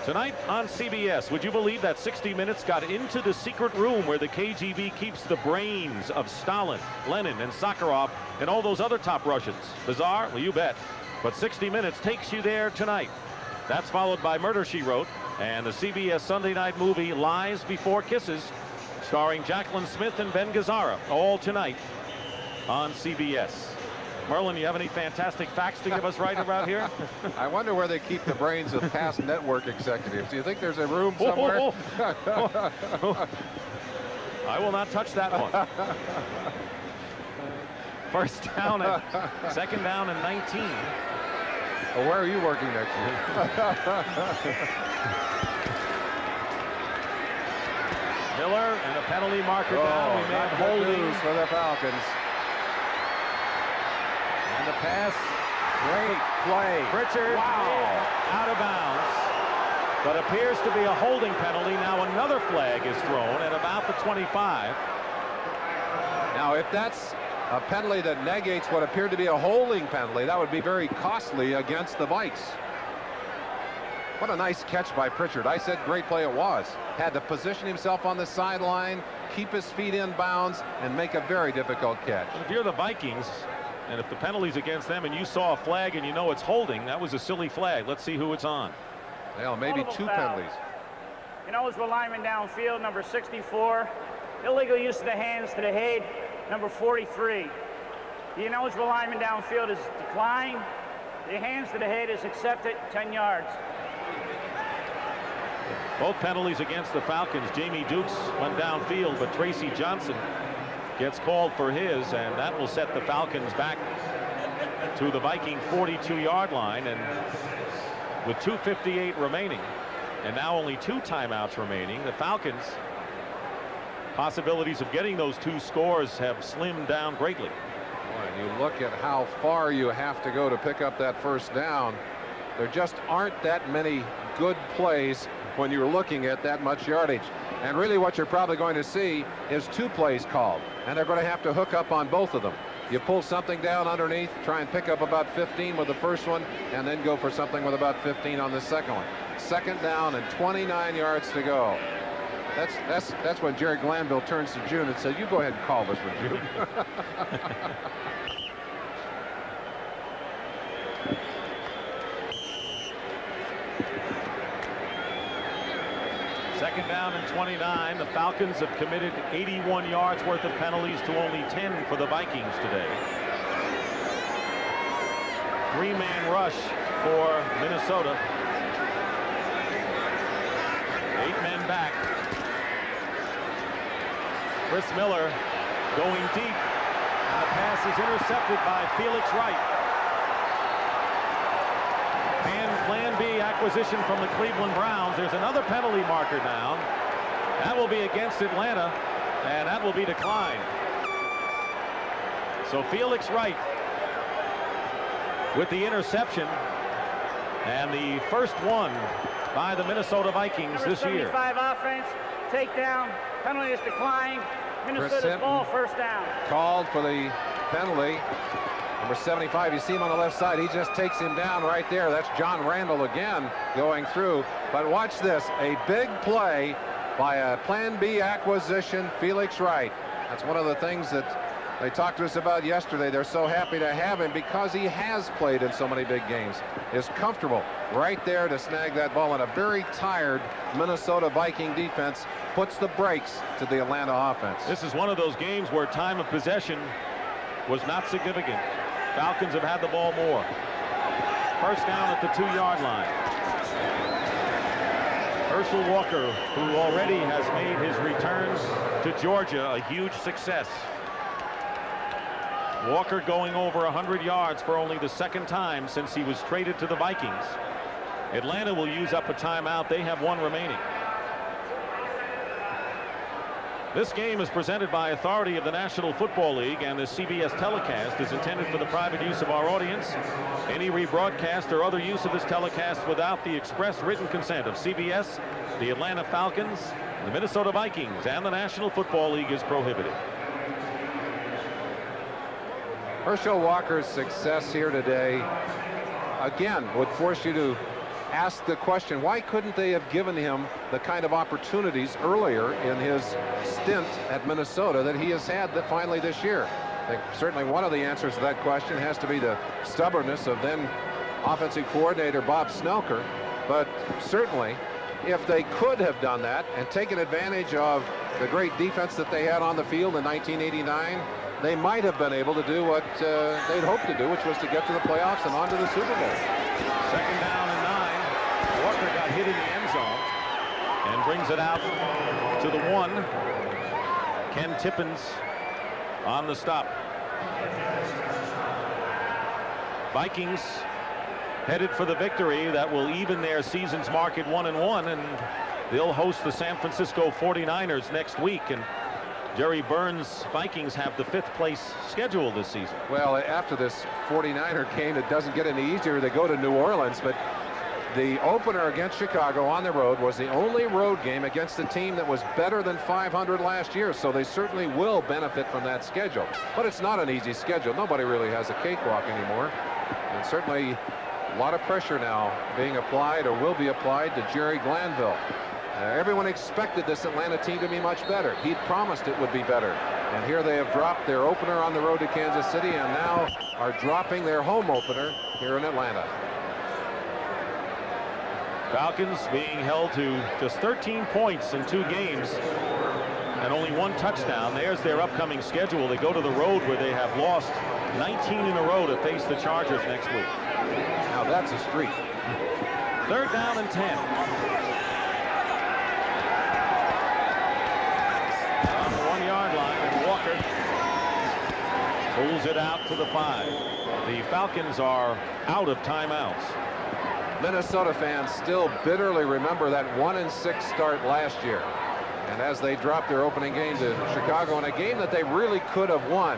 Tonight on CBS, would you believe that 60 Minutes got into the secret room where the KGB keeps the brains of Stalin, Lenin, and Sakharov, and all those other top Russians? Bizarre? Well, you bet. But 60 Minutes takes you there tonight. That's followed by Murder, She Wrote, and the CBS Sunday night movie Lies Before Kisses, starring Jacqueline Smith and Ben Gazzara, all tonight on CBS. Merlin, you have any fantastic facts to give us right around here? I wonder where they keep the brains of past network executives. Do you think there's a room somewhere? I will not touch that one. First down and 2nd down and 19. Well, where are you working next year? Miller and a penalty marker down. We may have holding for the Falcons. And the pass, great play. Pritchard, out of bounds, but appears to be a holding penalty. Now another flag is thrown at about the 25. Now, if that's a penalty that negates what appeared to be a holding penalty, that would be very costly against the Vikes. What a nice catch by Pritchard. I said great play it was. Had to position himself on the sideline, keep his feet in bounds, and make a very difficult catch. If you're the Vikings, and if the penalty's against them and you saw a flag and you know it's holding, that was a silly flag. Let's see who it's on. Well, maybe 2 penalties. Ineligible lineman downfield, number 64. Illegal use of the hands to the head, number 43. The ineligible lineman downfield is declined. The hands to the head is accepted, 10 yards. Both penalties against the Falcons. Jamie Dukes went downfield, but Tracy Johnson gets called for his, and that will set the Falcons back to the Viking 42-yard line. And with 2:58 remaining, and now only 2 timeouts remaining, the Falcons' possibilities of getting those 2 scores have slimmed down greatly. Boy, you look at how far you have to go to pick up that first down. There just aren't that many good plays when you're looking at that much yardage. And really what you're probably going to see is 2 plays called, and they're going to have to hook up on both of them. You pull something down underneath, try and pick up about 15 with the first one, and then go for something with about 15 on the second one. 2nd down and 29 yards to go. That's when Jerry Glanville turns to June and says, "You go ahead and call this one, June." Second down and 29. The Falcons have committed 81 yards worth of penalties to only 10 for the Vikings today. 3-man rush for Minnesota. 8 men back. Chris Miller going deep, and the pass is intercepted by Felix Wright. And Plan B acquisition from the Cleveland Browns. There's another penalty marker now. That will be against Atlanta, and that will be declined. So Felix Wright with the interception, and the first one by the Minnesota Vikings this year. 75 offense, takedown, penalty is declined. Minnesota's ball, first down. Called for the penalty. Number 75, you see him on the left side. He just takes him down right there. That's John Randall again going through. But watch this, a big play by a Plan B acquisition, Felix Wright. That's one of the things that they talked to us about yesterday. They're so happy to have him because he has played in so many big games. Is comfortable right there to snag that ball, and a very tired Minnesota Viking defense puts the brakes to the Atlanta offense. This is one of those games where time of possession was not significant. Falcons have had the ball more. First down at the 2-yard line. Herschel Walker, who already has made his return to Georgia a huge success. Walker going over 100 yards for only the second time since he was traded to the Vikings. Atlanta will use up a timeout. They have one remaining. This game is presented by authority of the National Football League, and the CBS telecast is intended for the private use of our audience. Any rebroadcast or other use of this telecast without the express written consent of CBS, the Atlanta Falcons, the Minnesota Vikings, and the National Football League is prohibited. Herschel Walker's success here today, again, would force you to ask the question, why couldn't they have given him the kind of opportunities earlier in his stint at Minnesota that he has had finally this year? I think certainly one of the answers to that question has to be the stubbornness of then offensive coordinator Bob Snelker. But certainly, if they could have done that and taken advantage of the great defense that they had on the field in 1989, they might have been able to do what they'd hoped to do, which was to get to the playoffs and on to the Super Bowl. Second down and 9. Walker got hit in the end zone and brings it out to the 1. Ken Tippins on the stop. Vikings headed for the victory that will even their season's mark at 1-1, and they'll host the San Francisco 49ers next week. And Jerry Burns' Vikings have the 5th place schedule this season. Well, after this 49er game, it doesn't get any easier. They go to New Orleans, but the opener against Chicago on the road was the only road game against a team that was better than 500 last year, so they certainly will benefit from that schedule. But it's not an easy schedule. Nobody really has a cakewalk anymore, and certainly a lot of pressure now being applied or will be applied to Jerry Glanville. Everyone expected this Atlanta team to be much better. He'd promised it would be better. And here they have dropped their opener on the road to Kansas City and now are dropping their home opener here in Atlanta. Falcons being held to just 13 points in 2 games and only 1 touchdown. There's their upcoming schedule. They go to the road where they have lost 19 in a row to face the Chargers next week. Now that's a streak. Third down and 10. On the 1-yard line, and Walker pulls it out to the 5. The Falcons are out of timeouts. Minnesota fans still bitterly remember that 1-6 start last year. And as they dropped their opening game to Chicago in a game that they really could have won,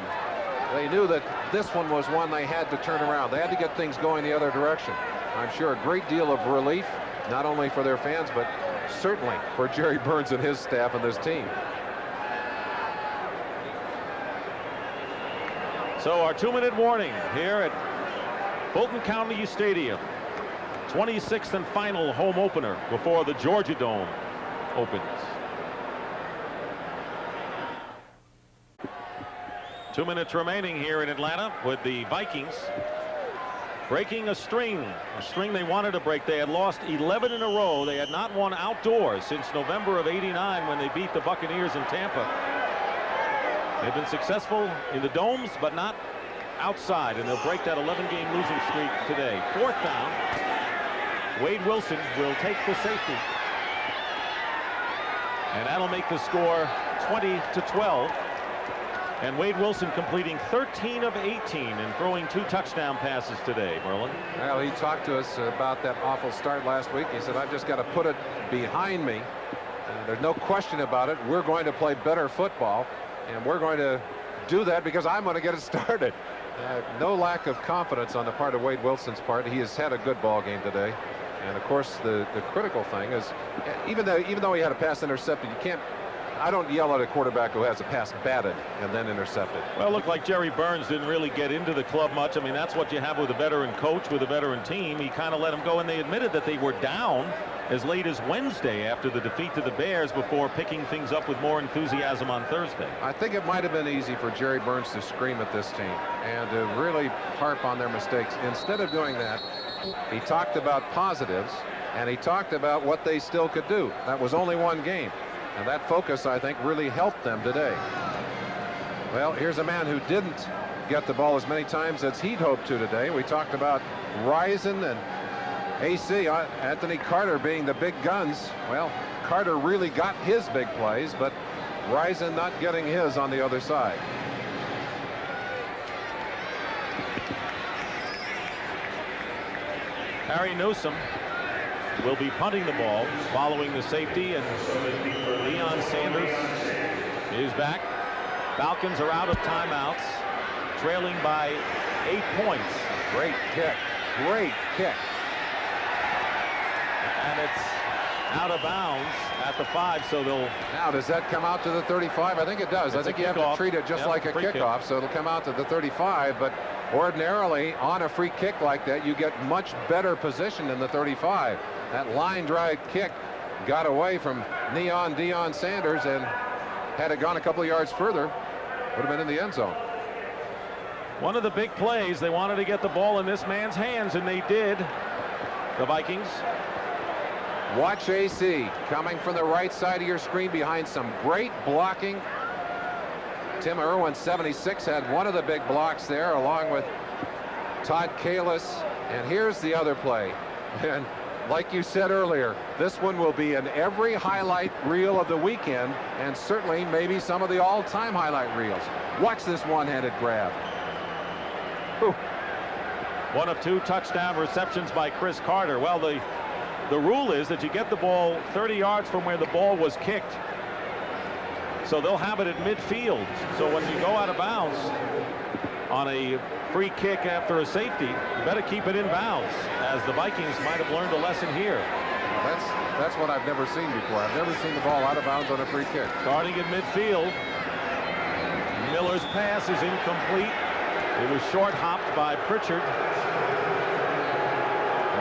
they knew that this one was one they had to turn around. They had to get things going the other direction. I'm sure a great deal of relief, not only for their fans, but certainly for Jerry Burns and his staff and this team. So our 2-minute warning here at Fulton County Stadium. 26th and final home opener before the Georgia Dome opens. 2 minutes remaining here in Atlanta with the Vikings breaking a string they wanted to break. They had lost 11 in a row. They had not won outdoors since November of '89 when they beat the Buccaneers in Tampa. They've been successful in the domes, but not outside, and they'll break that 11-game losing streak today. 4th down. Wade Wilson will take the safety. And that'll make the score 20-12. And Wade Wilson completing 13 of 18 and throwing 2 touchdown passes today, Merlin. Well, he talked to us about that awful start last week. He said, I've just got to put it behind me. There's no question about it. We're going to play better football, and we're going to do that because I'm going to get it started. No lack of confidence on the part of Wade Wilson's part. He has had a good ball game today. And of course, the critical thing is, even though he had a pass intercepted, I don't yell at a quarterback who has a pass batted and then intercepted. Well, it looked like Jerry Burns didn't really get into the club much. I mean, that's what you have with a veteran coach, with a veteran team. He kind of let them go, and they admitted that they were down as late as Wednesday after the defeat to the Bears before picking things up with more enthusiasm on Thursday. I think it might have been easy for Jerry Burns to scream at this team and to really harp on their mistakes. Instead of doing that, he talked about positives, and he talked about what they still could do. That was only one game. And that focus, I think, really helped them today. Well, here's a man who didn't get the ball as many times as he'd hoped to today. We talked about Risen and AC, Anthony Carter being the big guns. Well, Carter really got his big plays, but Risen not getting his on the other side. Harry Newsom will be punting the ball following the safety, and Deion Sanders is back. Falcons are out of timeouts, trailing by 8 points. Great kick. Great kick. And it's out of bounds at the 5, so they'll... Now, does that come out to the 35? I think it does. I think you have to treat it just like a kickoff, so it'll come out to the 35, but ordinarily on a free kick like that, you get much better position than the 35. That line drive kick got away from Neon Deion Sanders, and had it gone a couple of yards further, would have been in the end zone. One of the big plays, they wanted to get the ball in this man's hands, and they did. The Vikings. Watch AC coming from the right side of your screen behind some great blocking. Tim Irwin, 76, had one of the big blocks there, along with Todd Kalis. And here's the other play. And like you said earlier, this one will be in every highlight reel of the weekend, and certainly maybe some of the all-time highlight reels. Watch this one-handed grab. Whew. One of 2 touchdown receptions by Chris Carter. Well, the rule is that you get the ball 30 yards from where the ball was kicked. So they'll have it at midfield. So when you go out of bounds on a free kick after a safety, you better keep it in bounds, as the Vikings might have learned a lesson here. That's what I've never seen before. I've never seen the ball out of bounds on a free kick. Starting at midfield. Miller's pass is incomplete. It was short hopped by Pritchard.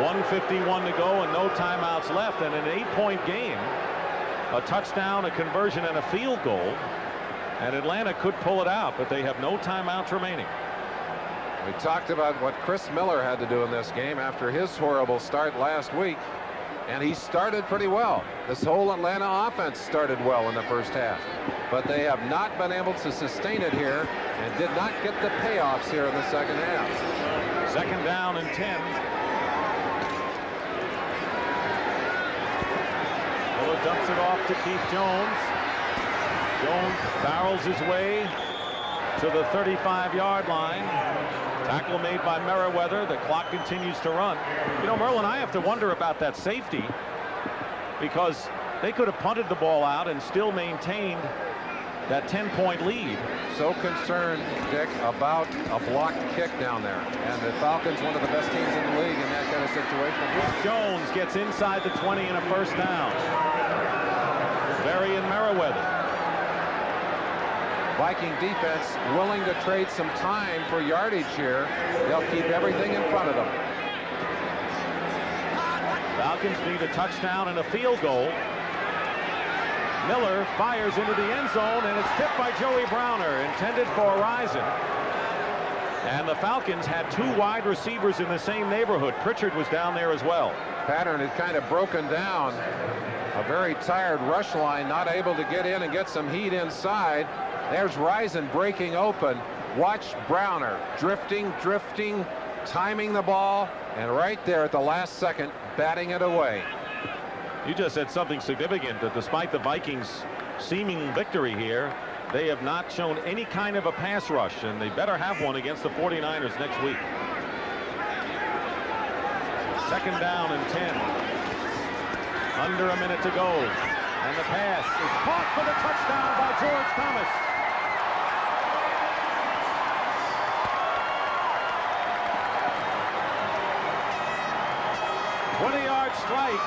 1:51 to go and no timeouts left, and an 8-point game. A touchdown, a conversion, and a field goal, and Atlanta could pull it out, but they have no timeouts remaining. We talked about what Chris Miller had to do in this game after his horrible start last week, and he started pretty well. This whole Atlanta offense started well in the first half, but they have not been able to sustain it here and did not get the payoffs here in the second half. Second down and 10. Miller dumps it off to Keith Jones. Jones barrels his way to the 35-yard line. Tackle made by Merriweather. The clock continues to run. You know, Merlin, I have to wonder about that safety, because they could have punted the ball out and still maintained that 10-point lead. So concerned, Dick, about a blocked kick down there. And the Falcons, one of the best teams in the league in that kind of situation. Jones gets inside the 20 and a first down. Berry and Merriweather. Viking defense willing to trade some time for yardage here. They'll keep everything in front of them. Falcons need a touchdown and a field goal. Miller fires into the end zone, and it's tipped by Joey Browner, intended for Risen. And the Falcons had 2 wide receivers in the same neighborhood. Pritchard was down there as well. Pattern is kind of broken down. A very tired rush line, not able to get in and get some heat inside. There's Risen breaking open. Watch Browner drifting, timing the ball, and right there at the last second, batting it away. You just said something significant, that despite the Vikings' seeming victory here, they have not shown any kind of a pass rush, and they better have one against the 49ers next week. Second down and 10. Under a minute to go. And the pass is caught for the touchdown by George Thomas. Yard strike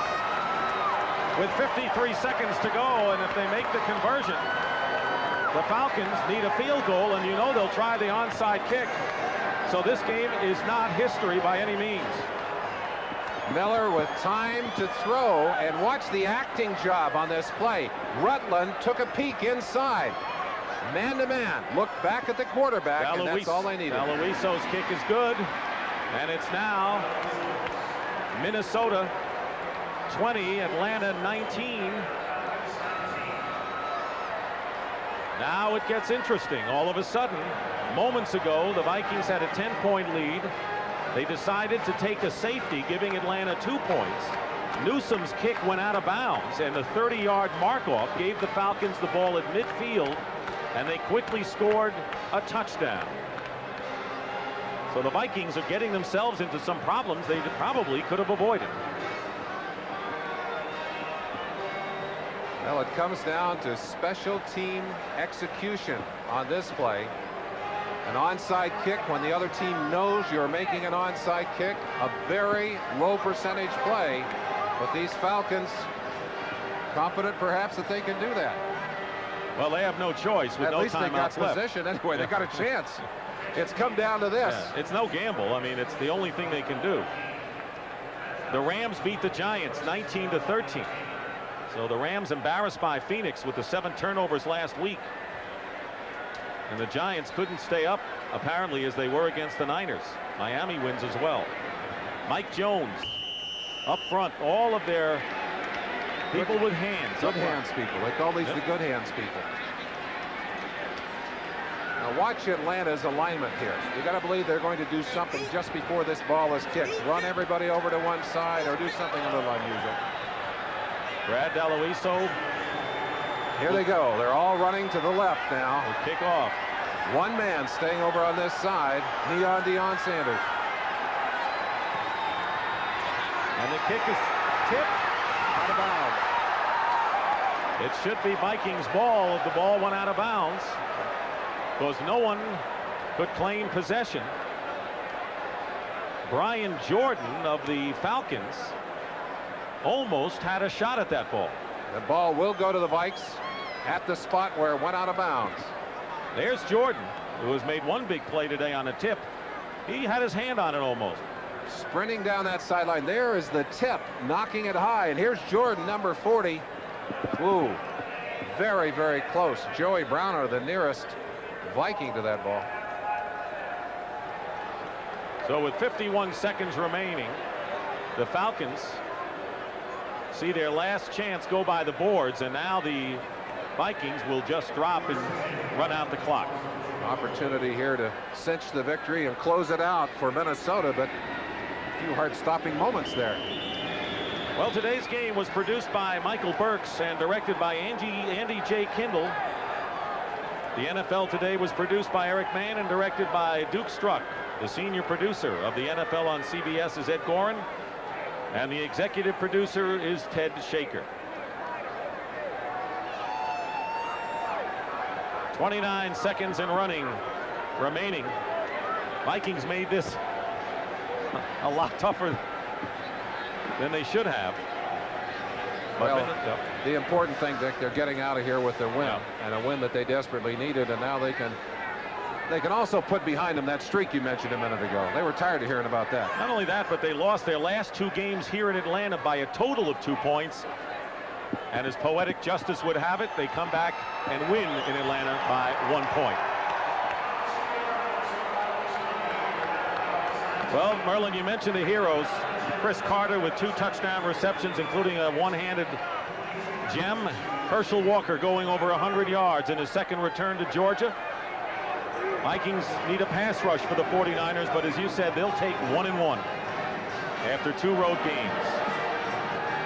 with 53 seconds to go, and if they make the conversion, the Falcons need a field goal, and you know they'll try the onside kick. So this game is not history by any means. Miller with time to throw, and watch the acting job on this play. Rutland took a peek inside. Man to man, looked back at the quarterback, and that's all they needed. Aloiso's kick is good, and it's now Minnesota 20, Atlanta 19. Now it gets interesting. All of a sudden, moments ago, the Vikings had a 10-point lead. They decided to take a safety, giving Atlanta 2 points. Newsom's kick went out of bounds, and the 30-yard mark-off gave the Falcons the ball at midfield, and they quickly scored a touchdown. So the Vikings are getting themselves into some problems they probably could have avoided. Well, it comes down to special team execution on this play. An onside kick when the other team knows you're making an onside kick. A very low percentage play. But these Falcons, confident perhaps that they can do that. Well, they have no choice with no timeouts left. At least they got position anyway. They got a chance. It's come down to this. Yeah, it's no gamble. I mean, it's the only thing they can do. The Rams beat the Giants 19-13. So the Rams embarrassed by Phoenix with the 7 turnovers last week. And the Giants couldn't stay up, apparently, as they were against the Niners. Miami wins as well. Mike Jones up front, all of their people with hands. Good hands people. They call these the good hands people. Now watch Atlanta's alignment here. You got to believe they're going to do something just before this ball is kicked. Run everybody over to one side or do something a little unusual. Brad Aloiso. Here they go. They're all running to the left now. The kick off. One man staying over on this side. Neon Deion Sanders. And the kick is tipped out of bounds. It should be Vikings ball if the ball went out of bounds, because no one could claim possession. Brian Jordan of the Falcons almost had a shot at that ball. The ball will go to the Vikes at the spot where it went out of bounds. There's Jordan, who has made one big play today on a tip. He had his hand on it almost. Sprinting down that sideline. There is the tip, knocking it high. And here's Jordan, number 40. Ooh, very, very close. Joey Browner, the nearest Viking to that ball. So with 51 seconds remaining, the Falcons see their last chance go by the boards, and now the Vikings will just drop and run out the clock. Opportunity here to cinch the victory and close it out for Minnesota, but a few heart-stopping moments there. Well, today's game was produced by Michael Burks and directed by Andy J. Kindle. The NFL Today was produced by Eric Mann and directed by Duke Struck. The senior producer of the NFL on CBS is Ed Gorin, and the executive producer is Ted Shaker. 29 seconds and running remaining. Vikings made this a lot tougher than they should have. But well, the important thing, Dick, they're getting out of here with their win, and a win that they desperately needed, and now they can also put behind them that streak you mentioned a minute ago. They were tired of hearing about that. Not only that, but they lost their last 2 games here in Atlanta by a total of 2 points. And as poetic justice would have it, they come back and win in Atlanta by 1 point. Well, Merlin, you mentioned the heroes. Chris Carter with 2 touchdown receptions, including a one-handed gem. Herschel Walker going over 100 yards in his second return to Georgia. Vikings need a pass rush for the 49ers, but as you said, they'll take 1-1 after 2 road games.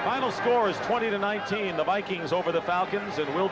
Final score is 20-19. The Vikings over the Falcons, and we'll